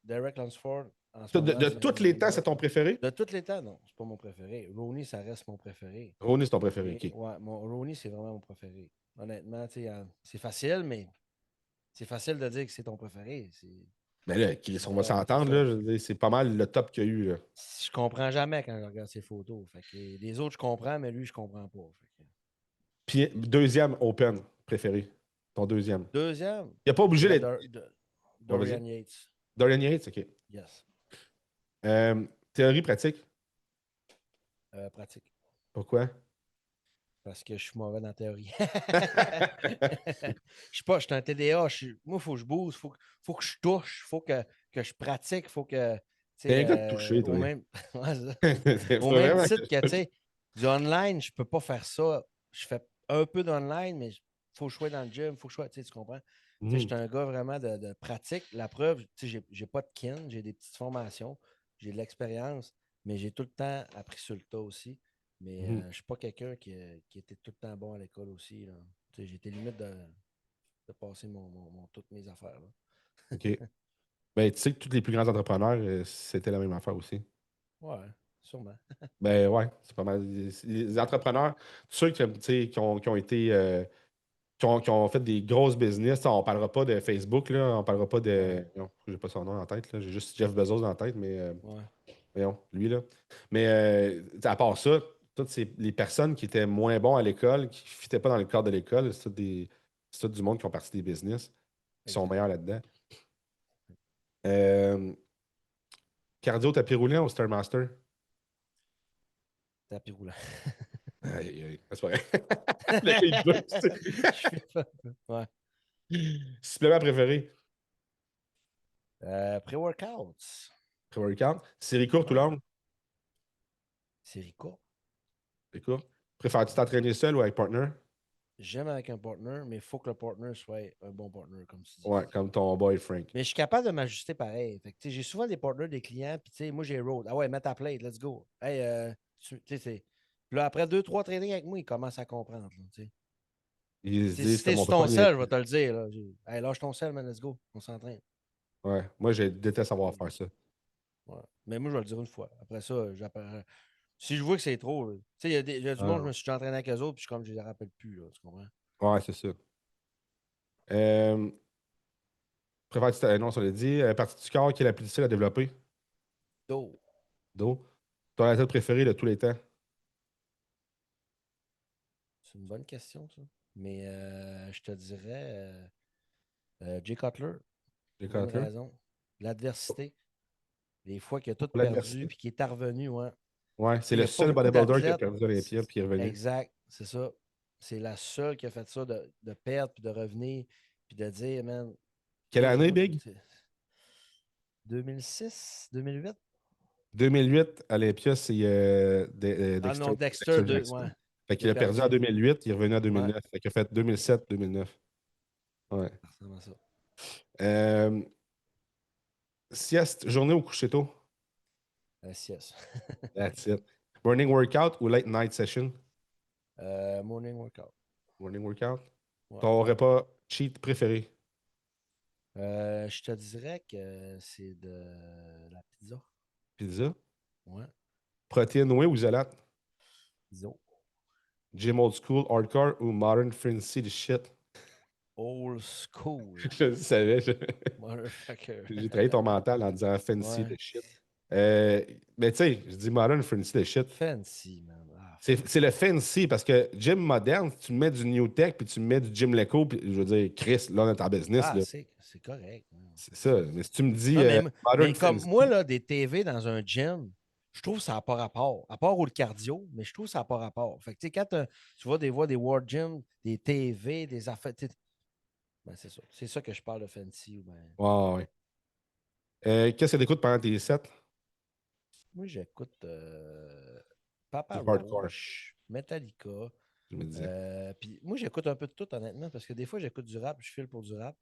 Derek Lunsford. En ce De moment, tous les temps, c'est ton préféré? de tous les temps, non. C'est pas mon préféré. Ronnie, ça reste mon préféré. Ronnie, c'est ton préféré, Et, OK. ouais, Ronnie, c'est vraiment mon préféré. Honnêtement, tu sais, c'est facile, mais c'est facile de dire que c'est ton préféré. Mais là, Chris, C'est on va vraiment quelque s'entendre, là. Je chose. veux dire, c'est pas mal le top qu'il y a eu, là. Je comprends jamais quand je regarde ses photos. Fait que les autres, je comprends, mais lui, je comprends pas. Fait que- Puis deuxième open préféré. Ton deuxième. Deuxième, Il n'a pas je obligé dirais d'être. Ouais, vas-y. Dorian Yates. Dorian Yates, OK. Yes. Théorie pratique. Pratique. Pourquoi? Parce que je suis mauvais dans la théorie. Je suis un TDA. Moi, il faut que je bouge, faut que je touche, que je pratique, il faut que. Tu T'es sais, un gars de toucher, toi. au même, ouais, c'est ça. C'est Au pas même vraiment titre que, tu quelque chose. sais, du online, je peux pas faire ça. Je fais un peu d'online, mais il faut que je sois dans le gym, il faut que je sois, tu sais, tu comprends? Tu sais, je Mhm. suis un gars vraiment de pratique. La preuve, tu sais, j'ai pas de kin, j'ai des petites formations, j'ai de l'expérience, mais j'ai tout le temps appris sur le tas aussi. Mais Mhm. je suis pas quelqu'un qui était tout le temps bon à l'école aussi. Là. Tu sais, j'étais limite de passer toutes mes affaires. Là. OK. Ben, tu sais que tous les plus grands entrepreneurs, c'était la même affaire aussi. Ouais, sûrement. Ben ouais, c'est pas mal. Les entrepreneurs, ceux qui, tu sais, qui ont été qui ont fait des grosses business, on parlera pas de Facebook, là, on parlera pas Ouais, de. Non, j'ai pas son nom en tête, là, j'ai juste Jeff Bezos dans la tête, mais ouais, voyons, lui là. Mais à part ça, toutes les personnes qui étaient moins bons à l'école, qui ne fitaient pas dans le cadre de l'école, c'est tout du monde qui ont parti des business, qui sont exact. meilleurs là-dedans. Euh, Cardio, tapis roulant ou Stairmaster? Tapis roulant. Aïe, aïe, c'est pas vrai. Le gars, il booste. Je fais pas. Ouais. Supplément préféré? Pré-workouts. Pré-workout. Série courte ou Ouais. longue? Série courte. Série courte. Préfères-tu t'entraîner seul ou avec partner? J'aime avec un partner, mais il faut que le partner soit un bon partner, comme tu dis. Ouais, comme ton boy Frank. Mais je suis capable de m'ajuster pareil. Fait que, tu sais, j'ai souvent des partners, des clients, puis tu sais, moi j'ai road. Ah ouais, mets ta plate, let's go. Hey, tu sais, puis là, après deux, trois trainings avec moi, ils commencent à comprendre. Là, tu sais. Ils se Si disent t'es comme on sur peut pas ton sel, je vais niaiser. te le dire. Là. Hey, lâche ton sel, man, let's go. On s'entraîne. Ouais, moi, je déteste savoir faire ça. Ouais. Mais moi, je vais le dire une fois. Après ça, j'appelle. Si je vois que c'est trop, tu sais, il y a du monde, je Ah, me suis déjà entraîné avec eux autres, puis je suis comme, je les rappelle plus, là, tu comprends? ouais, c'est ça. Euh, non, ça l'a dit. Partie du corps qui est la plus difficile à développer? Do. Dos. Ton athlète préféré de tous les temps? C'est une bonne question, ça. Mais je te dirais Jay Cutler, Jay pour une Cutler. raison. L'adversité. Les fois qu'il a tout Pour perdu l'adversité. puis qu'il est revenu, ouais. Ouais, Tu sais, c'est il n'y le a pas seul beaucoup bodybuilder qui a d'athlètes. perdu Olympia puis est revenu. Exact, c'est ça. C'est la seule qui a fait ça, de perdre puis de revenir, puis de dire, man, Quelle hey, année, moi, Big? 2006, 2008? 2008, Olympia, c'est Ah non, Dexter, Dexter Jackson. ouais, Fait il a qu'il a perdu en perdu. 2008, il est revenu en Ouais, 2009. Fait qu'il a fait 2007-2009. Ouais. ça ressemble à ça. Euh, Sieste, journée ou coucher tôt? Yes. That's it. Morning workout ou late night session? Morning workout. Morning workout. Ouais. Ton repas cheat préféré? Je te dirais que c'est de la pizza. Pizza. Ouais, Protéine whey ou isolate? pizza. Gym old school, hardcore ou modern fancy de shit? Old school. Je le savais. Motherfucker. J'ai trahi ton mental en disant fancy Ouais. de shit. Mais tu sais, je dis modern fancy de shit. Fancy, man. Ah, C'est le fancy parce que gym moderne, tu mets du New Tech puis tu mets du Gym Leco, puis je veux dire, Chris, là, on est en business, ah là. c'est correct. Man. C'est ça. Mais si tu me dis Non, mais modern comme moi, fancy, là, des TV dans un gym, je trouve que ça n'a pas rapport. À part au le cardio, mais je trouve que ça n'a pas rapport. Fait que, tu sais, quand tu vois des World Gym, des TV, des affaires, ben, c'est ça. C'est ça que je parle de fancy. Ou ben... ouais, ouais. Qu'est-ce que tu écoutes pendant tes sets? Moi, j'écoute Papa Du hardcore, Roach, Metallica. je me disais. Puis moi, j'écoute un peu de tout, honnêtement, parce que des fois, j'écoute du rap, je file pour du rap.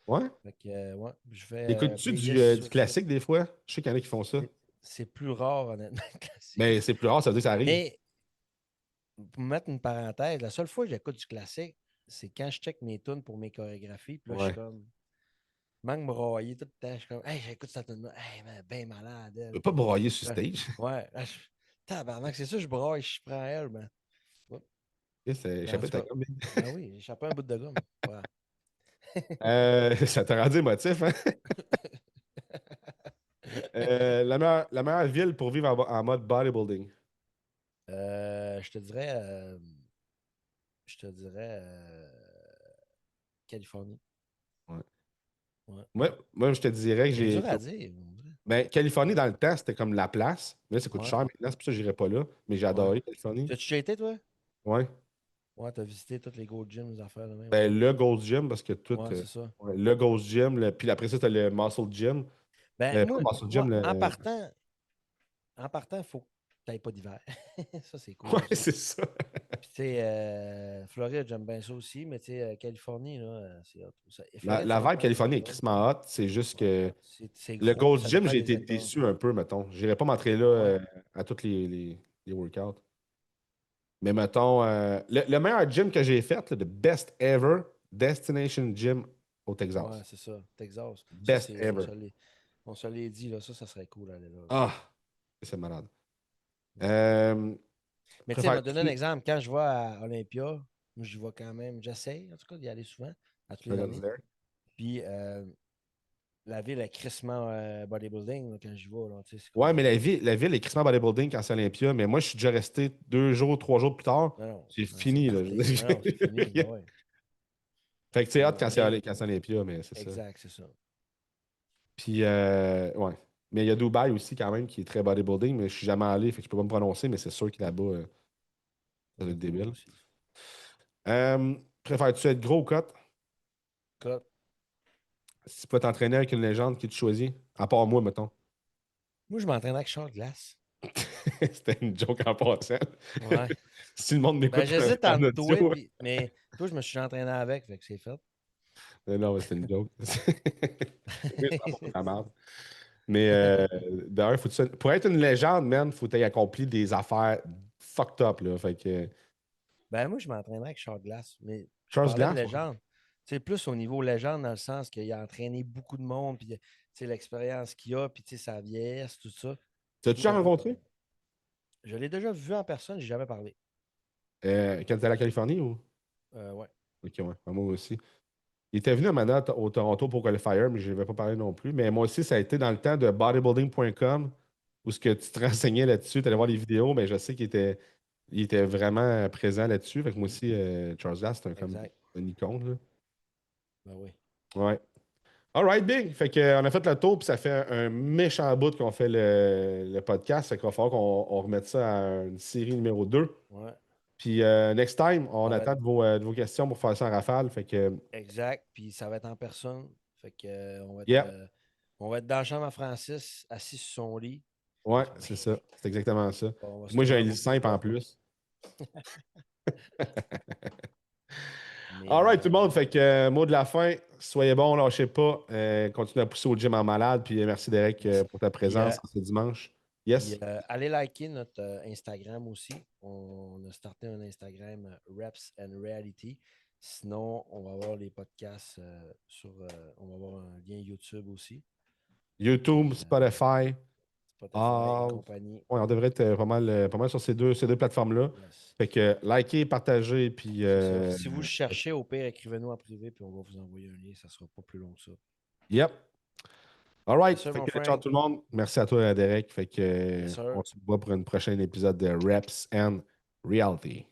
Ouais? Fait que, ouais, je fais Écoutes-tu playlist du sur ça. classique des fois? Je sais qu'il y en a qui font ça. C'est plus rare, honnêtement, classique. Mais c'est plus rare, ça veut dire que ça arrive. Mais pour mettre une parenthèse, la seule fois que j'écoute du classique, c'est quand je check mes tunes pour mes chorégraphies. Puis là, je suis Ouais. comme, manque me brailler tout le temps. Je suis comme, hey, j'écoute cette tune-là. Hey, man, ben malade, Tu elle. peux pas broyer sur Là, stage. ouais, là, tabarnak, c'est ça, je braille, je prends elle, man. Oups. C'est Ben, en échappé tout ta cas, gomme. ben oui, j'ai échappé un bout de gomme. Voilà. Ça t'a rendu émotif, hein? La meilleure ville pour vivre en mode bodybuilding. Je te dirais, Californie. Ouais. Ouais. Moi, je te dirais que C'est j'ai. dur à dire, on dirait. Ben, Californie, dans le temps, c'était comme la place. Mais là, ça coûte Ouais, cher maintenant, c'est pour ça que j'irai pas là. Mais j'ai ouais. adoré Californie. T'as-tu déjà été, toi? Ouais. Ouais, t'as visité toutes les Gold Gyms, les affaires de même, ouais. Ben, le Ghost Gym, parce que tout. Ouais, c'est ça. Ouais, le Ghost Gym, puis après ça, t'as le Muscle Gym. Ben, Pas le Muscle Gym, moi le. en partant, il faut que tu n'aies pas d'hiver. Ça, c'est cool Ouais, aussi. c'est ça. Puis, tu sais, Floride, j'aime bien ça aussi, mais tu sais, Californie, là, c'est hot. Floride, La ça vibe dépend des Californie est endroits. crissement hot. C'est juste Ouais. que C'est le gros, puis Ghost ça Gym, dépend j'ai des été États. déçu un peu, mettons. J'irais pas m'entraîner là Ouais. à tous les workouts. Mais mettons, le meilleur gym que j'ai fait, là, the best ever, Destination Gym au Ouais, Texas. c'est ça. Texas. Ça, Best c'est. ever. On se l'est dit, là. Ça serait cool d'aller là. Ah, c'est malade. Ouais. Euh, Mais tu sais, m'a donné un préfères-tu exemple. Quand je vais à Olympia, moi, j'y vais quand même. J'essaie, en tout cas, d'y aller souvent, à toutes les Slogan's années. there? Puis, la ville est crissement bodybuilding là, quand j'y vais. Là, tu sais, c'est Ouais, comme. mais la ville est crissement bodybuilding quand c'est Olympia, mais moi, je suis déjà resté 2 jours, 3 jours plus tard. Non, non, C'est non, c'est fini, là. Je veux parti. Non, non, c'est fini. Ben dire. ouais. Fait que c'est hâte Non, mais quand c'est Olympia, mais c'est ça. exact, c'est ça. Puis, ouais. Mais il y a Dubaï aussi, quand même, qui est très bodybuilding, mais je suis jamais allé, fait que je peux pas me prononcer, mais c'est sûr que là-bas, Ça ça doit doit être être cool débile. aussi. Préfères-tu être gros ou cut? Cut. Si tu peux t'entraîner avec une légende qui te choisit, à part moi, mettons. Moi, je m'entraîne avec Charles Glass. C'était une joke en passant. Ouais. Si le monde Ben, m'écoute j'hésite en entre toi, audio. mais toi, je me suis entraîné avec, fait que c'est fait. Non, mais c'était une joke. Oui, c'est pas la merde. Mais d'ailleurs, pour être une légende, man, faut que tu accompli des affaires fucked up. Là. Fait que, Ben, moi, je m'entraînais avec Charles Glass, mais je Charles parlais de Glass, ouais. légende. C'est plus au niveau légende dans le sens qu'il a entraîné beaucoup de monde, puis tu sais, l'expérience qu'il a, puis tu sais, sa vieillesse, tout ça. Tu l'as Moi, déjà rencontré? je l'ai déjà vu en personne, j'ai jamais parlé. Quand tu étais à la Californie ou? Ouais. Ok, ouais. Moi aussi. Il était venu à Mana au Toronto pour Qualifier, mais je ne vais pas parler non plus. Mais moi aussi, ça a été dans le temps de bodybuilding.com où ce que tu te renseignais là-dessus, tu allais voir les vidéos, mais je sais qu'il était. il était vraiment présent là-dessus. Fait que moi aussi, Charles Glass, c'est comme Exact. une icône. Là. Ben oui. Ouais. All right, big. Fait que, on a fait le tour, puis ça fait un méchant bout qu'on fait le podcast. Fait qu'il va falloir qu'on remette ça à une série numéro 2. Ouais. Puis next time, on Ça va attend être de vos questions pour faire ça en rafale. Fait que, exact. Puis ça va être en personne. Fait que yeah, on va être dans la chambre à Francis, assis sur son lit. ouais, c'est ça. C'est exactement ça. On va se Moi, j'ai tourner un en lit boucle tout le simple en long. plus. Mais All right, tout le monde. Fait que, mot de la fin, soyez bons, lâchez pas. Continuez à pousser au gym en malade. Puis merci, Derek, yes. pour ta Puis, présence ce dimanche. puis, Yes. allez liker notre Instagram aussi. On a starté un Instagram Reps and Reality. Sinon, on va avoir les podcasts on va avoir un lien YouTube aussi. YouTube, Puis, Spotify. Spotify et Ah, ouais, compagnie. on devrait être pas mal sur ces deux plateformes-là. Yes. Fait que likez, partagez, puis C'est ça. Si vous cherchez, au pire, écrivez-nous en privé, puis on va vous envoyer un lien. Ça sera pas plus long que ça. yep. All Yes, right. sir, Fait mon que ciao Frank. tout le monde. Merci à toi, Derek. Fait que Yes, sir. on se voit pour un prochain épisode de Reps and Reality.